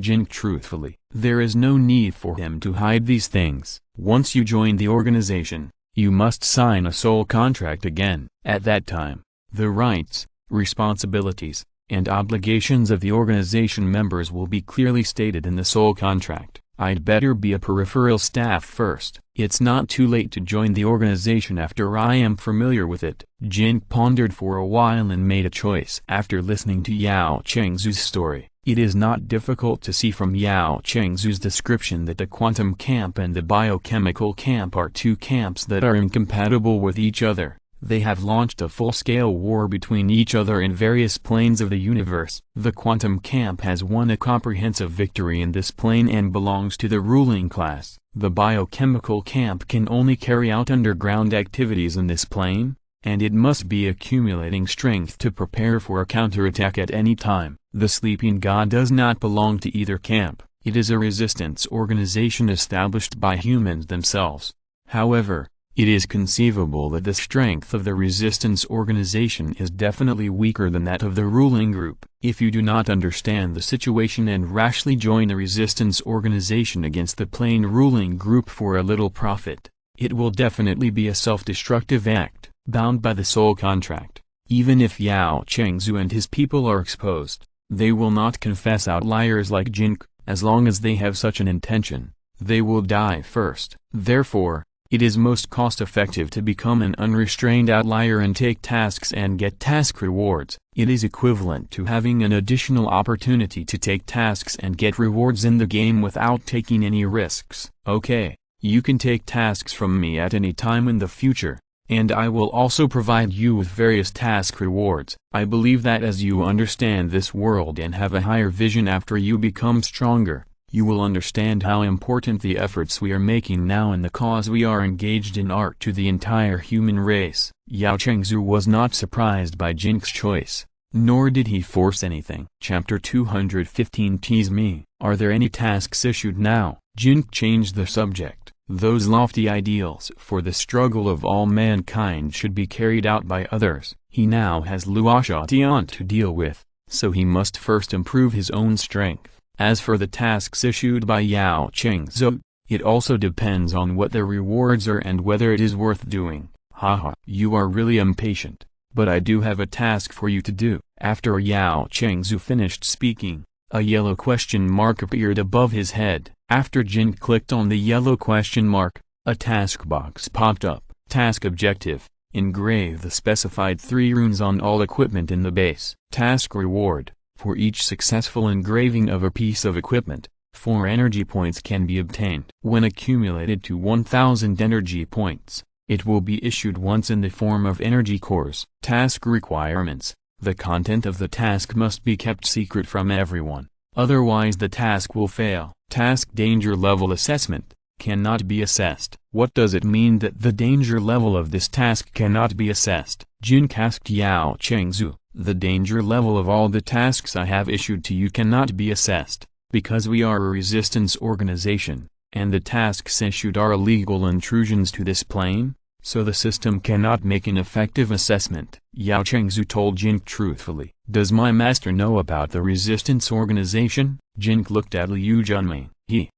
Speaker 1: Jin Ke truthfully. There is no need for him to hide these things. Once you join the organization, you must sign a soul contract again. At that time, the rights, responsibilities, and obligations of the organization members will be clearly stated in the soul contract. I'd better be a peripheral staff first. It's not too late to join the organization after I am familiar with it. Jin pondered for a while and made a choice. After listening to Yao Chengzu's story, it is not difficult to see from Yao Chengzu's description that the quantum camp and the biochemical camp are two camps that are incompatible with each other. They have launched a full-scale war between each other in various planes of the universe. The quantum camp has won a comprehensive victory in this plane and belongs to the ruling class. The biochemical camp can only carry out underground activities in this plane, and it must be accumulating strength to prepare for a counterattack at any time. The sleeping god does not belong to either camp. It is a resistance organization established by humans themselves. However, it is conceivable that the strength of the resistance organization is definitely weaker than that of the ruling group. If you do not understand the situation and rashly join the resistance organization against the plain ruling group for a little profit, it will definitely be a self-destructive act. Bound by the soul contract, Even if Yao Chengzu and his people are exposed, they will not confess. Outliers like Jin Ke, as long as they have such an intention, they will die first. Therefore, it is most cost-effective to become an unrestrained outlier and take tasks and get task rewards. It is equivalent to having an additional opportunity to take tasks and get rewards in the game without taking any risks. Okay, you can take tasks from me at any time in the future, and I will also provide you with various task rewards. I believe that as you understand this world and have a higher vision after you become stronger, you will understand how important the efforts we are making now and the cause we are engaged in are to the entire human race. Yao Chengzu was not surprised by Jin Ke's choice, nor did he force anything. Chapter 215. Tease me. Are there any tasks issued now? Jin Ke changed the subject. Those lofty ideals for the struggle of all mankind should be carried out by others. He now has Luo Ye to deal with, so he must first improve his own strength. As for the tasks issued by Yao Chengzu, it also depends on what the rewards are and whether it is worth doing. Haha. You are really impatient, but I do have a task for you to do. After Yao Chengzu finished speaking, a yellow question mark appeared above his head. After Jin clicked on the yellow question mark, a task box popped up. Task objective: engrave the specified 3 runes on all equipment in the base. Task reward: for each successful engraving of a piece of equipment, 4 energy points can be obtained. When accumulated to 1000 energy points, it will be issued once in the form of energy cores. Task requirements: the content of the task must be kept secret from everyone, otherwise the task will fail. Task danger level assessment: cannot be assessed. What does it mean that the danger level of this task cannot be assessed? Jin Ke asked Yao Chengzu. The danger level of all the tasks I have issued to you cannot be assessed, because we are a resistance organization, and the tasks issued are illegal intrusions to this plane, so the system cannot make an effective assessment. Yao Chengzu told Jin Ke truthfully. Does my master know about the resistance organization? Jin Ke looked at Liu Junmei. He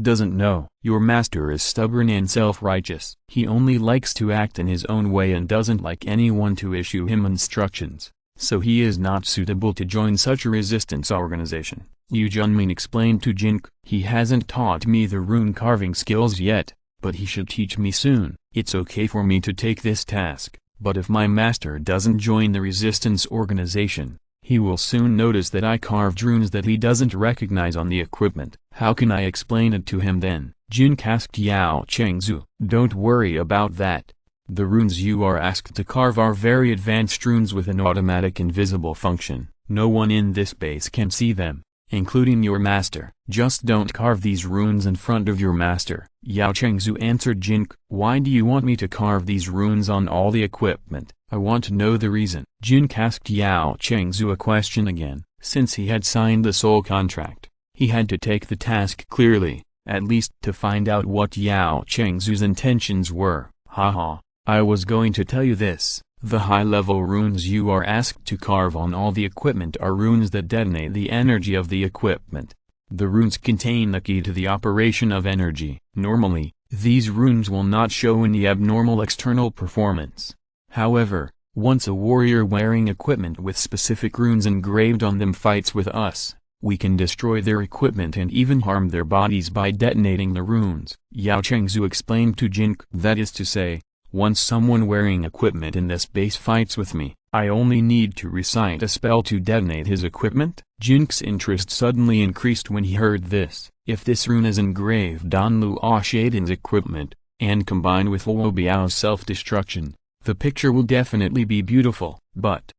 Speaker 1: doesn't know. Your master is stubborn and self-righteous. He only likes to act in his own way and doesn't like anyone to issue him instructions. So he is not suitable to join such a resistance organization. Liu Junming explained to Jin Ke. He hasn't taught me the rune carving skills yet, but he should teach me soon. It's okay for me to take this task, but if my master doesn't join the resistance organization, he will soon notice that I carved runes that he doesn't recognize on the equipment. How can I explain it to him then? Jin Ke asked Yao Chengzu. Don't worry about that. The runes you are asked to carve are very advanced runes with an automatic invisible function. No one in this base can see them, including your master. Just don't carve these runes in front of your master. Yao Chengzu answered Jin Ke. Why do you want me to carve these runes on all the equipment? I want to know the reason. Jin Ke asked Yao Chengzu a question again. Since he had signed the soul contract, he had to take the task clearly, at least to find out what Yao Chengzu's intentions were. Haha. I was going to tell you this. The high-level runes you are asked to carve on all the equipment are runes that detonate the energy of the equipment. The runes contain the key to the operation of energy. Normally, these runes will not show any abnormal external performance. However, once a warrior wearing equipment with specific runes engraved on them fights with us, we can destroy their equipment and even harm their bodies by detonating the runes. Yao Chengzu explained to Jin Ke. That is to say, once someone wearing equipment in this base fights with me, I only need to recite a spell to detonate his equipment? Jin Ke's interest suddenly increased when he heard this. If this rune is engraved on Luo Ye's equipment, and combined with Luo Biao's self-destruction, the picture will definitely be beautiful. But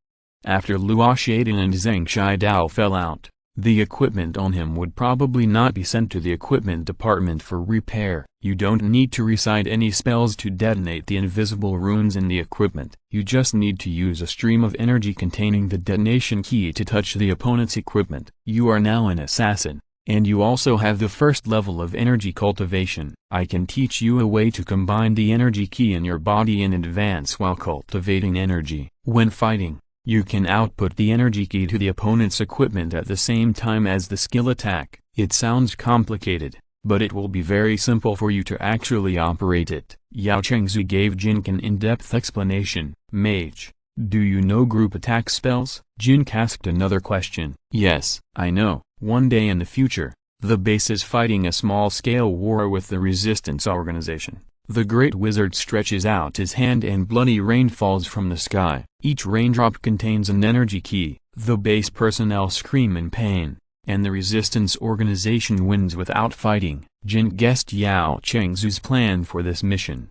Speaker 1: after Luo Ye and Zhang Shidao fell out, the equipment on him would probably not be sent to the equipment department for repair. You don't need to recite any spells to detonate the invisible runes in the equipment. You just need to use a stream of energy containing the detonation key to touch the opponent's equipment. You are now an assassin, and you also have the first level of energy cultivation. I can teach you a way to combine the energy key in your body in advance while cultivating energy. When fighting, you can output the energy key to the opponent's equipment at the same time as the skill attack. It sounds complicated, but it will be very simple for you to actually operate it. Yao Chengzu gave Jin Ke an in-depth explanation. Mage, Do you know group attack spells? Jin Ke asked another question. Yes, I know. One day in the future, the base is fighting a small-scale war with the resistance organization. The great wizard stretches out his hand and bloody rain falls from the sky. Each raindrop contains an energy key. The base personnel scream in pain, and the resistance organization wins without fighting. Jin guessed Yao Chengzu's plan for this mission.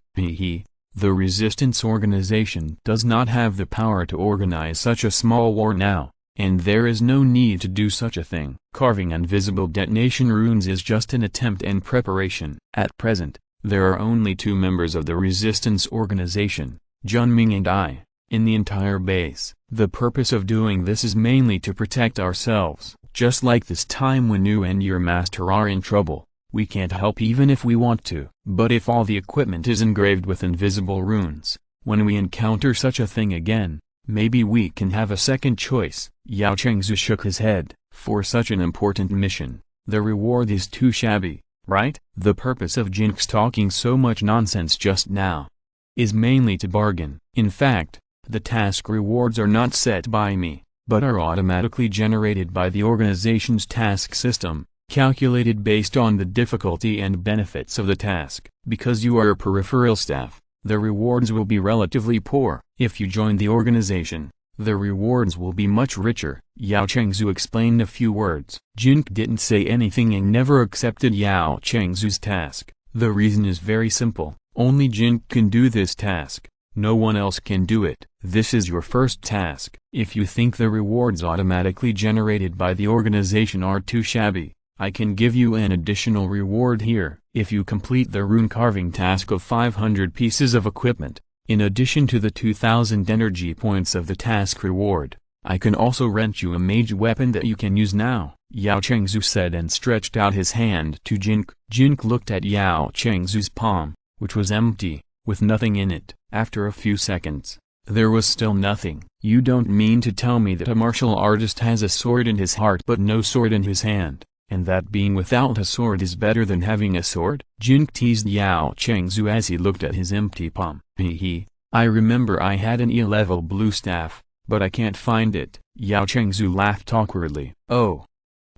Speaker 1: The resistance organization does not have the power to organize such a small war now, and there is no need to do such a thing. Carving invisible detonation runes is just an attempt and preparation. At present, there are only 2 members of the resistance organization, Junming and I, in the entire base. The purpose of doing this is mainly to protect ourselves. Just like this time when you and your master are in trouble, we can't help even if we want to. But if all the equipment is engraved with invisible runes, when we encounter such a thing again, maybe we can have a second choice. Yao Chengzu shook his head. For such an important mission, the reward is too shabby, right? The purpose of Jin's talking so much nonsense just now is mainly to bargain. In fact, the task rewards are not set by me, but are automatically generated by the organization's task system, calculated based on the difficulty and benefits of the task. Because you are a peripheral staff, the rewards will be relatively poor. If you join the organization, the rewards will be much richer. Yao Chengzu explained a few words. Jin Ke didn't say anything and never accepted Yao Chengzu's task. The reason is very simple. Only Jin Ke can do this task. No one else can do it. This is your first task. If you think the rewards automatically generated by the organization are too shabby, I can give you an additional reward here. If you complete the rune carving task of 500 pieces of equipment, in addition to the 2000 energy points of the task reward, I can also rent you a mage weapon that you can use now, Yao Chengzu said and stretched out his hand to Jin Ke. Jin Ke looked at Yao Chengzu's palm, which was empty, with nothing in it. After a few seconds, there was still nothing. You don't mean to tell me that a martial artist has a sword in his heart but no sword in his hand, and that being without a sword is better than having a sword? Jin Ke teased Yao Chengzu as he looked at his empty palm. I remember I had an E-level blue staff, but I can't find it. Yao Chengzu laughed awkwardly. Oh.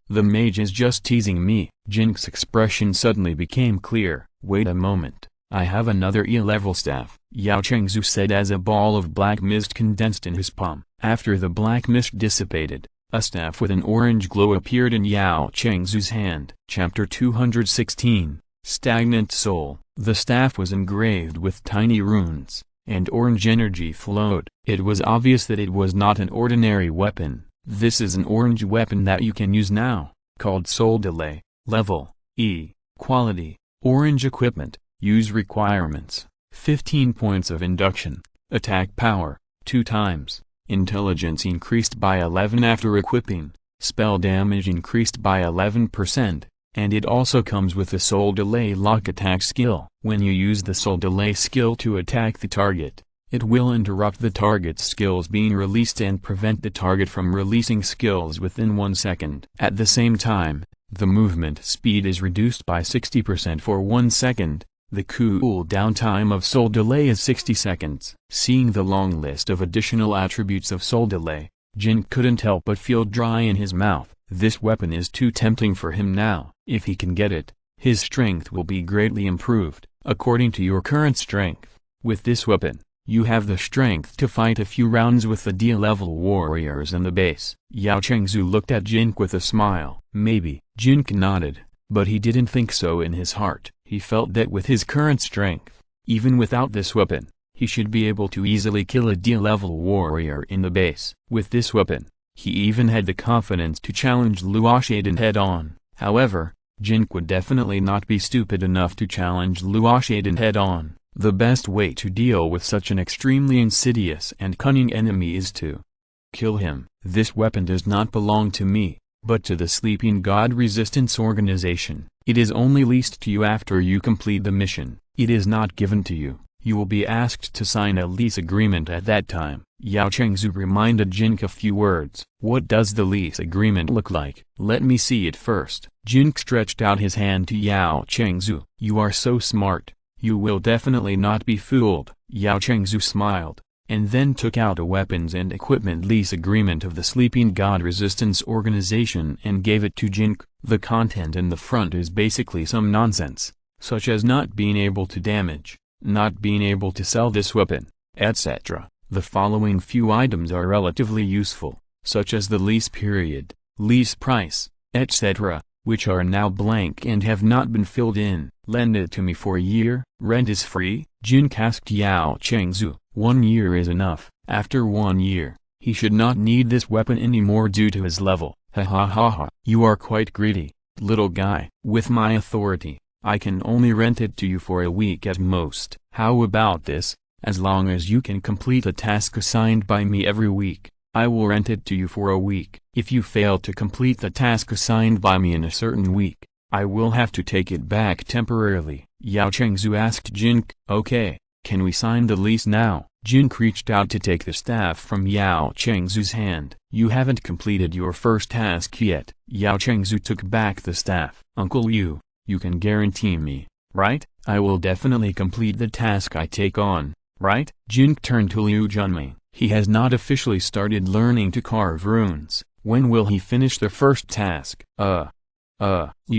Speaker 1: The mage is just teasing me. Jin Ke's expression suddenly became clear. Wait a moment. I have another E-level staff, Yao Chengzu said as a ball of black mist condensed in his palm. After the black mist dissipated, a staff with an orange glow appeared in Yao Chengzu's hand. Chapter 216, Stagnant Soul. The staff was engraved with tiny runes, and orange energy flowed. It was obvious that it was not an ordinary weapon. This is an orange weapon that you can use now, called Soul Delay. Level E. Quality, Orange Equipment. Use requirements, 15 points of induction, attack power, 2 times, intelligence increased by 11 after equipping, spell damage increased by 11%, and it also comes with the Soul Delay Lock attack skill. When you use the Soul Delay skill to attack the target, it will interrupt the target's skills being released and prevent the target from releasing skills within 1 second. At the same time, the movement speed is reduced by 60% for 1 second. The cool-down time of Soul Delay is 60 seconds. Seeing the long list of additional attributes of Soul Delay, Jin couldn't help but feel dry in his mouth. This weapon is too tempting for him now. If he can get it, his strength will be greatly improved. According to your current strength, with this weapon, you have the strength to fight a few rounds with the D-level warriors in the base. Yao Chengzu looked at Jin Ke with a smile. Maybe. Jin Ke nodded, but he didn't think so in his heart. He felt that with his current strength, even without this weapon, he should be able to easily kill a D-level warrior in the base. With this weapon, he even had the confidence to challenge Luo Ye head-on. However, Jin Ke would definitely not be stupid enough to challenge Luo Ye head-on. The best way to deal with such an extremely insidious and cunning enemy is to kill him. This weapon does not belong to me, but to the Sleeping God Resistance Organization. It is only leased to you after you complete the mission. It is not given to you. You will be asked to sign a lease agreement at that time. Yao Chengzu reminded Jin Ke a few words. What does the lease agreement look like? Let me see it first. Jin Ke stretched out his hand to Yao Chengzu. You are so smart. You will definitely not be fooled. Yao Chengzu smiled. and then took out a weapons and equipment lease agreement of the Sleeping God Resistance Organization and gave it to Jin Ke. The content in the front is basically some nonsense, such as not being able to damage, not being able to sell this weapon, etc. The following few items are relatively useful, such as the lease period, lease price, etc., which are now blank and have not been filled in. Lend it to me for a year, rent is free. Jin Ke asked Yao Chengzu. 1 year is enough. After 1 year, he should not need this weapon anymore due to his level. Ha ha ha ha. You are quite greedy, little guy. With my authority, I can only rent it to you for a week at most. How about this? As long as you can complete a task assigned by me every week, I will rent it to you for a week. If you fail to complete the task assigned by me in a certain week, I will have to take it back temporarily. Yao Chengzu asked Jin Ke. Okay, can we sign the lease now? Jin Ke reached out to take the staff from Yao Chengzu's hand. You haven't completed your first task yet. Yao Chengzu took back the staff. Uncle Liu, you can guarantee me, right? I will definitely complete the task I take on, right? Jin Ke turned to Liu Junming. He has not officially started learning to carve runes. When will he finish the first task? Liu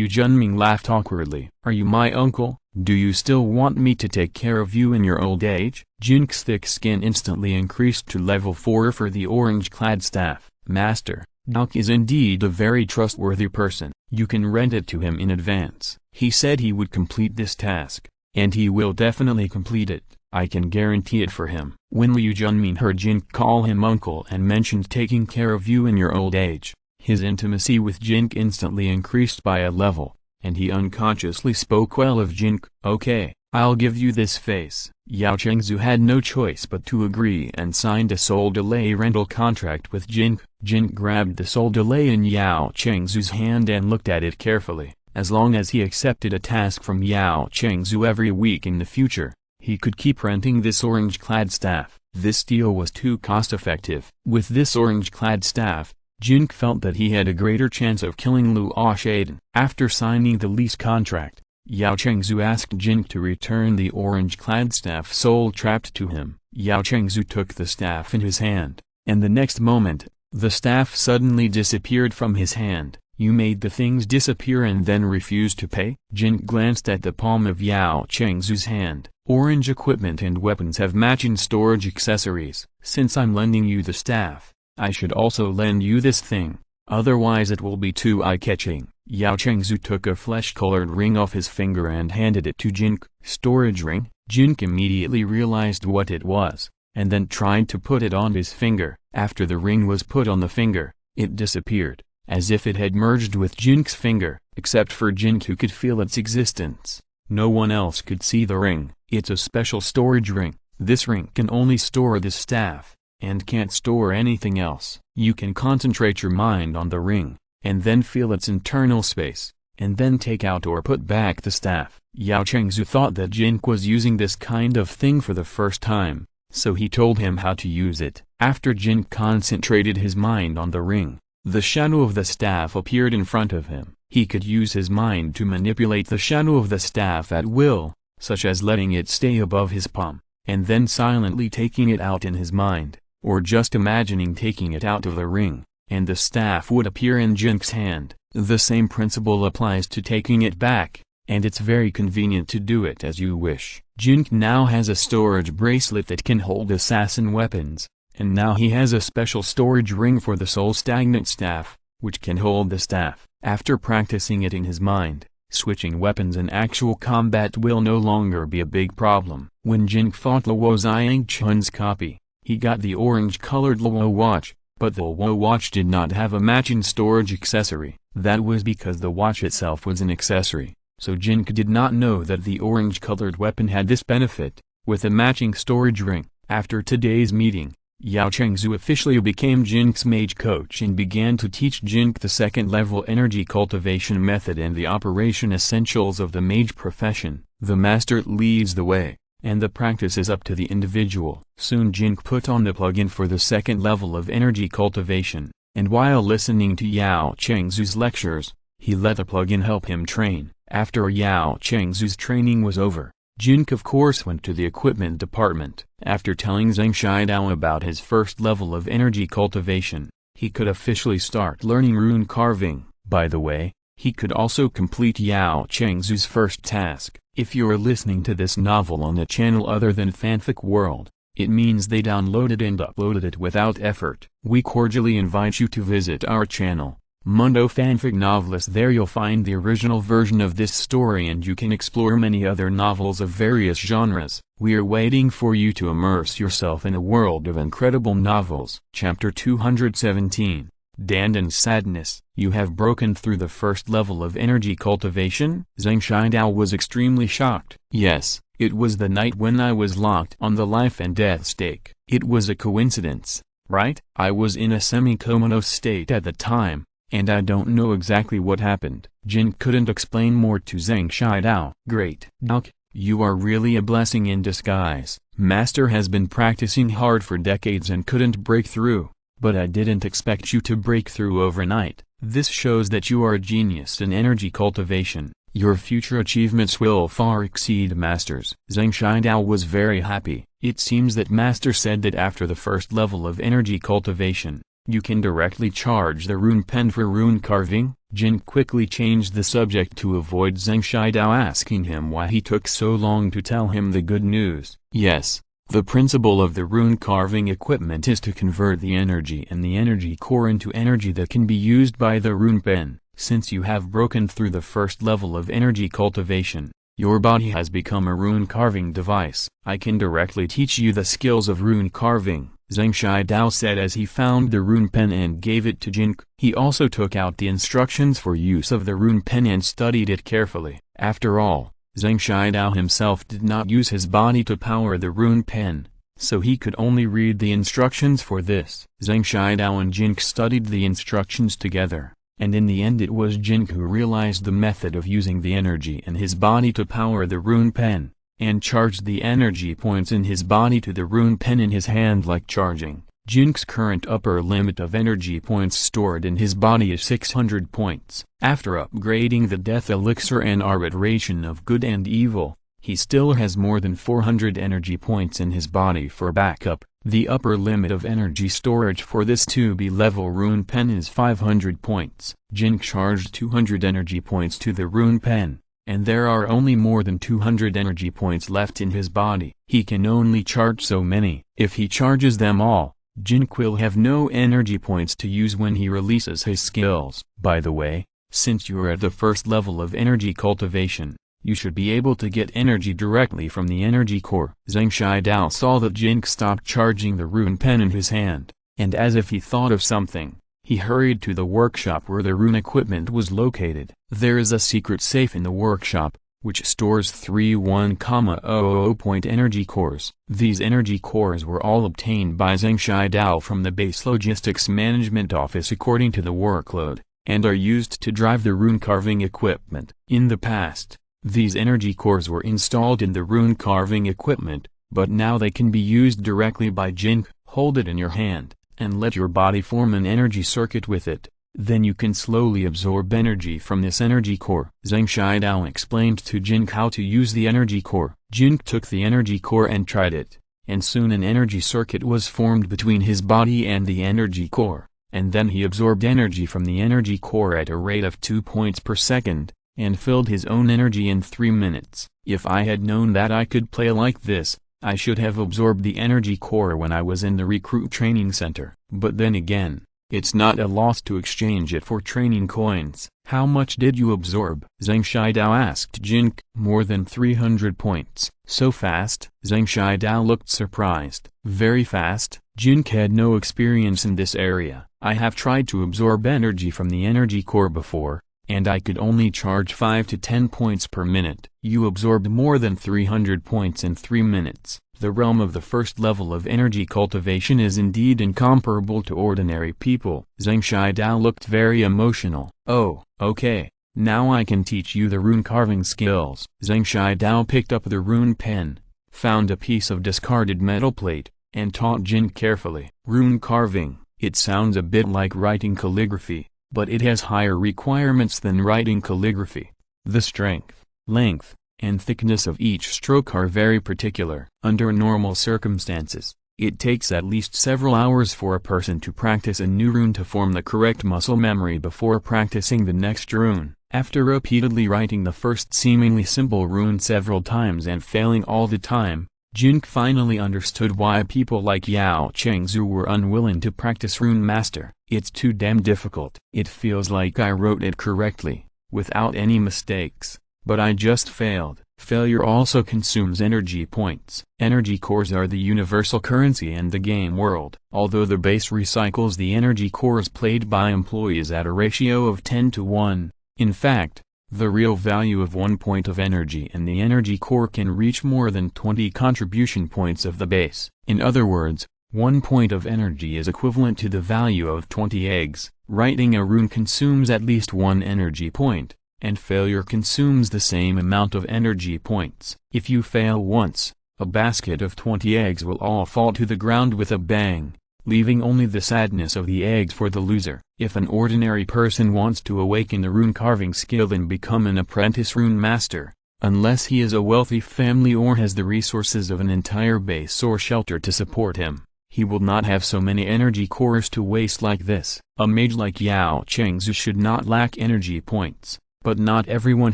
Speaker 1: Junming laughed awkwardly. Are you my uncle? Do you still want me to take care of you in your old age? Jin Ke's thick skin instantly increased to level 4 for the orange-clad staff. Master, Douk is indeed a very trustworthy person. You can rent it to him in advance. He said he would complete this task, and he will definitely complete it. I can guarantee it for him. When Liu Junming heard Jin Ke call him uncle and mentioned taking care of you in your old age, his intimacy with Jin Ke instantly increased by a level, and he unconsciously spoke well of Jin Ke. Okay, I'll give you this face. Yao Chengzu had no choice but to agree and signed a soul delay rental contract with Jin Ke. Jin Ke grabbed the soul delay in Yao Chengzu's hand and looked at it carefully. As long as he accepted a task from Yao Chengzu every week in the future, he could keep renting this orange-clad staff. This deal was too cost-effective. With this orange-clad staff, Jin Ke felt that he had a greater chance of killing Luo Ye. After signing the lease contract, Yao Chengzu asked Jin Ke to return the orange-clad staff soul-trapped to him. Yao Chengzu took the staff in his hand, and the next moment, the staff suddenly disappeared from his hand. You made the things disappear and then refused to pay? Jin Ke glanced at the palm of Yao Chengzu's hand. Orange equipment and weapons have matching storage accessories. Since I'm lending you the staff, I should also lend you this thing, otherwise it will be too eye-catching. Yao Chengzu took a flesh-colored ring off his finger and handed it to Jin Ke. Storage ring? Jin Ke immediately realized what it was, and then tried to put it on his finger. After the ring was put on the finger, it disappeared, as if it had merged with Jin Ke's finger. Except for Jin Ke, who could feel its existence, no one else could see the ring. It's a special storage ring. This ring can only store the staff, and can't store anything else. You can concentrate your mind on the ring, and then feel its internal space, and then take out or put back the staff. Yao Chengzu thought that Jin Ke was using this kind of thing for the first time, so he told him how to use it. After Jin Ke concentrated his mind on the ring, the shadow of the staff appeared in front of him. He could use his mind to manipulate the shadow of the staff at will, such as letting it stay above his palm, and then silently taking it out in his mind, or just imagining taking it out of the ring, and the staff would appear in Jin Ke's hand. The same principle applies to taking it back, and it's very convenient to do it as you wish. Jin Ke now has a storage bracelet that can hold assassin weapons, and now he has a special storage ring for the soul stagnant staff, which can hold the staff. After practicing it in his mind, switching weapons in actual combat will no longer be a big problem. When Jin Ke fought Luo Ziangchun's copy, he got the orange-colored Luo watch, but the Luo watch did not have a matching storage accessory. That was because the watch itself was an accessory, so Jin Ke did not know that the orange-colored weapon had this benefit, with a matching storage ring. After today's meeting, Yao Chengzu officially became Jin Ke's mage coach and began to teach Jin Ke the second-level energy cultivation method and the operation essentials of the mage profession. The master leads the way, and the practice is up to the individual. Soon Jin Ke put on the plug-in for the second level of energy cultivation, and while listening to Yao Chengzu's lectures, he let the plug-in help him train. After Yao Chengzu's training was over, Jin Ke of course went to the equipment department. After telling Zhang Shidao about his first level of energy cultivation, he could officially start learning rune carving. By the way, he could also complete Yao Chengzu's first task. If you're listening to this novel on a channel other than Fanfic World, it means they downloaded and uploaded it without effort. We cordially invite you to visit our channel, Mundo Fanfic Novelist. There you'll find the original version of this story and you can explore many other novels of various genres. We are waiting for you to immerse yourself in a world of incredible novels. Chapter 217, Dandan's Sadness. You have broken through the first level of energy cultivation? Zhang Shidao was extremely shocked. Yes, it was the night when I was locked on the life and death stake. It was a coincidence, right? I was in a semi-comatose state at the time, and I don't know exactly what happened. Jin couldn't explain more to Zhang Shidao. Great. Doc, you are really a blessing in disguise. Master has been practicing hard for decades and couldn't break through, but I didn't expect you to break through overnight. This shows that you are a genius in energy cultivation. Your future achievements will far exceed Master's. Zhang Shidao was very happy. It seems that Master said that after the first level of energy cultivation, you can directly charge the rune pen for rune carving. Jin quickly changed the subject to avoid Zhang Shidao asking him why he took so long to tell him the good news. Yes, the principle of the rune carving equipment is to convert the energy in the energy core into energy that can be used by the rune pen. Since you have broken through the first level of energy cultivation, your body has become a rune carving device. I can directly teach you the skills of rune carving, Zhang Shidao said as he found the rune pen and gave it to Jin Ke. He also took out the instructions for use of the rune pen and studied it carefully. After all, Zhang Shidao himself did not use his body to power the rune pen, so he could only read the instructions for this. Zhang Shidao and Jin Ke studied the instructions together, and in the end it was Jin Ke who realized the method of using the energy in his body to power the rune pen, and charged the energy points in his body to the rune pen in his hand like charging. Jin Ke's current upper limit of energy points stored in his body is 600 points. After upgrading the death elixir and arbitration of good and evil, he still has more than 400 energy points in his body for backup. The upper limit of energy storage for this 2B level rune pen is 500 points. Jin Ke charged 200 energy points to the rune pen, and there are only more than 200 energy points left in his body. He can only charge so many. If he charges them all, Jin Ke will have no energy points to use when he releases his skills. By the way, since you are at the first level of energy cultivation, you should be able to get energy directly from the energy core. Zhang Shidao saw that Jin Ke stopped charging the rune pen in his hand, and as if he thought of something, he hurried to the workshop where the rune equipment was located. There is a secret safe in the workshop, which stores 31,000 point energy cores. These energy cores were all obtained by Zhang Shidao from the base logistics management office according to the workload, and are used to drive the rune carving equipment. In the past, these energy cores were installed in the rune carving equipment, but now they can be used directly by Jin Ke. Hold it in your hand, and let your body form an energy circuit with it. Then you can slowly absorb energy from this energy core. Zhang Shidao explained to Jin Ke how to use the energy core. Jin Ke took the energy core and tried it, and soon an energy circuit was formed between his body and the energy core, and then he absorbed energy from the energy core at a rate of 2 points per second, and filled his own energy in 3 minutes. If I had known that I could play like this, I should have absorbed the energy core when I was in the recruit training center. But then again, it's not a loss to exchange it for training coins. How much did you absorb? Zhang Shidao asked Jin Ke. More than 300 points. So fast? Zhang Shidao looked surprised. Very fast? Jin Ke had no experience in this area. I have tried to absorb energy from the energy core before, and I could only charge 5 to 10 points per minute. You absorbed more than 300 points in 3 minutes. The realm of the first level of energy cultivation is indeed incomparable to ordinary people. Zhang Shidao looked very emotional. Oh, okay, now I can teach you the rune carving skills. Zhang Shidao picked up the rune pen, found a piece of discarded metal plate, and taught Jin carefully. Rune carving, it sounds a bit like writing calligraphy, but it has higher requirements than writing calligraphy. The strength, length, and thickness of each stroke are very particular. Under normal circumstances, it takes at least several hours for a person to practice a new rune to form the correct muscle memory before practicing the next rune. After repeatedly writing the first seemingly simple rune several times and failing all the time, Jin Ke finally understood why people like Yao Chengzu were unwilling to practice Rune Master. It's too damn difficult. It feels like I wrote it correctly, without any mistakes, but I just failed. Failure also consumes energy points. Energy cores are the universal currency in the game world. Although the base recycles the energy cores played by employees at a ratio of 10 to 1, in fact, the real value of 1 point of energy in the energy core can reach more than 20 contribution points of the base. In other words, 1 point of energy is equivalent to the value of 20 eggs. Writing a rune consumes at least 1 energy point, and failure consumes the same amount of energy points. If you fail once, a basket of 20 eggs will all fall to the ground with a bang, leaving only the sadness of the eggs for the loser. If an ordinary person wants to awaken the rune carving skill and become an apprentice rune master, unless he is a wealthy family or has the resources of an entire base or shelter to support him, he will not have so many energy cores to waste like this. A mage like Yao Chengzu should not lack energy points, but not everyone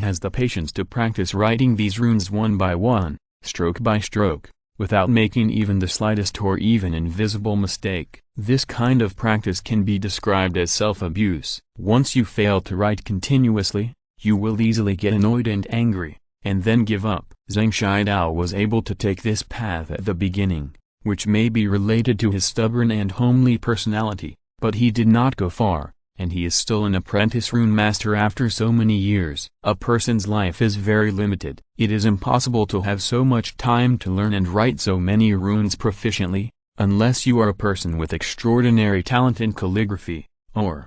Speaker 1: has the patience to practice writing these runes one by one, stroke by stroke, without making even the slightest or even invisible mistake. This kind of practice can be described as self-abuse. Once you fail to write continuously, you will easily get annoyed and angry, and then give up. Zhang Shidao was able to take this path at the beginning, which may be related to his stubborn and homely personality, but he did not go far, and he is still an apprentice rune master after so many years. A person's life is very limited. It is impossible to have so much time to learn and write so many runes proficiently, unless you are a person with extraordinary talent in calligraphy, or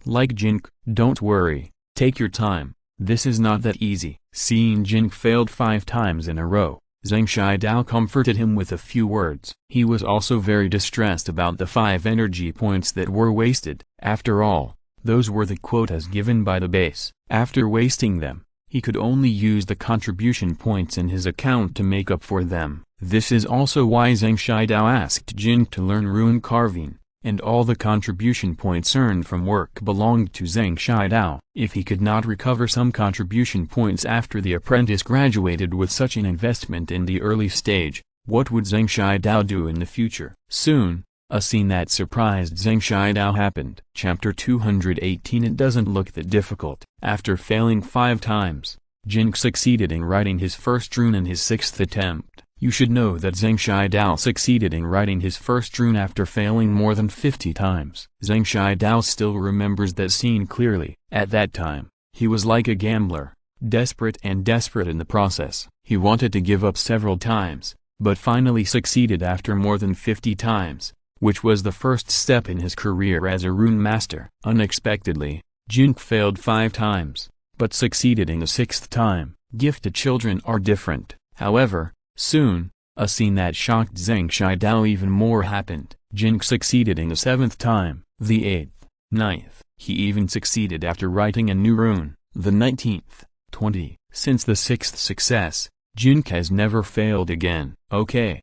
Speaker 1: like Jin Ke. Don't worry, take your time, this is not that easy. Seeing Jin Ke failed 5 times in a row, Zhang Shidao comforted him with a few words. He was also very distressed about the 5 energy points that were wasted. After all, those were the quotas given by the base. After wasting them, he could only use the contribution points in his account to make up for them. This is also why Zhang Shidao asked Jin Ke to learn rune carving, and all the contribution points earned from work belonged to Zhang Shidao. If he could not recover some contribution points after the apprentice graduated with such an investment in the early stage, what would Zhang Shidao do in the future? Soon, a scene that surprised Zhang Shidao happened. Chapter 218. It doesn't look that difficult. After failing 5 times, Jin Ke succeeded in writing his first rune in his 6th attempt. You should know that Zhang Shidao succeeded in writing his first rune after failing more than 50 times. Zhang Shidao still remembers that scene clearly. At that time, he was like a gambler, desperate and desperate in the process. He wanted to give up several times, but finally succeeded after more than 50 times, which was the first step in his career as a rune master. Unexpectedly, Jin Ke failed 5 times, but succeeded in the 6th time. Gifted children are different. However, soon, a scene that shocked Zhang Shidao even more happened. Jin Ke succeeded in the 7th time, the 8th, 9th. He even succeeded after writing a new rune, the 19th, 20. Since the 6th success, Jin Ke has never failed again. Okay,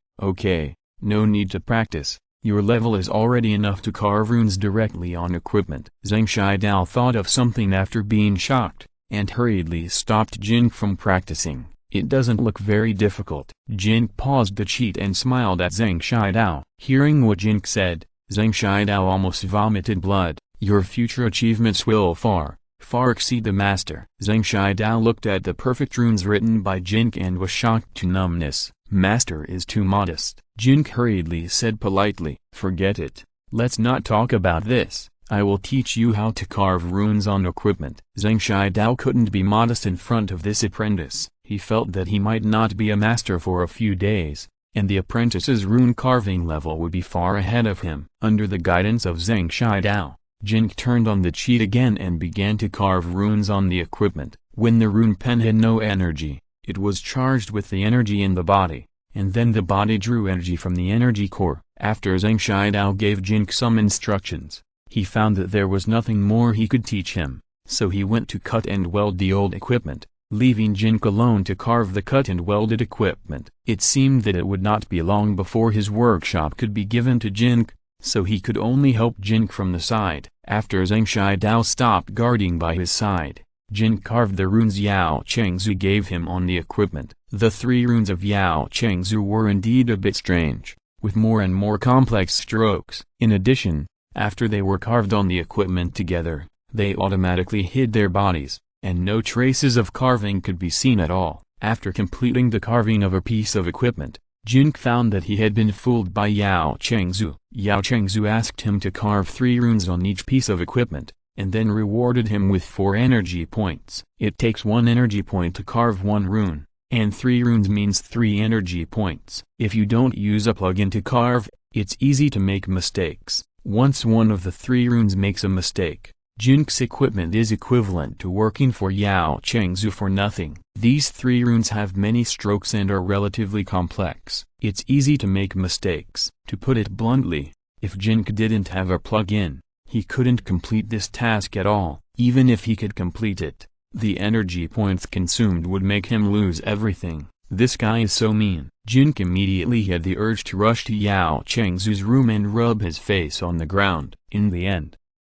Speaker 1: no need to practice. Your level is already enough to carve runes directly on equipment. Zhang Shidao thought of something after being shocked, and hurriedly stopped Jin Ke from practicing. It doesn't look very difficult. Jin Ke paused to cheat and smiled at Zhang Shidao. Hearing what Jin Ke said, Zhang Shidao almost vomited blood. Your future achievements will far exceed the master. Zhang Shidao looked at the perfect runes written by Jin Ke and was shocked to numbness. Master is too modest. Jin Ke hurriedly said politely, forget it. Let's not talk about this. I will teach you how to carve runes on equipment. Zhang Shidao couldn't be modest in front of this apprentice. He felt that he might not be a master for a few days, and the apprentice's rune carving level would be far ahead of him. Under the guidance of Zhang Shidao, Jin Ke turned on the cheat again and began to carve runes on the equipment. When the rune pen had no energy, it was charged with the energy in the body, and then the body drew energy from the energy core. After Zhang Shidao gave Jin Ke some instructions, he found that there was nothing more he could teach him, so he went to cut and weld the old equipment, leaving Jin Ke alone to carve the cut and welded equipment. It seemed that it would not be long before his workshop could be given to Jin Ke, so he could only help Jin Ke from the side. After Zhang Shidao stopped guarding by his side, Jin carved the runes Yao Chengzu gave him on the equipment. The 3 runes of Yao Chengzu were indeed a bit strange, with more and more complex strokes. In addition, after they were carved on the equipment together, they automatically hid their bodies, and no traces of carving could be seen at all. After completing the carving of a piece of equipment, Jin Ke found that he had been fooled by Yao Chengzu. Yao Chengzu asked him to carve 3 runes on each piece of equipment, and then rewarded him with 4 energy points. It takes 1 energy point to carve 1 rune, and 3 runes means 3 energy points. If you don't use a plugin to carve, it's easy to make mistakes. Once one of the 3 runes makes a mistake, Jin Ke's equipment is equivalent to working for Yao Chengzu for nothing. These 3 runes have many strokes and are relatively complex. It's easy to make mistakes. To put it bluntly, if Jin Ke didn't have a plug-in, he couldn't complete this task at all. Even if he could complete it, the energy points consumed would make him lose everything. This guy is so mean. Jin Ke immediately had the urge to rush to Yao Chengzu's room and rub his face on the ground. In the end,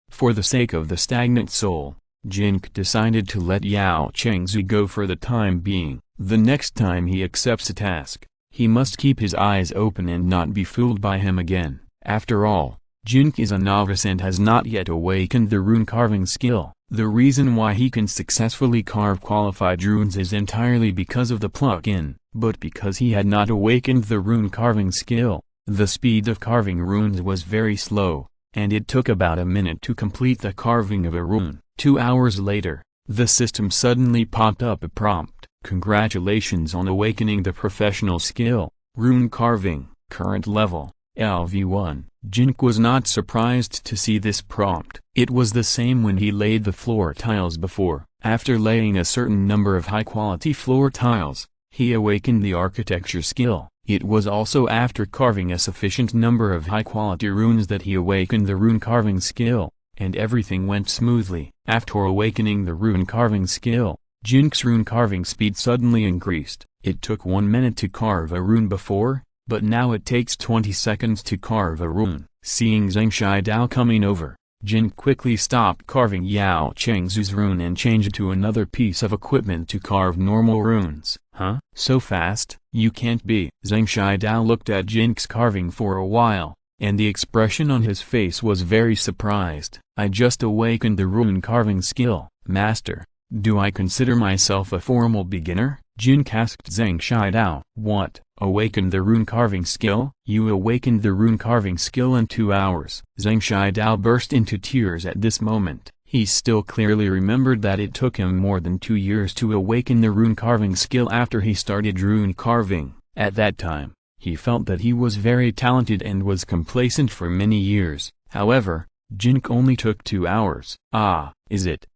Speaker 1: for the sake of the stagnant soul, Jin Ke decided to let Yao Chengzu go for the time being. The next time he accepts a task, he must keep his eyes open and not be fooled by him again. After all, Jin Ke is a novice and has not yet awakened the rune carving skill. The reason why he can successfully carve qualified runes is entirely because of the plug-in, but because he had not awakened the rune carving skill, the speed of carving runes was very slow, and it took about a minute to complete the carving of a rune. 2 hours later, the system suddenly popped up a prompt. Congratulations on awakening the professional skill, rune carving, current level, LV1. Jin Ke was not surprised to see this prompt. It was the same when he laid the floor tiles before. After laying a certain number of high-quality floor tiles, he awakened the architecture skill. It was also after carving a sufficient number of high-quality runes that he awakened the rune carving skill, and everything went smoothly. After awakening the rune carving skill, Jin Ke's rune carving speed suddenly increased. It took 1 minute to carve a rune before, but now it takes 20 seconds to carve a rune. Seeing Zhang Shidao coming over, Jin quickly stopped carving Yao Chengzu's rune and changed to another piece of equipment to carve normal runes. Huh? So fast? You can't be. Zhang Shidao looked at Jin Ke's carving for a while, and the expression on his face was very surprised. I just awakened the rune carving skill, Master. Do I consider myself a formal beginner? Jin Ke asked Zhang Shidao. What? Awakened the rune carving skill? You awakened the rune carving skill in 2 hours. Zhang Shidao burst into tears at this moment. He still clearly remembered that it took him more than 2 years to awaken the rune carving skill after he started rune carving. At that time, he felt that he was very talented and was complacent for many years. However, Jin Ke only took 2 hours. Ah, is it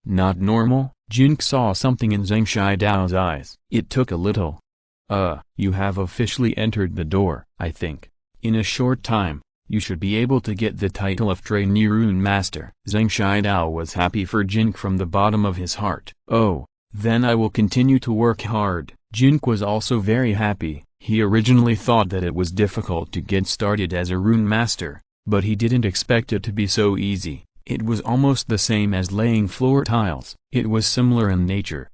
Speaker 1: not normal? Jin Ke saw something in Zhang Shidao's eyes. It took a little. You have officially entered the door. I think, in a short time, you should be able to get the title of trainee rune master. Zhang Shidao was happy for Jin Ke from the bottom of his heart. Oh, then I will continue to work hard. Jin Ke was also very happy. He originally thought that it was difficult to get started as a rune master, but he didn't expect it to be so easy. It was almost the same as laying floor tiles. It was similar in nature.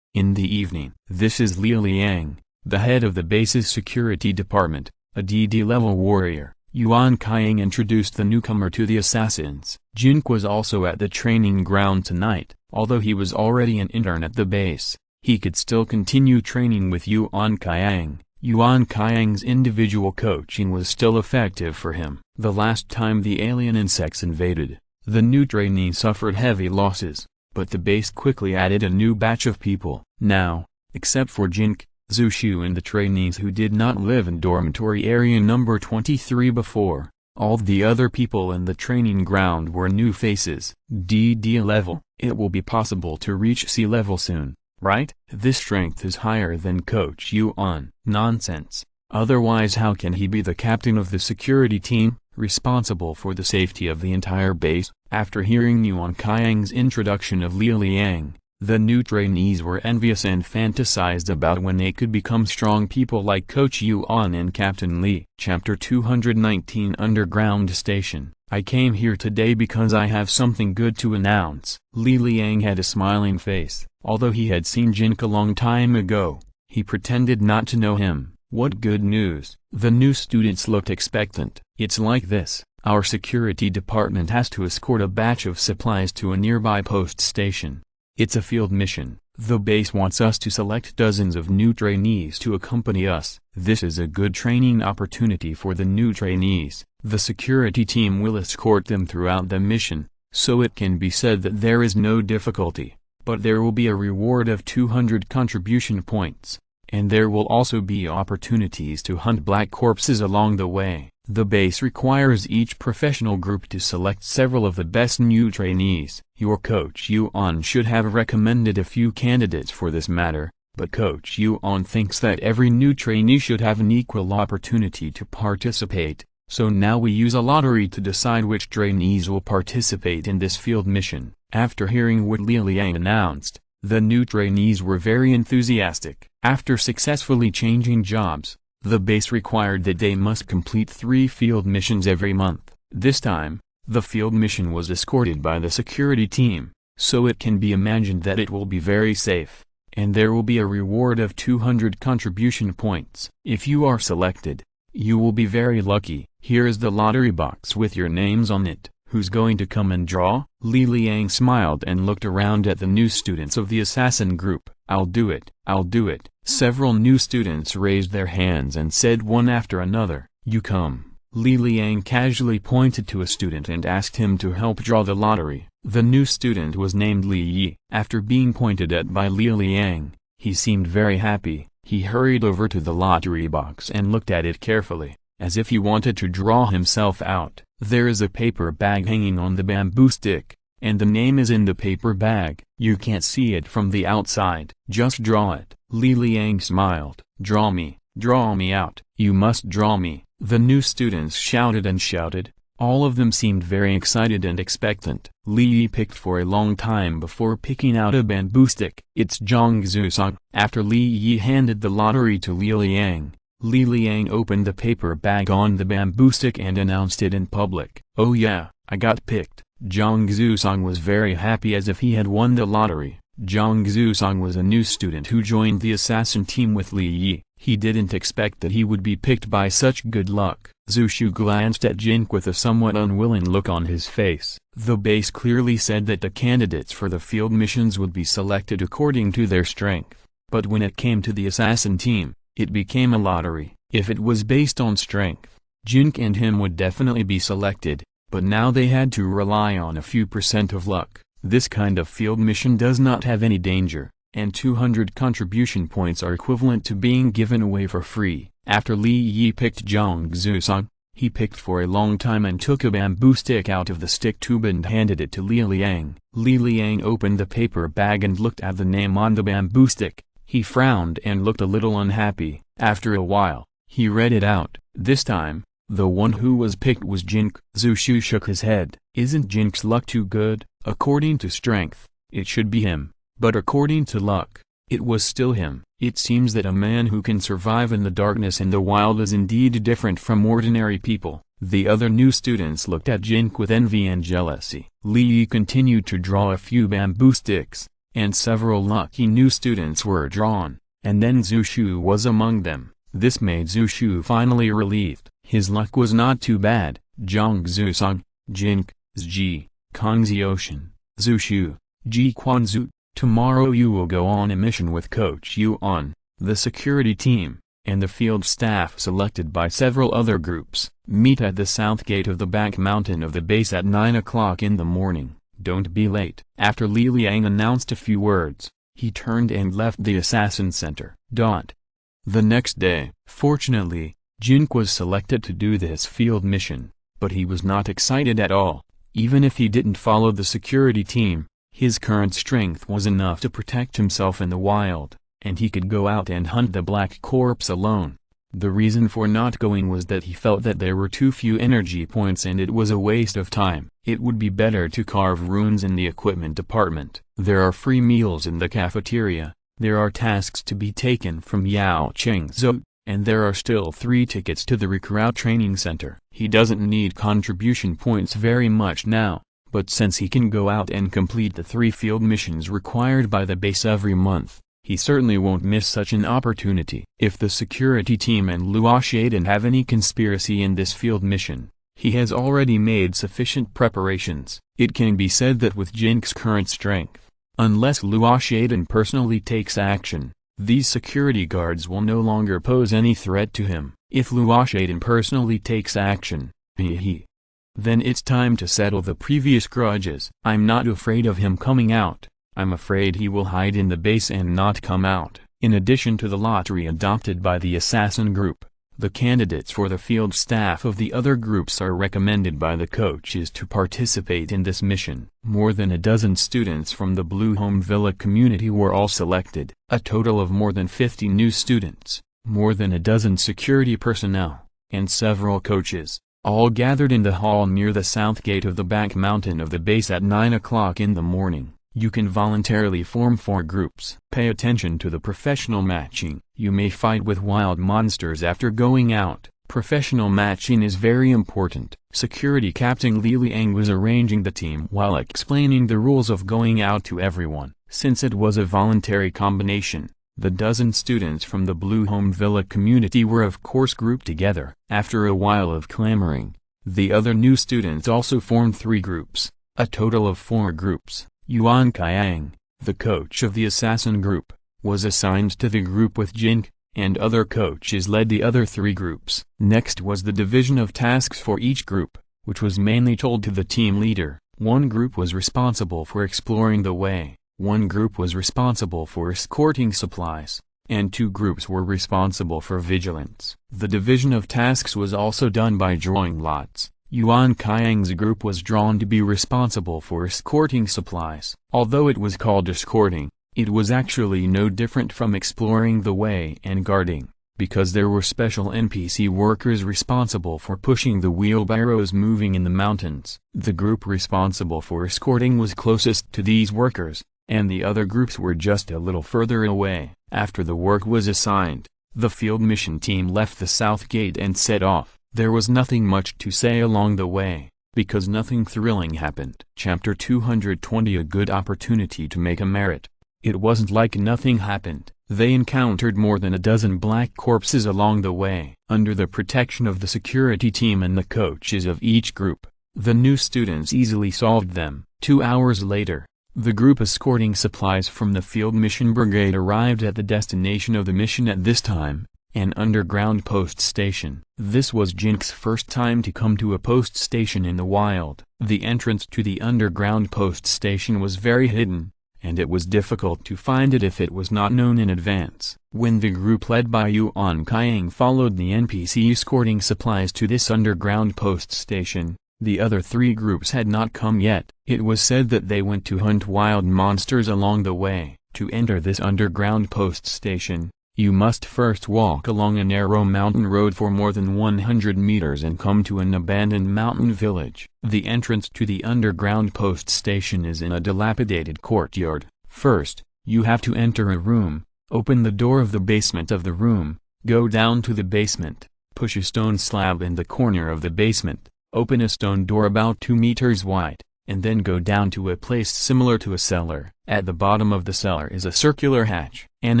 Speaker 1: In the evening. This is Luo Ye, the head of the base's security department, a DD-level warrior. Yuan Kaiang introduced the newcomer to the assassins. Jin Ke was also at the training ground tonight. Although he was already an intern at the base, he could still continue training with Yuan Kaiang. Yuan Kaiang's individual coaching was still effective for him. The last time the alien insects invaded, the new trainee suffered heavy losses, but the base quickly added a new batch of people. Now, except for Jin Ke, Zhu Shu and the trainees who did not live in dormitory area number 23 before, all the other people in the training ground were new faces. DD level. It will be possible to reach C level soon, right? This strength is higher than Coach Yuan. Nonsense. Otherwise how can he be the captain of the security team, responsible for the safety of the entire base? After hearing Yuan Kaiang's introduction of Luo Ye, The new trainees were envious and fantasized about when they could become strong people like Coach Yuan and Captain Li. Chapter 219 Underground Station. I came here today because I have something good to announce. Li Liang had a smiling face. Although he had seen Jin Ke a long time ago, he pretended not to know him. What good news? The new students looked expectant. It's like this. Our security department has to escort a batch of supplies to a nearby post station. It's a field mission. The base wants us to select dozens of new trainees to accompany us. This is a good training opportunity for the new trainees. The security team will escort them throughout the mission, so it can be said that there is no difficulty. But there will be a reward of 200 contribution points, and there will also be opportunities to hunt black corpses along the way. The base requires each professional group to select several of the best new trainees. Your Coach Yuan should have recommended a few candidates for this matter, but Coach Yuan thinks that every new trainee should have an equal opportunity to participate, so now we use a lottery to decide which trainees will participate in this field mission. After hearing what Li Liang announced, the new trainees were very enthusiastic. After successfully changing jobs, the base required that they must complete 3 field missions every month. This time, the field mission was escorted by the security team, so it can be imagined that it will be very safe, and there will be a reward of 200 contribution points. If you are selected, you will be very lucky. Here is the lottery box with your names on it. Who's going to come and draw? Li Liang smiled and looked around at the new students of the assassin group. I'll do it. I'll do it. Several new students raised their hands and said one after another, you come. Li Liang casually pointed to a student and asked him to help draw the lottery. The new student was named Luo Ye. After being pointed at by Li Liang, he seemed very happy. He hurried over to the lottery box and looked at it carefully, as if he wanted to draw himself out. There is a paper bag hanging on the bamboo stick, and the name is in the paper bag. You can't see it from the outside. Just draw it. Li Liang smiled. Draw me out. You must draw me. The new students shouted and shouted. All of them seemed very excited and expectant. Li Yi picked for a long time before picking out a bamboo stick. It's Zhongzusong. After Li Yi handed the lottery to Li Liang, Li Liang opened the paper bag on the bamboo stick and announced it in public. Oh yeah, I got picked. Zhongzusong was very happy as if he had won the lottery. Zhongzusong was a new student who joined the assassin team with Li Yi. He didn't expect that he would be picked by such good luck. Zushu glanced at Jin Ke with a somewhat unwilling look on his face. The base clearly said that the candidates for the field missions would be selected according to their strength. But when it came to the assassin team, it became a lottery. If it was based on strength, Jin Ke and him would definitely be selected, but now they had to rely on a few % of luck. This kind of field mission does not have any danger, and 200 contribution points are equivalent to being given away for free. After Li Yi picked Zhongzusong, he picked for a long time and took a bamboo stick out of the stick tube and handed it to Li Liang. Li Liang opened the paper bag and looked at the name on the bamboo stick. He frowned and looked a little unhappy. After a while, he read it out. This time, the one who was picked was Jin Ke. Zushu shook his head. Isn't Jin Ke's luck too good? According to strength, it should be him. But according to luck, it was still him. It seems that a man who can survive in the darkness and the wild is indeed different from ordinary people. The other new students looked at Jin Ke with envy and jealousy. Li Yi continued to draw a few bamboo sticks, and several lucky new students were drawn, and then Zushu was among them. This made Zushu finally relieved. His luck was not too bad. Zhongzusong, Jin Ke, Zji, Kongziocean, Zushu, Ji Quanzu. Tomorrow you will go on a mission with Coach Yuan, the security team, and the field staff selected by several other groups. Meet at the south gate of the back mountain of the base at 9 o'clock in the morning. Don't be late. After Li Liang announced a few words, he turned and left the assassin center. The next day, fortunately, Jin Ke was selected to do this field mission, but he was not excited at all. Even if he didn't follow the security team, his current strength was enough to protect himself in the wild, and he could go out and hunt the black corpse alone. The reason for not going was that he felt that there were too few energy points and it was a waste of time. It would be better to carve runes in the equipment department. There are free meals in the cafeteria, there are tasks to be taken from Yao Chengzhou, and there are still 3 tickets to the recruit training center. He doesn't need contribution points very much now, but since he can go out and complete the 3 field missions required by the base every month, he certainly won't miss such an opportunity. If the security team and Luo Ye didn't have any conspiracy in this field mission, he has already made sufficient preparations. It can be said that with Jin Ke's current strength, unless Luo Ye personally takes action, these security guards will no longer pose any threat to him. If Luo Ye personally takes action, then it's time to settle the previous grudges. I'm not afraid of him coming out. I'm afraid he will hide in the base and not come out. In addition to the lottery adopted by the assassin group, the candidates for the field staff of the other groups are recommended by the coaches to participate in this mission. More than a dozen students from the Blue Home Villa community were all selected. A total of more than 50 new students, more than a dozen security personnel, and several coaches, all gathered in the hall near the south gate of the back mountain of the base at 9 o'clock in the morning. You can voluntarily form 4 groups. Pay attention to the professional matching. You may fight with wild monsters after going out. Professional matching is very important. Security Captain Li Liang was arranging the team while explaining the rules of going out to everyone. Since it was a voluntary combination, the dozen students from the Blue Home Villa community were of course grouped together. After a while of clamoring, the other new students also formed 3 groups, a total of 4 groups. Yuan Qiang, the coach of the assassin group, was assigned to the group with Jin Ke, and other coaches led the other 3 groups. Next was the division of tasks for each group, which was mainly told to the team leader. 1 group was responsible for exploring the way, 1 group was responsible for escorting supplies, and 2 groups were responsible for vigilance. The division of tasks was also done by drawing lots. Yuan Qiang's group was drawn to be responsible for escorting supplies. Although it was called escorting, it was actually no different from exploring the way and guarding, because there were special NPC workers responsible for pushing the wheelbarrows moving in the mountains. The group responsible for escorting was closest to these workers, and the other groups were just a little further away. After the work was assigned, the field mission team left the south gate and set off. There was nothing much to say along the way, because nothing thrilling happened. Chapter 220 A good opportunity to make a merit. It wasn't like nothing happened. They encountered more than a dozen black corpses along the way. Under the protection of the security team and the coaches of each group, the new students easily solved them. 2 hours later, the group escorting supplies from the field mission brigade arrived at the destination of the mission at this time, an underground post station. This was Jin Ke's first time to come to a post station in the wild. The entrance to the underground post station was very hidden, and it was difficult to find it if it was not known in advance. When the group led by Yuan Qiang followed the NPC escorting supplies to this underground post station, the other 3 groups had not come yet. It was said that they went to hunt wild monsters along the way. To enter this underground post station, you must first walk along a narrow mountain road for more than 100 meters and come to an abandoned mountain village. The entrance to the underground post station is in a dilapidated courtyard. First, you have to enter a room, open the door of the basement of the room, go down to the basement, push a stone slab in the corner of the basement, open a stone door about 2 meters wide, and then go down to a place similar to a cellar. At the bottom of the cellar is a circular hatch. An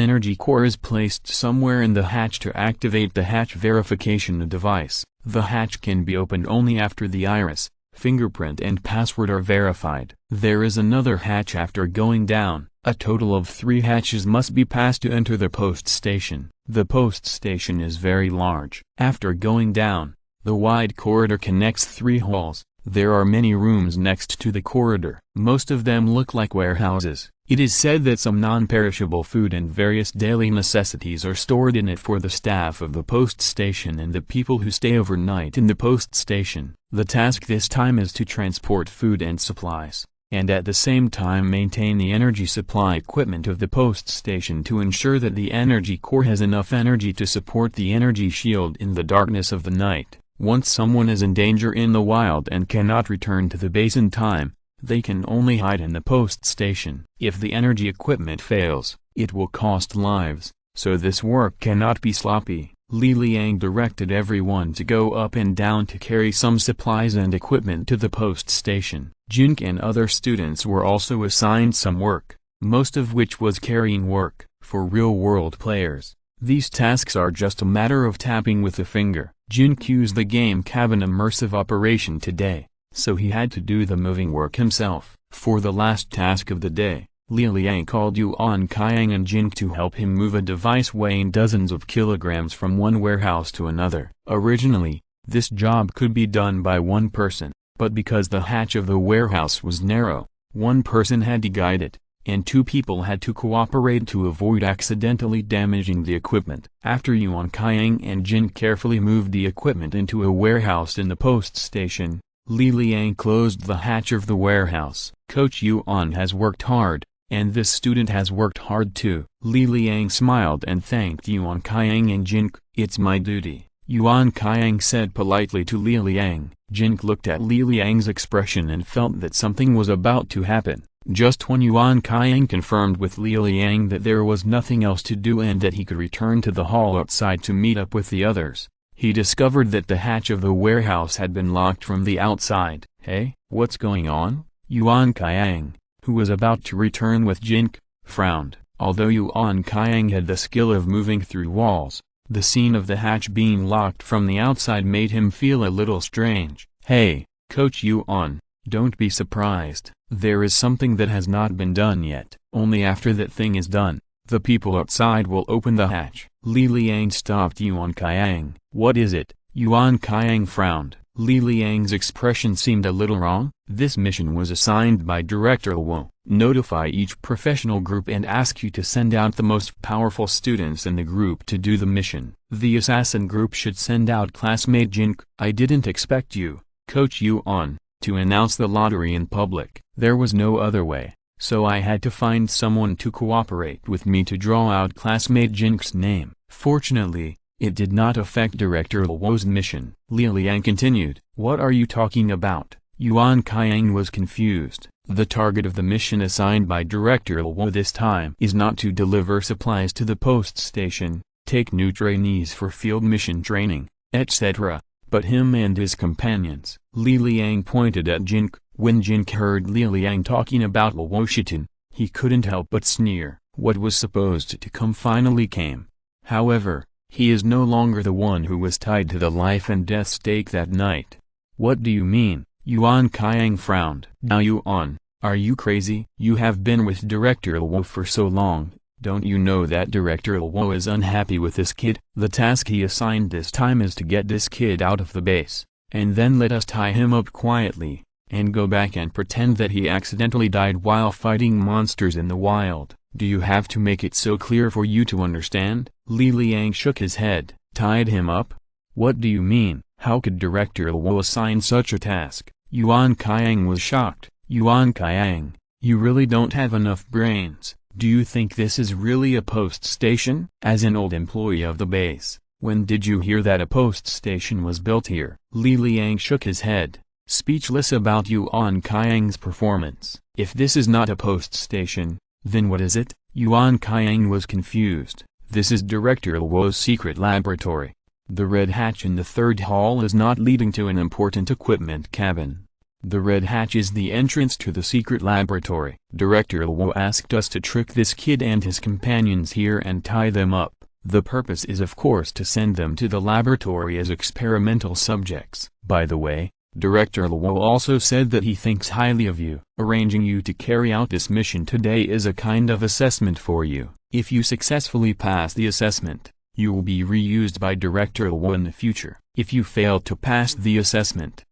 Speaker 1: energy core is placed somewhere in the hatch to activate the hatch verification device. The hatch can be opened only after the iris, fingerprint and password are verified. There is another hatch after going down. A total of 3 hatches must be passed to enter the post station. The post station is very large. After going down, the wide corridor connects 3 halls. There are many rooms next to the corridor. Most of them look like warehouses. It is said that some non-perishable food and various daily necessities are stored in it for the staff of the post station and the people who stay overnight in the post station. The task this time is to transport food and supplies. and at the same time maintain the energy supply equipment of the post station to ensure that the energy core has enough energy to support the energy shield in the darkness of the night. Once someone is in danger in the wild and cannot return to the base in time, they can only hide in the post station. If the energy equipment fails, it will cost lives, so this work cannot be sloppy. Li Liang directed everyone to go up and down to carry some supplies and equipment to the post station. Jin Ke and other students were also assigned some work, most of which was carrying work. For real-world players, these tasks are just a matter of tapping with a finger. Jin Ke's the game cabin immersive operation today, so he had to do the moving work himself. For the last task of the day, Li Liang called Yuan Kaiang and Jin Ke to help him move a device weighing dozens of kilograms from one warehouse to another. Originally, this job could be done by one person, but because the hatch of the warehouse was narrow, one person had to guide it, and two people had to cooperate to avoid accidentally damaging the equipment. After Yuan Kaiang and Jin carefully moved the equipment into a warehouse in the post station, Li Liang closed the hatch of the warehouse. Coach Yuan has worked hard, and this student has worked hard too. Li Liang smiled and thanked Yuan Kaiang and Jin Ke. It's my duty, Yuan Kaiang said politely to Li Liang. Jin Ke looked at Li Liang's expression and felt that something was about to happen. Just when Yuan Kaiang confirmed with Li Liang that there was nothing else to do and that he could return to the hall outside to meet up with the others, he discovered that the hatch of the warehouse had been locked from the outside. Hey, what's going on? Yuan Kaiang, who was about to return with Jin Ke, frowned. Although Yuan Kaiang had the skill of moving through walls, the scene of the hatch being locked from the outside made him feel a little strange. Hey, Coach Yuan, don't be surprised. There is something that has not been done yet. Only after that thing is done, the people outside will open the hatch. Li Liang stopped Yuan Kaiang. What is it? Yuan Kaiang frowned. Li Liang's expression seemed a little wrong. This mission was assigned by Director Luo. Notify each professional group and ask you to send out the most powerful students in the group to do the mission. The assassin group should send out classmate Jin Ke. I didn't expect you, Coach Yuan, to announce the lottery in public. There was no other way, so I had to find someone to cooperate with me to draw out classmate Jin Ke's name. Fortunately, it did not affect Director Luo's mission. Li Liang continued. What are you talking about? Yuan Kaiang was confused. The target of the mission assigned by Director Luo this time is not to deliver supplies to the post station, take new trainees for field mission training, etc., but him and his companions. Li Liang pointed at Jin Ke. When Jin Ke heard Li Liang talking about Luo Shitan, he couldn't help but sneer. What was supposed to come finally came. However, he is no longer the one who was tied to the life and death stake that night. What do you mean? Yuan Kaiang frowned. Now Yuan, are you crazy? You have been with Director Luo for so long, don't you know that Director Luo is unhappy with this kid? The task he assigned this time is to get this kid out of the base, and then let us tie him up quietly, and go back and pretend that he accidentally died while fighting monsters in the wild. Do you have to make it so clear for you to understand? Li Liang shook his head. Tied him up? What do you mean? How could Director Luo assign such a task? Yuan Kaiang was shocked. Yuan Kaiang, you really don't have enough brains. Do you think this is really a post station? As an old employee of the base, when did you hear that a post station was built here? Li Liang shook his head, speechless about Yuan Kaiang's performance. If this is not a post station, then what is it? Yuan Kaiang was confused. This is Director Luo's secret laboratory. The red hatch in the third hall is not leading to an important equipment cabin. The red hatch is the entrance to the secret laboratory. Director Luo asked us to trick this kid and his companions here and tie them up. The purpose is of course to send them to the laboratory as experimental subjects. By the way, Director Luo also said that he thinks highly of you. Arranging you to carry out this mission today is a kind of assessment for you. If you successfully pass the assessment, you will be reused by Director Luo in the future. If you fail to pass the assessment,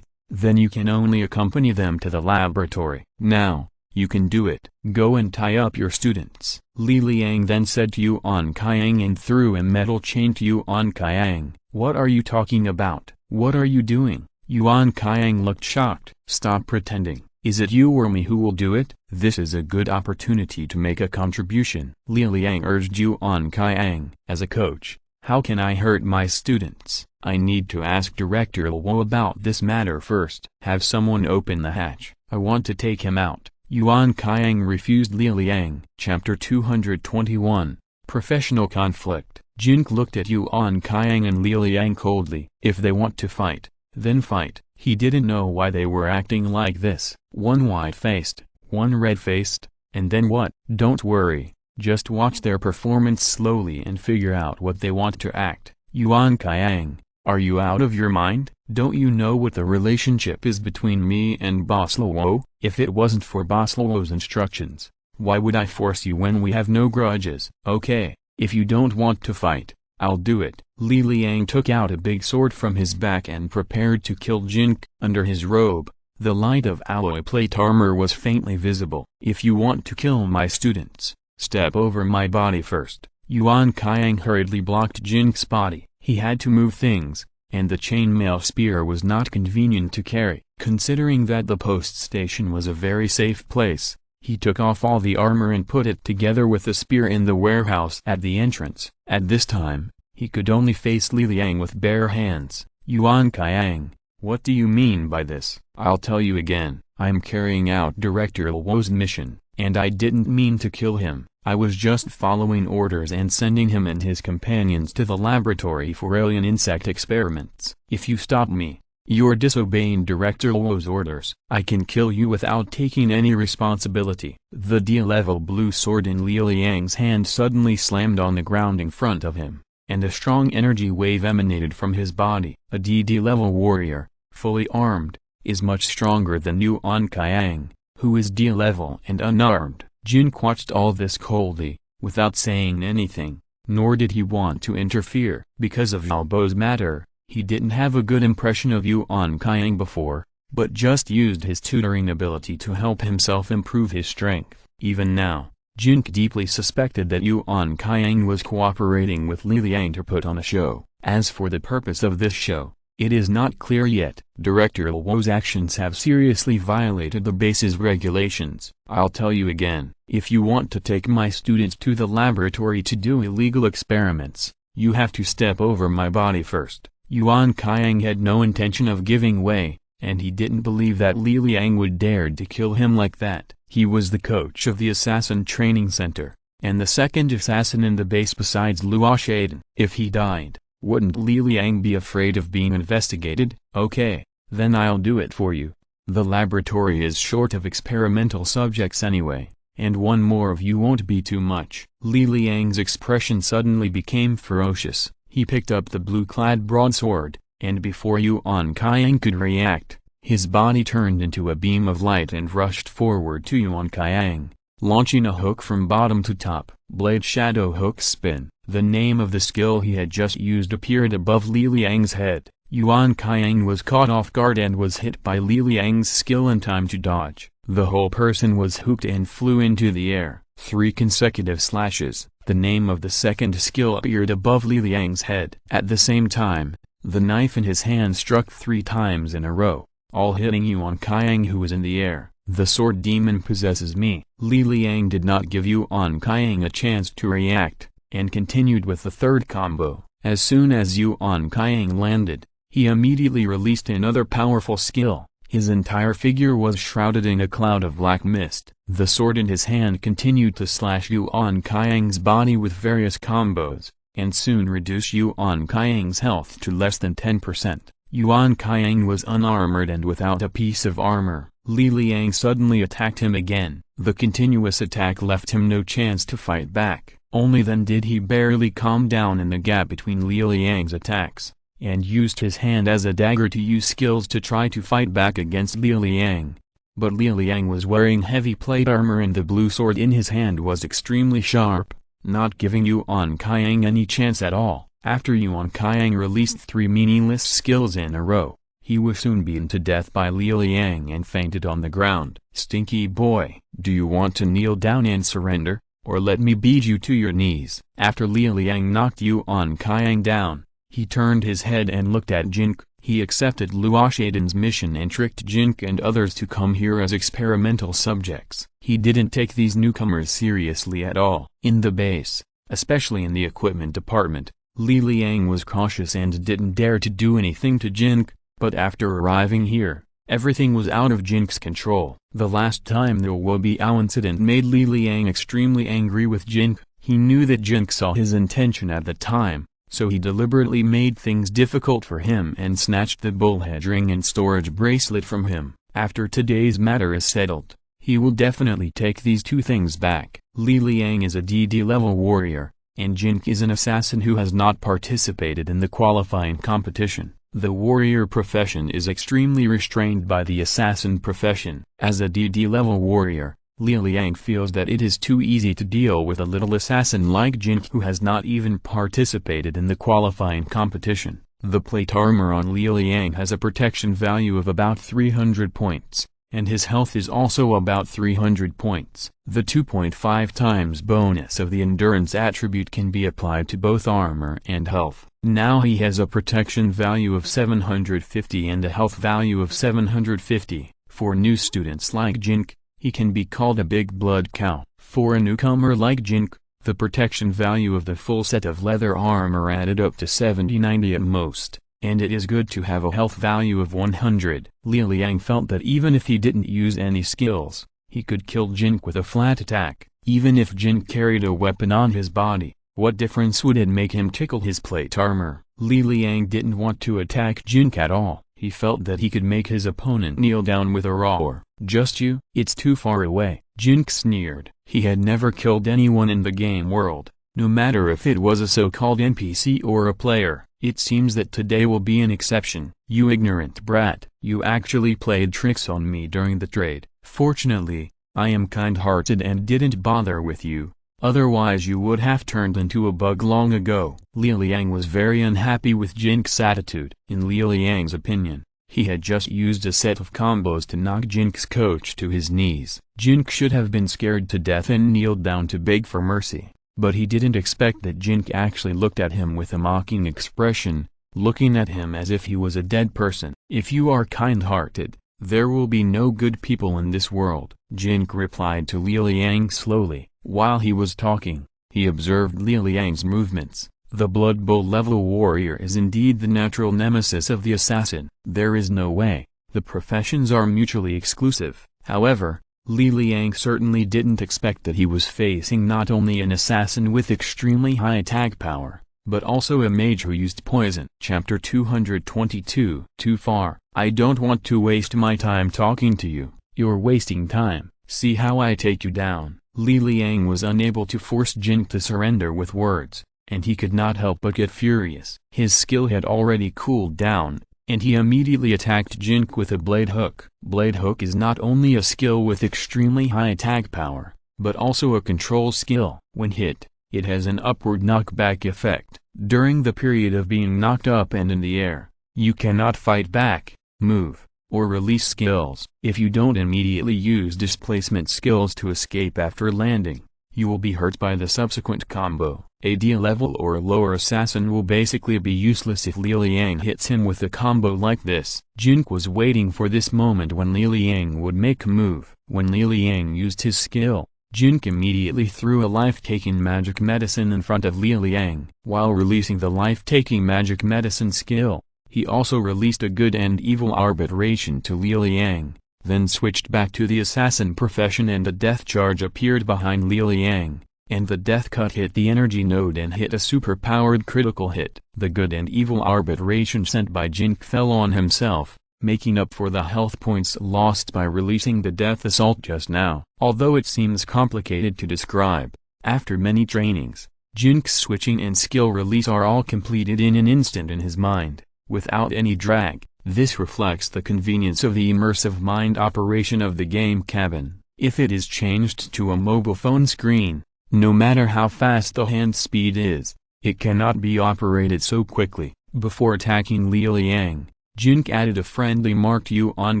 Speaker 1: then you can only accompany them to the laboratory. Now, you can do it. Go and tie up your students. Li Liang then said to Yuan Kaiang and threw a metal chain to Yuan Kaiang. What are you talking about? What are you doing? Yuan Kaiang looked shocked. Stop pretending. Is it you or me who will do it? This is a good opportunity to make a contribution. Li Liang urged Yuan Kaiang. As a coach, how can I hurt my students? I need to ask Director Luo about this matter first. Have someone open the hatch. I want to take him out. Yuan Kaiang refused Li Liang. Chapter 221. Professional Conflict. Jin Ke looked at Yuan Kaiang and Li Liang coldly. If they want to fight, then fight. He didn't know why they were acting like this. One white-faced, one red-faced, and then what? Don't worry, just watch their performance slowly and figure out what they want to act. Yuan Kaiang, are you out of your mind? Don't you know what the relationship is between me and Boss Luo? If it wasn't for Boss Luo's instructions, why would I force you when we have no grudges? Okay, if you don't want to fight, I'll do it. Li Liang took out a big sword from his back and prepared to kill Jin Ke. Under his robe, the light of alloy plate armor was faintly visible. If you want to kill my students, step over my body first. Yuan Kaiang hurriedly blocked Jin Ke's body. He had to move things, and the chainmail spear was not convenient to carry. Considering that the post station was a very safe place, he took off all the armor and put it together with the spear in the warehouse at the entrance. At this time, he could only face Li Liang with bare hands. Yuan Kaiang, what do you mean by this? I'll tell you again, I'm carrying out Director Luo's mission, and I didn't mean to kill him. I was just following orders and sending him and his companions to the laboratory for alien insect experiments. If you stop me, you're disobeying Director Luo's orders. I can kill you without taking any responsibility. The D-level blue sword in Li Liang's hand suddenly slammed on the ground in front of him, and a strong energy wave emanated from his body. A D-level warrior, fully armed, is much stronger than Yuan Kaiang, who is D-level and unarmed. Jin Ke watched all this coldly, without saying anything, nor did he want to interfere. Because of Zhao matter, he didn't have a good impression of Yuan Kaiang before, but just used his tutoring ability to help himself improve his strength. Even now, Jin Ke deeply suspected that Yuan Kaiang was cooperating with Li Liang to put on a show. As for the purpose of this show, it is not clear yet. Director Luo's actions have seriously violated the base's regulations. I'll tell you again, if you want to take my students to the laboratory to do illegal experiments, you have to step over my body first. Yuan Kaiang had no intention of giving way, and he didn't believe that Li Liang would dare to kill him like that. He was the coach of the assassin training center, and the second assassin in the base besides Luo Ye. If he died, wouldn't Li Liang be afraid of being investigated? Okay, then I'll do it for you. The laboratory is short of experimental subjects anyway, and one more of you won't be too much. Li Liang's expression suddenly became ferocious. He picked up the blue-clad broadsword, and before Yuan Kaiang could react, his body turned into a beam of light and rushed forward to Yuan Kaiang, launching a hook from bottom to top. Blade Shadow Hook Spin. The name of the skill he had just used appeared above Li Liang's head. Yuan Kaiang was caught off guard and was hit by Li Liang's skill in time to dodge. The whole person was hooked and flew into the air. 3 consecutive slashes. The name of the second skill appeared above Li Liang's head. At the same time, the knife in his hand struck 3 times in a row, all hitting Yuan Kaiang, who was in the air. The sword demon possesses me. Li Liang did not give Yuan Kaiang a chance to react, and continued with the third combo. As soon as Yuan Kaiang landed, he immediately released another powerful skill. His entire figure was shrouded in a cloud of black mist. The sword in his hand continued to slash Yuan Kaiang's body with various combos, and soon reduced Yuan Kaiang's health to less than 10%. Yuan Kaiang was unarmored and without a piece of armor. Li Liang suddenly attacked him again. The continuous attack left him no chance to fight back. Only then did he barely calm down in the gap between Li Liang's attacks, and used his hand as a dagger to use skills to try to fight back against Li Liang. But Li Liang was wearing heavy plate armor and the blue sword in his hand was extremely sharp, not giving Yuan Kaiang any chance at all. After Yuan Kaiang released 3 meaningless skills in a row, he was soon beaten to death by Li Liang and fainted on the ground. Stinky boy, do you want to kneel down and surrender, or let me beat you to your knees? After Li Liang knocked Yuan Kaiang down, he turned his head and looked at Jin Ke. He accepted Luo Ye's mission and tricked Jin Ke and others to come here as experimental subjects. He didn't take these newcomers seriously at all. In the base, especially in the equipment department, Li Liang was cautious and didn't dare to do anything to Jin Ke, but after arriving here, everything was out of Jin Ke's control. The last time the Luo Ye incident made Li Liang extremely angry with Jin Ke. He knew that Jin Ke saw his intention at the time, so he deliberately made things difficult for him and snatched the bullhead ring and storage bracelet from him. After today's matter is settled, he will definitely take these two things back. Li Liang is a DD level warrior, and Jin Ke is an assassin who has not participated in the qualifying competition. The warrior profession is extremely restrained by the assassin profession. As a DD level warrior, Li Liang feels that it is too easy to deal with a little assassin like Jin Ke who has not even participated in the qualifying competition. The plate armor on Li Liang has a protection value of about 300 points, and his health is also about 300 points. The 2.5 times bonus of the endurance attribute can be applied to both armor and health. Now he has a protection value of 750 and a health value of 750. For new students like Jin Ke, he can be called a big blood cow. For a newcomer like Jin Ke, the protection value of the full set of leather armor added up to 70-90 at most, and it is good to have a health value of 100. Li Liang felt that even if he didn't use any skills, he could kill Jin Ke with a flat attack. Even if Jin Ke carried a weapon on his body, what difference would it make him tickle his plate armor? Li Liang didn't want to attack Jin Ke at all. He felt that he could make his opponent kneel down with a roar. Just you? It's too far away. Jin Ke sneered. He had never killed anyone in the game world, no matter if it was a so-called NPC or a player. It seems that today will be an exception. You ignorant brat. You actually played tricks on me during the trade. Fortunately, I am kind-hearted and didn't bother with you. Otherwise you would have turned into a bug long ago. Li Liang was very unhappy with Jin Ke's attitude. In Li Liang's opinion, he had just used a set of combos to knock Jin Ke's coach to his knees. Jin Ke should have been scared to death and kneeled down to beg for mercy, but he didn't expect that Jin Ke actually looked at him with a mocking expression, looking at him as if he was a dead person. If you are kind-hearted, there will be no good people in this world. Jin Ke replied to Li Liang slowly. While he was talking, he observed Li Liang's movements. The Blood Bowl level warrior is indeed the natural nemesis of the assassin. There is no way. The professions are mutually exclusive. However, Li Liang certainly didn't expect that he was facing not only an assassin with extremely high attack power, but also a mage who used poison. Chapter 222. Too far. I don't want to waste my time talking to you. You're wasting time. See how I take you down. Li Liang was unable to force Jin Ke to surrender with words, and he could not help but get furious. His skill had already cooled down, and he immediately attacked Jin Ke with a blade hook. Blade hook is not only a skill with extremely high attack power, but also a control skill. When hit, it has an upward knockback effect. During the period of being knocked up and in the air, you cannot fight back, move, or release skills. If you don't immediately use displacement skills to escape after landing, you will be hurt by the subsequent combo. A D level or lower assassin will basically be useless if Li Liang hits him with a combo like this. Jin Ke was waiting for this moment when Li Liang would make a move. When Li Liang used his skill, Jin Ke immediately threw a life-taking magic medicine in front of Li Liang. While releasing the life-taking magic medicine skill, he also released a good and evil arbitration to Li Liang, then switched back to the assassin profession and a death charge appeared behind Li Liang, and the death cut hit the energy node and hit a super-powered critical hit. The good and evil arbitration sent by Jin Ke fell on himself, making up for the health points lost by releasing the death assault just now. Although it seems complicated to describe, after many trainings, Jin Ke's switching and skill release are all completed in an instant in his mind, without any drag. This reflects the convenience of the immersive mind operation of the game cabin. If it is changed to a mobile phone screen, no matter how fast the hand speed is, it cannot be operated so quickly. Before attacking Li Liang, Jin Ke added a friendly mark to Yuan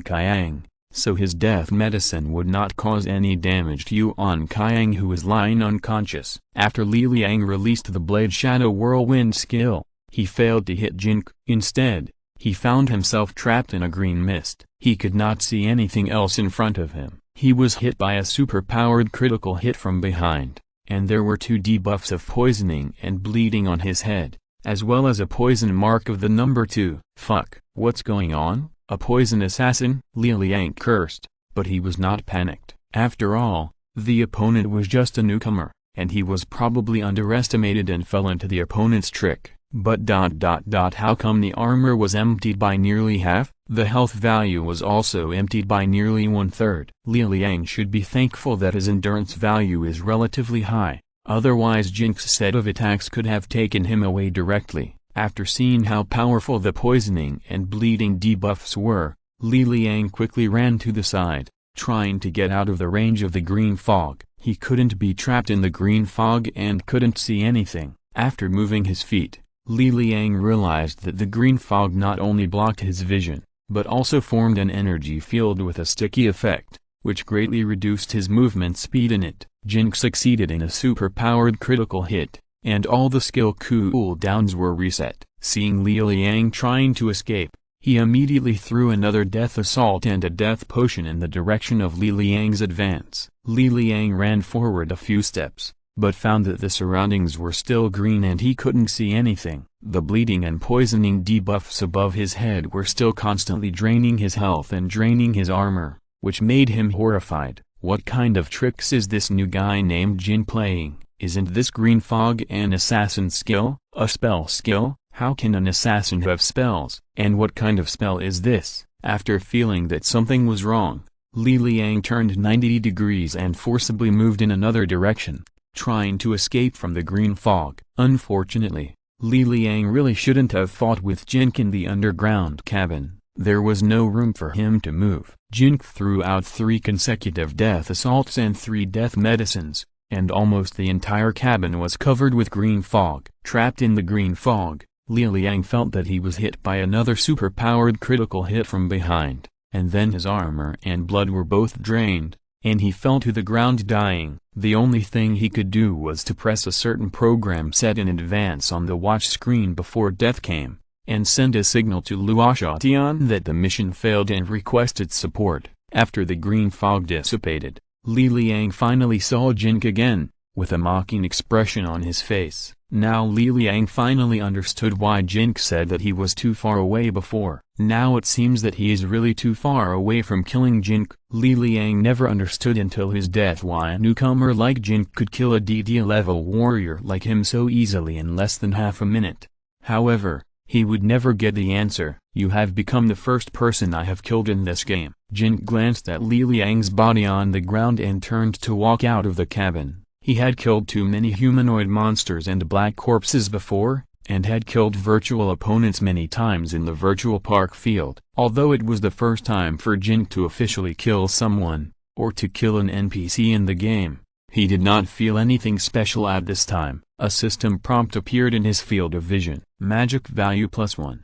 Speaker 1: Kaiang, so his death medicine would not cause any damage to Yuan Kaiang who was lying unconscious. After Li Liang released the Blade Shadow Whirlwind skill, he failed to hit Jin Ke. Instead, He found himself trapped in a green mist. He could not see anything else in front of him. He was hit by a super-powered critical hit from behind, and there were 2 debuffs of poisoning and bleeding on his head, as well as a poison mark of the number 2. Fuck, what's going on? A poison assassin? Luo Ye cursed, but he was not panicked. After all, the opponent was just a newcomer, and he was probably underestimated and fell into the opponent's trick. But how come the armor was emptied by nearly half? The health value was also emptied by nearly 1/3. Luo Ye should be thankful that his endurance value is relatively high, otherwise Jin's set of attacks could have taken him away directly. After seeing how powerful the poisoning and bleeding debuffs were, Luo Ye quickly ran to the side, trying to get out of the range of the green fog. He couldn't be trapped in the green fog and couldn't see anything. After moving his feet, Luo Ye realized that the green fog not only blocked his vision, but also formed an energy field with a sticky effect, which greatly reduced his movement speed in it. Jin succeeded in a super-powered critical hit, and all the skill cooldowns were reset. Seeing Luo Ye trying to escape, he immediately threw another death assault and a death potion in the direction of Luo Ye's advance. Luo Ye ran forward a few steps, but found that the surroundings were still green and he couldn't see anything. The bleeding and poisoning debuffs above his head were still constantly draining his health and draining his armor, which made him horrified. What kind of tricks is this new guy named Jin playing? Isn't this green fog an assassin skill? A spell skill? How can an assassin have spells? And what kind of spell is this? After feeling that something was wrong, Luo Ye turned 90 degrees and forcibly moved in another direction, trying to escape from the green fog. Unfortunately, Luo Ye really shouldn't have fought with Jin in the underground cabin. There was no room for him to move. Jin threw out 3 consecutive death assaults and 3 death medicines, and almost the entire cabin was covered with green fog. Trapped in the green fog, Luo Ye felt that he was hit by another super-powered critical hit from behind, and then his armor and blood were both drained, and he fell to the ground dying. The only thing he could do was to press a certain program set in advance on the watch screen before death came, and send a signal to Luo Ye that the mission failed and requested support. After the green fog dissipated, Luo Ye finally saw Jin Ke again, with a mocking expression on his face. Now Luo Ye finally understood why Jin said that he was too far away before. Now it seems that he is really too far away from killing Jin. Luo Ye never understood until his death why a newcomer like Jin could kill a DD level warrior like him so easily in less than half a minute. However, he would never get the answer. You have become the first person I have killed in this game. Jin glanced at Luo Ye's body on the ground and turned to walk out of the cabin. He had killed too many humanoid monsters and black corpses before, and had killed virtual opponents many times in the virtual park field. Although it was the first time for Jin to officially kill someone, or to kill an NPC in the game, he did not feel anything special at this time. A system prompt appeared in his field of vision. Magic value +1.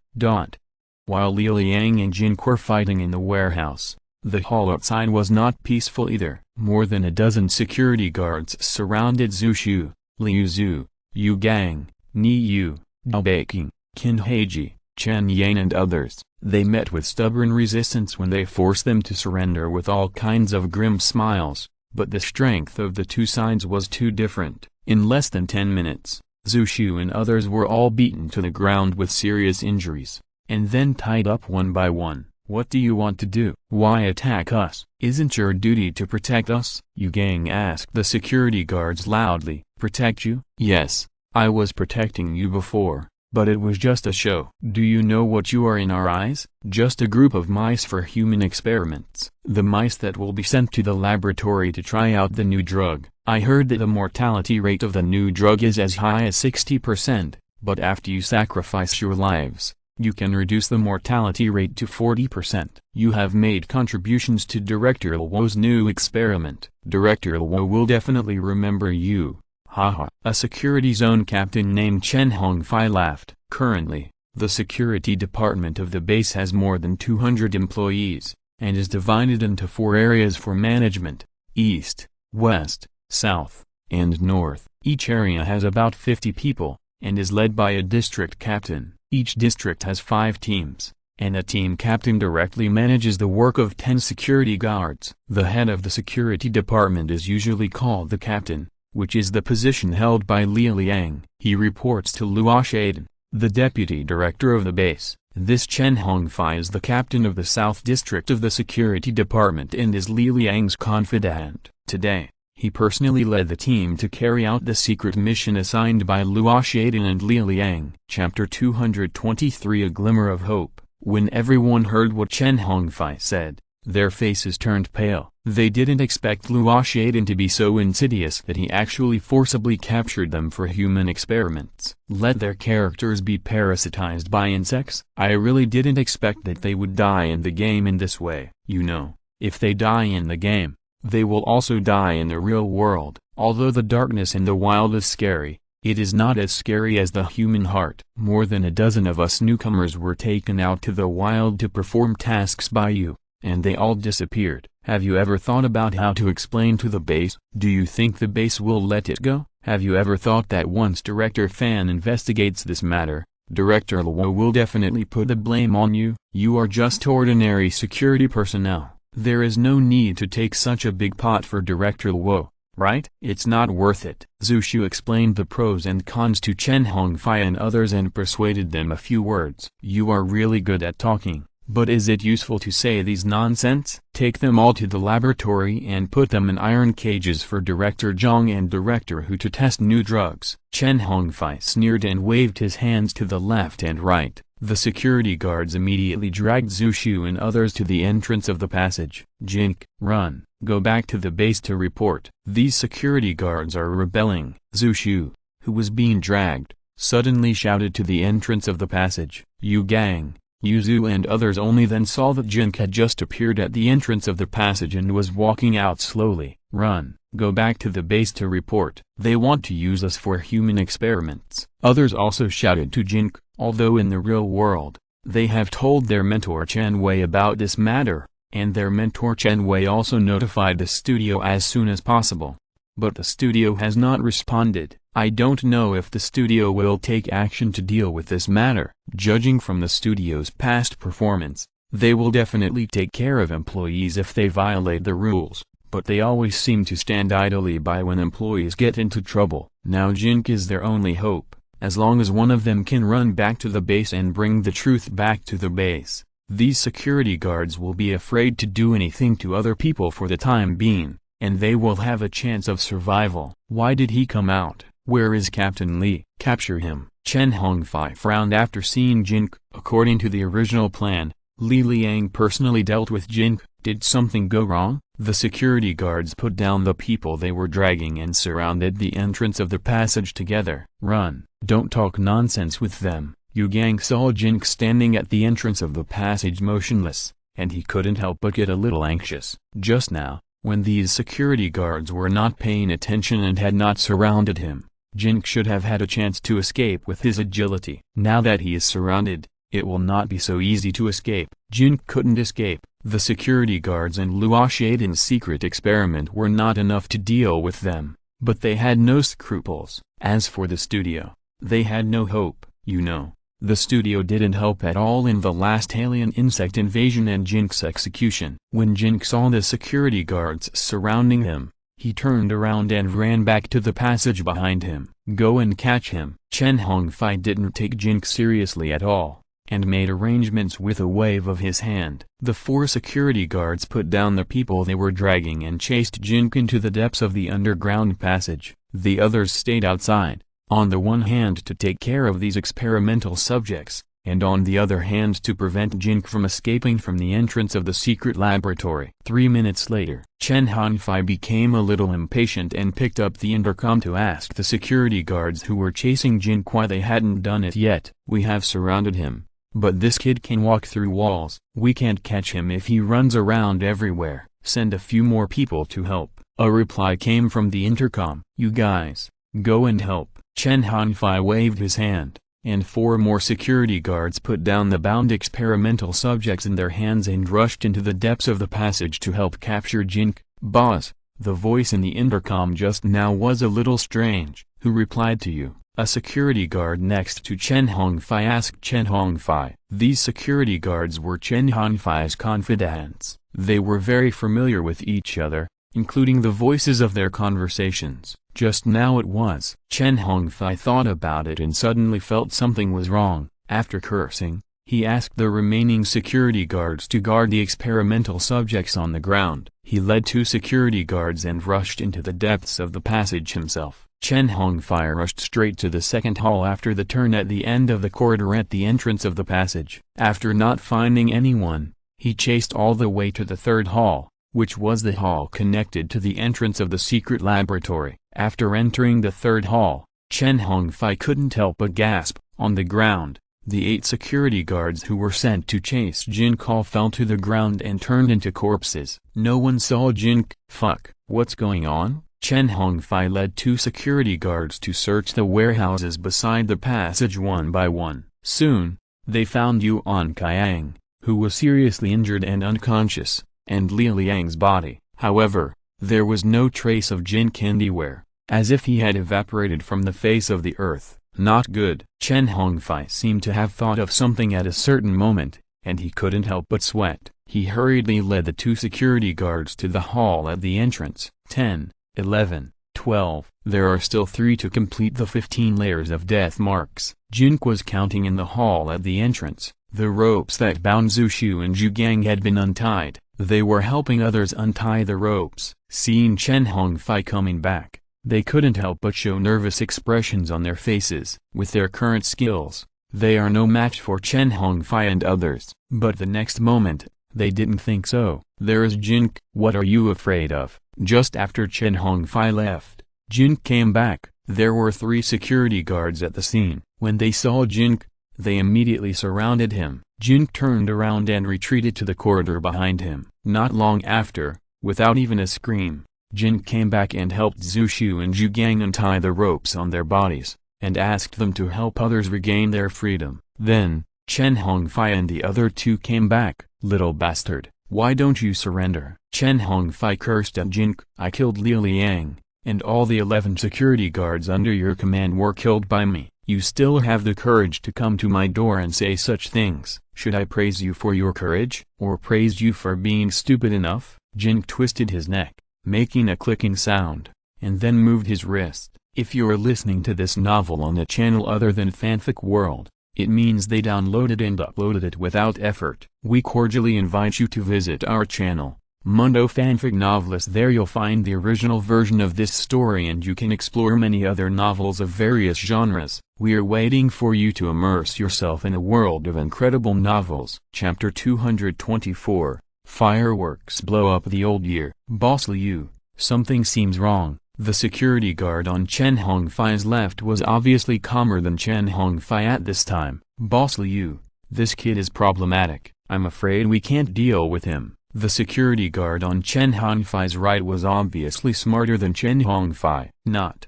Speaker 1: While Luo Ye and Jin were fighting in the warehouse, the hall outside was not peaceful either. More than a dozen security guards surrounded Zhu Shu, Liu Zhu, Yu Gang, Ni Yu, Dao Beiqing, Qin Heiji, Chen Yan and others. They met with stubborn resistance when they forced them to surrender with all kinds of grim smiles, but the strength of the two sides was too different. In less than 10 minutes, Zhu Shu and others were all beaten to the ground with serious injuries, and then tied up one by one. What do you want to do? Why attack us? Isn't your duty to protect us? Yu Gang asked the security guards loudly. Protect you? Yes, I was protecting you before, but it was just a show. Do you know what you are in our eyes? Just a group of mice for human experiments. The mice that will be sent to the laboratory to try out the new drug. I heard that the mortality rate of the new drug is as high as 60%, but after you sacrifice your lives, you can reduce the mortality rate to 40%. You have made contributions to Director Luo's new experiment. Director Luo will definitely remember you. Haha. A security zone captain named Chen Hongfei laughed. Currently, the security department of the base has more than 200 employees, and is divided into 4 areas for management: East, West, South, and North. Each area has about 50 people, and is led by a district captain. Each district has 5 teams, and a team captain directly manages the work of 10 security guards. The head of the security department is usually called the captain, which is the position held by Li Liang. He reports to Luo Ye, the deputy director of the base. This Chen Hongfei is the captain of the South District of the Security Department and is Li Liang's confidant. Today, he personally led the team to carry out the secret mission assigned by Luo Ye and Li Liang. Chapter 223 A Glimmer of Hope. When everyone heard what Chen Hongfei said, their faces turned pale. They didn't expect Luo Ye to be so insidious that he actually forcibly captured them for human experiments. Let their characters be parasitized by insects? I really didn't expect that they would die in the game in this way. You know, if they die in the game, they will also die in the real world. Although the darkness in the wild is scary, it is not as scary as the human heart. More than a dozen of us newcomers were taken out to the wild to perform tasks by you, and they all disappeared. Have you ever thought about how to explain to the base? Do you think the base will let it go? Have you ever thought that once Director Fan investigates this matter, Director Luo will definitely put the blame on you? You are just ordinary security personnel. There is no need to take such a big pot for Director Luo, right? It's not worth it. Zhu Xiu explained the pros and cons to Chen Hongfei and others and persuaded them a few words. You are really good at talking, but is it useful to say these nonsense? Take them all to the laboratory and put them in iron cages for Director Zhang and Director Hu to test new drugs. Chen Hongfei sneered and waved his hands to the left and right. The security guards immediately dragged Zhu Xiu and others to the entrance of the passage. Jin Ke, run, go back to the base to report. These security guards are rebelling. Zhu Xiu, who was being dragged, suddenly shouted to the entrance of the passage. You gang, Yu Zhu and others only then saw that Jin Ke had just appeared at the entrance of the passage and was walking out slowly. Run, go back to the base to report. They want to use us for human experiments. Others also shouted to Jin Ke. Although in the real world, they have told their mentor Chen Wei about this matter, and their mentor Chen Wei also notified the studio as soon as possible. But the studio has not responded. I don't know if the studio will take action to deal with this matter. Judging from the studio's past performance, they will definitely take care of employees if they violate the rules, but they always seem to stand idly by when employees get into trouble. Now Jin Ke is their only hope. As long as one of them can run back to the base and bring the truth back to the base, these security guards will be afraid to do anything to other people for the time being, and they will have a chance of survival. Why did he come out? Where is Captain Li? Capture him. Chen Hongfei frowned after seeing Jin Ke. According to the original plan, Li Liang personally dealt with Jin Ke. Did something go wrong? The security guards put down the people they were dragging and surrounded the entrance of the passage together. Run. Don't talk nonsense with them. Yu Gang saw Jin Ke standing at the entrance of the passage motionless, and he couldn't help but get a little anxious. Just now, when these security guards were not paying attention and had not surrounded him, Jin Ke should have had a chance to escape with his agility. Now that he is surrounded, it will not be so easy to escape. Jin Ke couldn't escape. The security guards and Luo Ye's secret experiment were not enough to deal with them, but they had no scruples. As for the studio, they had no hope. You know, the studio didn't help at all in the last alien insect invasion and Jin Ke's execution. When Jin Ke saw the security guards surrounding him, he turned around and ran back to the passage behind him. Go and catch him. Chen Hongfei didn't take Jin Ke seriously at all, and made arrangements with a wave of his hand. The 4 security guards put down the people they were dragging and chased Jin Ke into the depths of the underground passage. The others stayed outside, on the one hand to take care of these experimental subjects, and on the other hand to prevent Jin Ke from escaping from the entrance of the secret laboratory. 3 minutes later, Chen Hongfei became a little impatient and picked up the intercom to ask the security guards who were chasing Jin Ke why they hadn't done it yet. We have surrounded him, but this kid can walk through walls. We can't catch him if he runs around everywhere. Send a few more people to help. A reply came from the intercom. You guys, go and help. Chen Hongfei waved his hand, and 4 more security guards put down the bound experimental subjects in their hands and rushed into the depths of the passage to help capture Jin Ke. Boss, the voice in the intercom just now was a little strange. Who replied to you? A security guard next to Chen Hongfei asked Chen Hongfei. These security guards were Chen Hongfei's confidants. They were very familiar with each other, including the voices of their conversations. Just now it was. Chen Hongfei thought about it and suddenly felt something was wrong. After cursing, he asked the remaining security guards to guard the experimental subjects on the ground. He led 2 security guards and rushed into the depths of the passage himself. Chen Hongfei rushed straight to the second hall after the turn at the end of the corridor at the entrance of the passage. After not finding anyone, he chased all the way to the third hall, which was the hall connected to the entrance of the secret laboratory. After entering the third hall, Chen Hongfei couldn't help but gasp. On the ground, the 8 security guards who were sent to chase Jin Ke fell to the ground and turned into corpses. No one saw Jin Ke. Fuck, what's going on? Chen Hongfei led 2 security guards to search the warehouses beside the passage one by one. Soon, they found Yuan Qiang, who was seriously injured and unconscious, and Li Liang's body. However, there was no trace of Jin Ke anywhere, as if he had evaporated from the face of the earth. Not good. Chen Hongfei seemed to have thought of something at a certain moment, and he couldn't help but sweat. He hurriedly led the 2 security guards to the hall at the entrance. 10, 11, 12. There are still 3 to complete the 15 layers of death marks. Jin Ke was counting in the hall at the entrance. The ropes that bound Zhu Xiu and Zhu Gang had been untied. They were helping others untie the ropes. Seeing Chen Hongfei coming back, they couldn't help but show nervous expressions on their faces. With their current skills, they are no match for Chen Hongfei and others. But the next moment, they didn't think so. There is Jin Ke. What are you afraid of? Just after Chen Hongfei left, Jin Ke came back. There were 3 security guards at the scene. When they saw Jin Ke, they immediately surrounded him. Jin Ke turned around and retreated to the corridor behind him. Not long after, without even a scream, Jin Ke came back and helped Zhu Xiu and Zhu Gang untie the ropes on their bodies, and asked them to help others regain their freedom. Then, Chen Hongfei and the other 2 came back. Little bastard, why don't you surrender? Chen Hongfei cursed at Jin Ke. I killed Li Liang, and all the 11 security guards under your command were killed by me. You still have the courage to come to my door and say such things. Should I praise you for your courage, or praise you for being stupid enough? Jin Ke twisted his neck, making a clicking sound, and then moved his wrist. If you're listening to this novel on a channel other than Fanfic World, it means they downloaded and uploaded it without effort. We cordially invite you to visit our channel, Mundo Fanfic Novelist. There you'll find the original version of this story and you can explore many other novels of various genres. We're waiting for you to immerse yourself in a world of incredible novels. Chapter 224, Fireworks blow up the old year. Boss Liu, something seems wrong. The security guard on Chen Hongfei's left was obviously calmer than Chen Hongfei at this time. Boss Liu, this kid is problematic. I'm afraid we can't deal with him. The security guard on Chen Hongfei's right was obviously smarter than Chen Hongfei. Not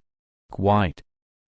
Speaker 1: quite.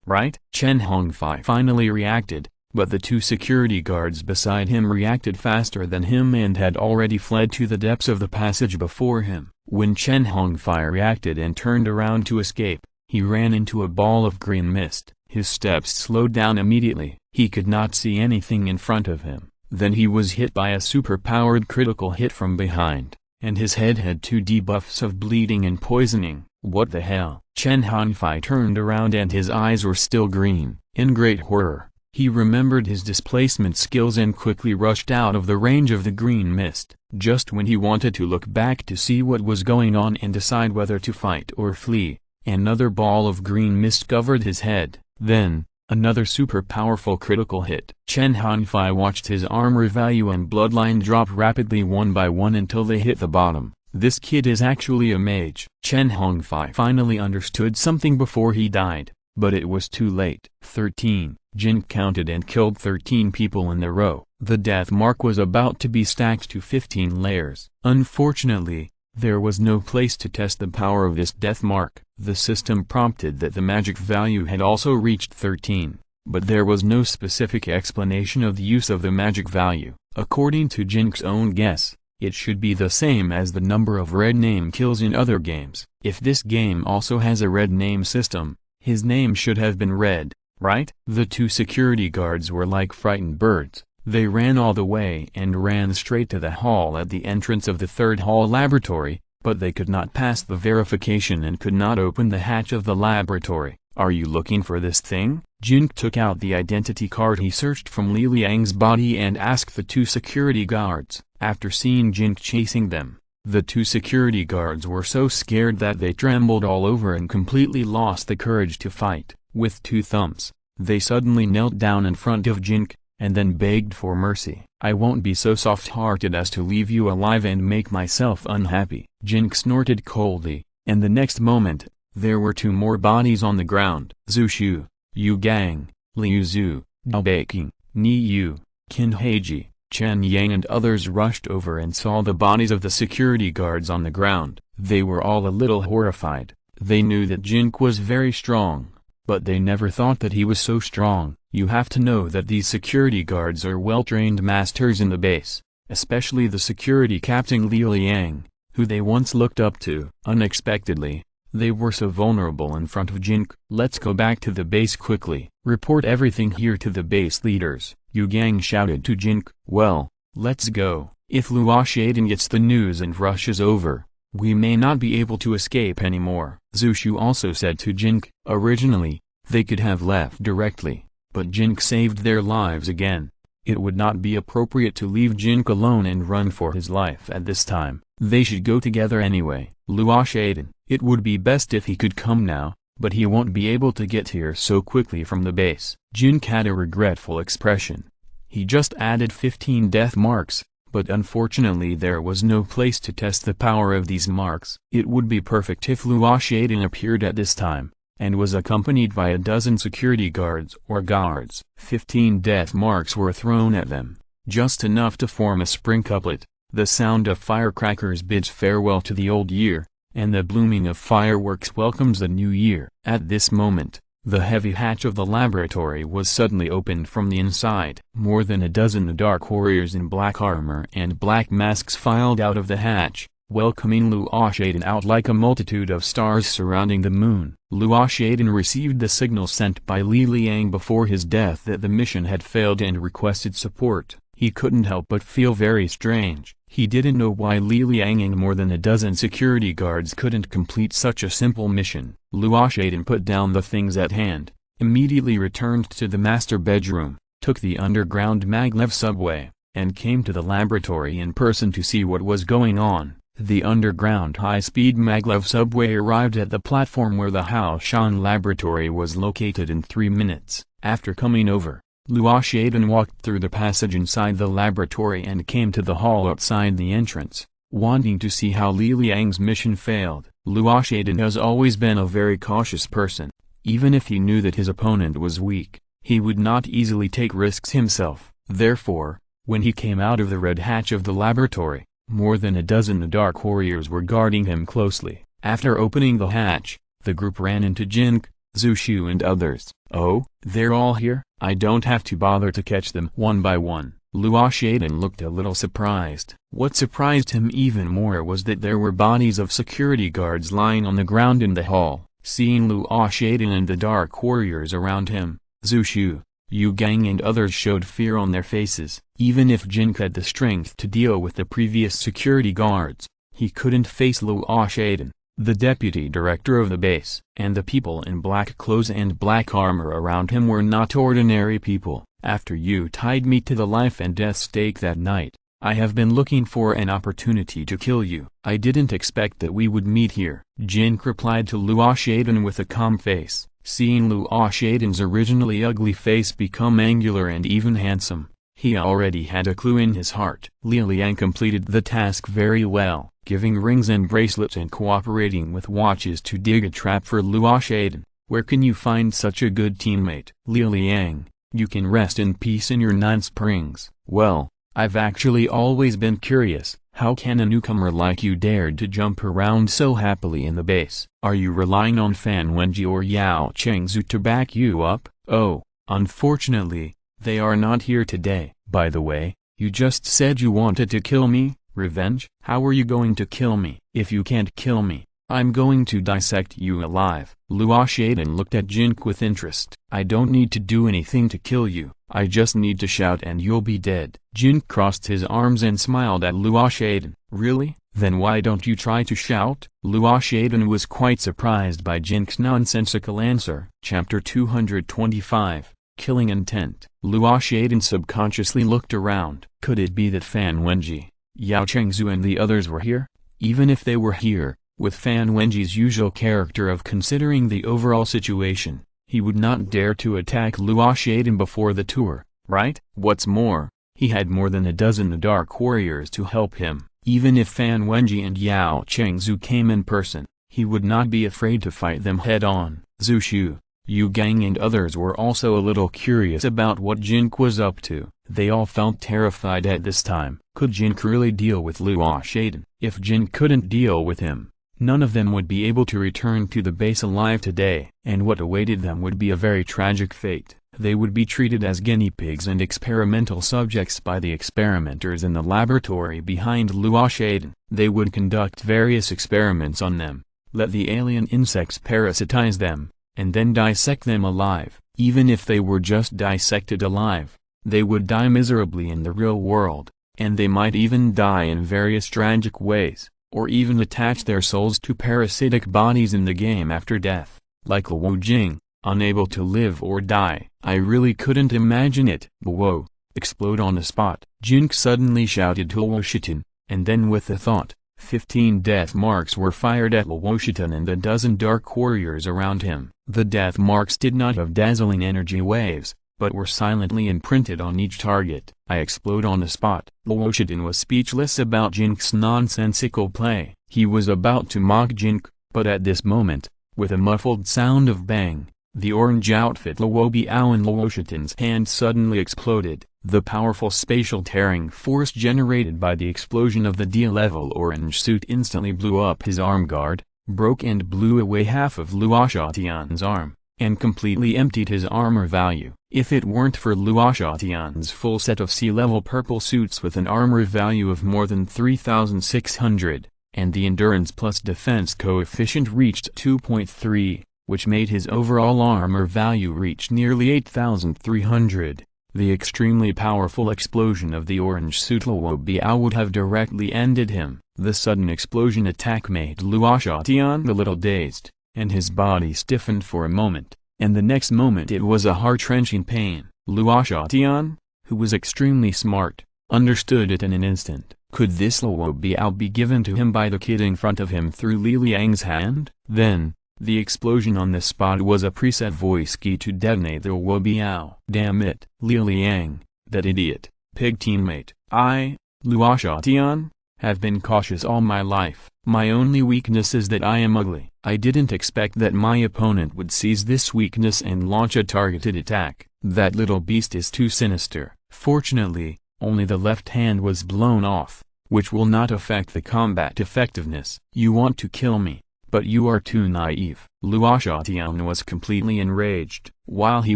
Speaker 1: Right? Chen Hongfei finally reacted, but the 2 security guards beside him reacted faster than him and had already fled to the depths of the passage before him. When Chen Hongfei reacted and turned around to escape, he ran into a ball of green mist. His steps slowed down immediately. He could not see anything in front of him. Then he was hit by a super-powered critical hit from behind, and his head had 2 debuffs of bleeding and poisoning. What the hell? Chen Hongfei turned around and his eyes were still green. In great horror, he remembered his displacement skills and quickly rushed out of the range of the green mist. Just when he wanted to look back to see what was going on and decide whether to fight or flee, another ball of green mist covered his head. Then, another super powerful critical hit. Chen Hongfei watched his armor value and bloodline drop rapidly one by one until they hit the bottom. This kid is actually a mage. Chen Hongfei finally understood something before he died, but it was too late. 13. Jin counted and killed 13 people in a row. The death mark was about to be stacked to 15 layers. Unfortunately, there was no place to test the power of this death mark. The system prompted that the magic value had also reached 13, but there was no specific explanation of the use of the magic value. According to Jin Ke's own guess, it should be the same as the number of red name kills in other games. If this game also has a red name system, his name should have been red, right? The two security guards were like frightened birds. They ran all the way and ran straight to the hall at the entrance of the third hall laboratory, but they could not pass the verification and could not open the hatch of the laboratory. Are you looking for this thing? Jin Ke took out the identity card he searched from Li Liang's body and asked the two security guards. After seeing Jin Ke chasing them, the two security guards were so scared that they trembled all over and completely lost the courage to fight. With two thumbs, they suddenly knelt down in front of Jin Ke, and then begged for mercy. I won't be so soft-hearted as to leave you alive and make myself unhappy. Jin Ke snorted coldly, and the next moment, there were two more bodies on the ground. Zhu Shu, Yu Gang, Liu Zhu, Dao Beiqing, Ni Yu, Qin Heiji, Chen Yang and others rushed over and saw the bodies of the security guards on the ground. They were all a little horrified. They knew that Jin Ke was very strong, but they never thought that he was so strong. You have to know that these security guards are well-trained masters in the base, especially the security captain Li Liang, who they once looked up to. Unexpectedly, they were so vulnerable in front of Jin Ke. Let's go back to the base quickly. Report everything here to the base leaders, Yu Gang shouted to Jin Ke. Well, let's go. If Luo Ye gets the news and rushes over, we may not be able to escape anymore. Zhu Shu also said to Jin Ke. Originally, they could have left directly, but Jin Ke saved their lives again. It would not be appropriate to leave Jin Ke alone and run for his life at this time. They should go together anyway. Luo Ye, it would be best if he could come now, but he won't be able to get here so quickly from the base. Jin Ke had a regretful expression. He just added 15 death marks, but unfortunately there was no place to test the power of these marks. It would be perfect if Luo Ye appeared at this time, and was accompanied by a dozen security guards or guards. 15 death marks were thrown at them, just enough to form a spring couplet. The sound of firecrackers bids farewell to the old year, and the blooming of fireworks welcomes the new year. At this moment, the heavy hatch of the laboratory was suddenly opened from the inside. More than a dozen dark warriors in black armor and black masks filed out of the hatch, welcoming Luo Ye out like a multitude of stars surrounding the moon. Luo Ye received the signal sent by Li Liang before his death that the mission had failed and requested support. He couldn't help but feel very strange. He didn't know why Li Liang and more than a dozen security guards couldn't complete such a simple mission. Luo Ye put down the things at hand, immediately returned to the master bedroom, took the underground maglev subway, and came to the laboratory in person to see what was going on. The underground high-speed maglev subway arrived at the platform where the Haoshan laboratory was located in 3 minutes. After coming over, Luo Ye walked through the passage inside the laboratory and came to the hall outside the entrance, wanting to see how Li Liang's mission failed. Luo Ye has always been a very cautious person. Even if he knew that his opponent was weak, he would not easily take risks himself. Therefore, when he came out of the red hatch of the laboratory, more than a dozen dark warriors were guarding him closely. After opening the hatch, the group ran into Jin Ke, Zhu Shu and others. Oh, they're all here? I don't have to bother to catch them one by one. Luo Ye looked a little surprised. What surprised him even more was that there were bodies of security guards lying on the ground in the hall. Seeing Luo Ye and the dark warriors around him, Zhu Shu, Yu Gang and others showed fear on their faces. Even if Jin Ke had the strength to deal with the previous security guards, he couldn't face Luo Ye, the deputy director of the base. And the people in black clothes and black armor around him were not ordinary people. After you tied me to the life and death stake that night, I have been looking for an opportunity to kill you. I didn't expect that we would meet here. Jin Ke replied to Luo Ye with a calm face. Seeing Luo Ye's originally ugly face become angular and even handsome, he already had a clue in his heart. Li Liang completed the task very well, giving rings and bracelets and cooperating with watches to dig a trap for Luo Ye. Where can you find such a good teammate? Li Liang, you can rest in peace in your 9 springs. Well, I've actually always been curious, how can a newcomer like you dared to jump around so happily in the base? Are you relying on Fan Wenji or Yao Chengzu to back you up? Oh, unfortunately, they are not here today. By the way, you just said you wanted to kill me. Revenge? How are you going to kill me? If you can't kill me, I'm going to dissect you alive. Luo Ye looked at Jin Ke with interest. I don't need to do anything to kill you, I just need to shout and you'll be dead. Jin crossed his arms and smiled at Luo Ye. Really? Then why don't you try to shout? Luo Ye was quite surprised by Jin's nonsensical answer. Chapter 225, Killing Intent. Luo Ye subconsciously looked around. Could it be that Fan Wenji, Yao Chengzu and the others were here? Even if they were here, with Fan Wenji's usual character of considering the overall situation, he would not dare to attack Luo Ye before the tour, right? What's more, he had more than a dozen dark warriors to help him. Even if Fan Wenji and Yao Chengzu came in person, he would not be afraid to fight them head-on. Zhu Shu, Yu Gang and others were also a little curious about what Jin Ke was up to. They all felt terrified at this time. Could Jin Ke really deal with Luo Ye? If Jin couldn't deal with him, none of them would be able to return to the base alive today. And what awaited them would be a very tragic fate. They would be treated as guinea pigs and experimental subjects by the experimenters in the laboratory behind Luo Ye. They would conduct various experiments on them, let the alien insects parasitize them, and then dissect them alive. Even if they were just dissected alive, they would die miserably in the real world, and they might even die in various tragic ways, or even attach their souls to parasitic bodies in the game after death, like Luo Jing, unable to live or die. I really couldn't imagine it. Whoa! Explode on the spot. Jin Ke suddenly shouted to Luo Ye, and then with the thought, 15 death marks were fired at Luo Ye and a dozen dark warriors around him. The death marks did not have dazzling energy waves, but were silently imprinted on each target. I explode on the spot. Luo Ye was speechless about Jin Ke's nonsensical play. He was about to mock Jin Ke, but at this moment, with a muffled sound of bang, the orange outfit Luo Biao in Luo Ye's hand suddenly exploded. The powerful spatial tearing force generated by the explosion of the D-level orange suit instantly blew up his arm guard, broke and blew away half of Luo Ye's arm, and completely emptied his armor value. If it weren't for Luo Ye's full set of sea-level purple suits with an armor value of more than 3,600, and the endurance plus defense coefficient reached 2.3, which made his overall armor value reach nearly 8,300, the extremely powerful explosion of the orange suit Luo Biao would have directly ended him. The sudden explosion attack made Luo Ye a little dazed, and his body stiffened for a moment, and the next moment it was a heart-wrenching pain. Luo Ye, who was extremely smart, understood it in an instant. Could this Luo Biao be given to him by the kid in front of him through Li Liang's hand? Then, the explosion on the spot was a preset voice key to detonate the Luo Biao. Damn it! Li Liang, that idiot, pig teammate. Luo Ye, have been cautious all my life. My only weakness is that I am ugly. I didn't expect that my opponent would seize this weakness and launch a targeted attack. That little beast is too sinister. Fortunately, only the left hand was blown off, which will not affect the combat effectiveness. You want to kill me, but you are too naive. Luo Ye was completely enraged. While he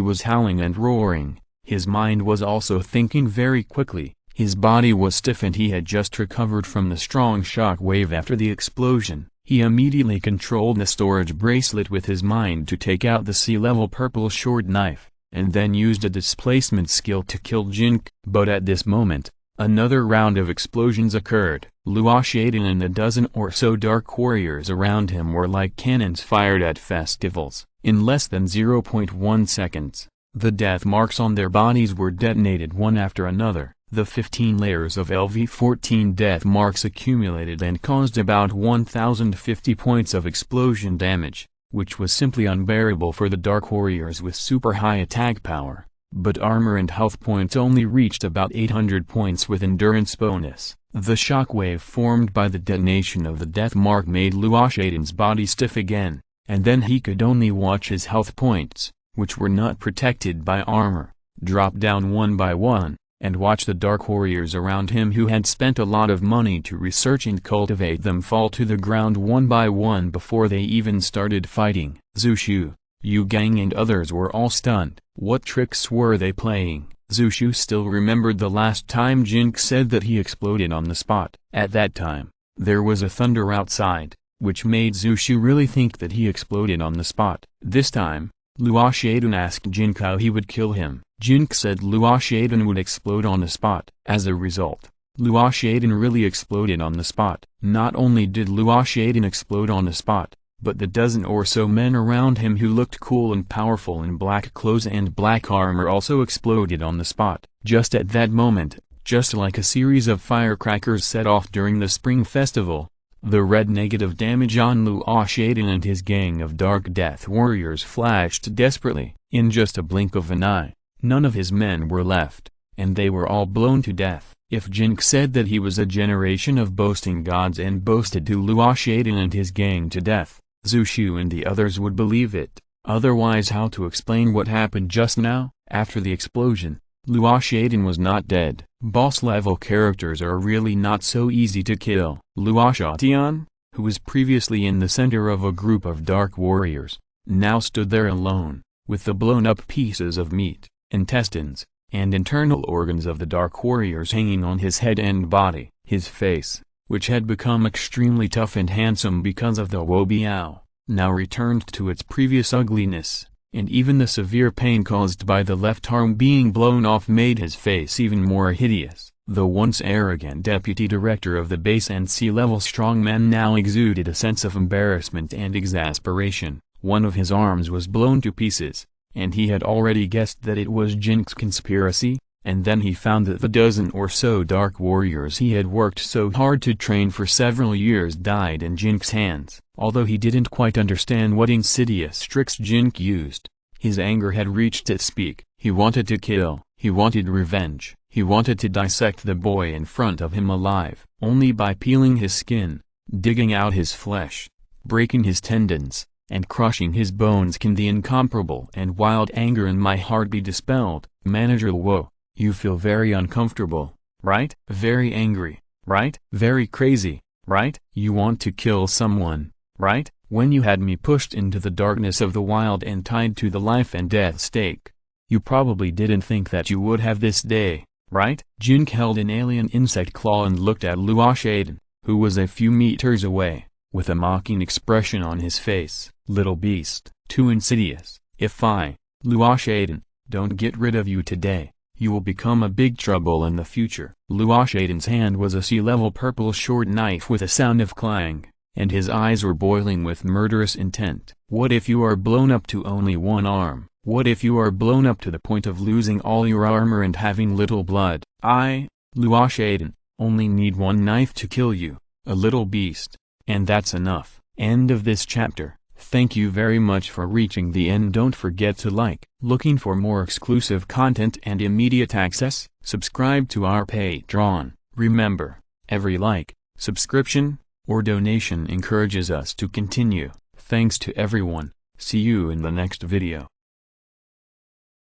Speaker 1: was howling and roaring, his mind was also thinking very quickly. His body was stiff and he had just recovered from the strong shock wave after the explosion. He immediately controlled the storage bracelet with his mind to take out the sea-level purple short knife, and then used a displacement skill to kill Jin Ke. But at this moment, another round of explosions occurred. Luo Ye and a dozen or so dark warriors around him were like cannons fired at festivals. In less than 0.1 seconds, the death marks on their bodies were detonated one after another. The 15 layers of LV-14 death marks accumulated and caused about 1,050 points of explosion damage, which was simply unbearable for the Dark Warriors with super high attack power, but armor and health points only reached about 800 points with endurance bonus. The shockwave formed by the detonation of the death mark made Luo Ye's body stiff again, and then he could only watch his health points, which were not protected by armor, drop down one by one, and watch the dark warriors around him who had spent a lot of money to research and cultivate them fall to the ground one by one before they even started fighting. Zhu Shu, Yu Gang and others were all stunned. What tricks were they playing? Zhu Shu still remembered the last time Jin Ke said that he exploded on the spot. At that time, there was a thunder outside, which made Zhu Shu really think that he exploded on the spot. This time, Luo Ye asked Jin Ke how he would kill him. Jin Ke said Luo Ye would explode on the spot. As a result, Luo Ye really exploded on the spot. Not only did Luo Ye explode on the spot, but the dozen or so men around him who looked cool and powerful in black clothes and black armor also exploded on the spot. Just at that moment, just like a series of firecrackers set off during the Spring Festival, the red negative damage on Luo Ye and his gang of Dark Death warriors flashed desperately. In just a blink of an eye, none of his men were left, and they were all blown to death. If Jin Ke said that he was a generation of boasting gods and boasted to Luo Ye and his gang to death, Zhu Shu and the others would believe it. Otherwise, how to explain what happened just now? After the explosion, Luo Ye was not dead. Boss-level characters are really not so easy to kill. Luo Ye, who was previously in the center of a group of dark warriors, now stood there alone, with the blown-up pieces of meat, intestines, and internal organs of the dark warriors hanging on his head and body. His face, which had become extremely tough and handsome because of the Wo Biao, now returned to its previous ugliness, and even the severe pain caused by the left arm being blown off made his face even more hideous. The once arrogant deputy director of the base and C-level strongman now exuded a sense of embarrassment and exasperation. One of his arms was blown to pieces, and he had already guessed that it was Jin Ke's conspiracy. And then he found that the dozen or so dark warriors he had worked so hard to train for several years died in Jin Ke's hands. Although he didn't quite understand what insidious tricks Jin Ke used, his anger had reached its peak. He wanted to kill, he wanted revenge, he wanted to dissect the boy in front of him alive. Only by peeling his skin, digging out his flesh, breaking his tendons, and crushing his bones can the incomparable and wild anger in my heart be dispelled. Manager Luo, you feel very uncomfortable, right? Very angry, right? Very crazy, right? You want to kill someone, right? When you had me pushed into the darkness of the wild and tied to the life and death stake, you probably didn't think that you would have this day, right? Jin Ke held an alien insect claw and looked at Luo Ye, who was a few meters away, with a mocking expression on his face. Little beast, too insidious. If I, Luo Ye, don't get rid of you today, you will become a big trouble in the future. Luo Ye's hand was a C-level purple short knife with a sound of clang, and his eyes were boiling with murderous intent. What if you are blown up to only one arm? What if you are blown up to the point of losing all your armor and having little blood? I, Luo Ye, only need one knife to kill you, a little beast, and that's enough. End of this chapter. Thank you very much for reaching the end. Don't forget to like. Looking for more exclusive content and immediate access? Subscribe to our Patreon. Remember, every like, subscription, or donation encourages us to continue. Thanks to everyone. See you in the next video.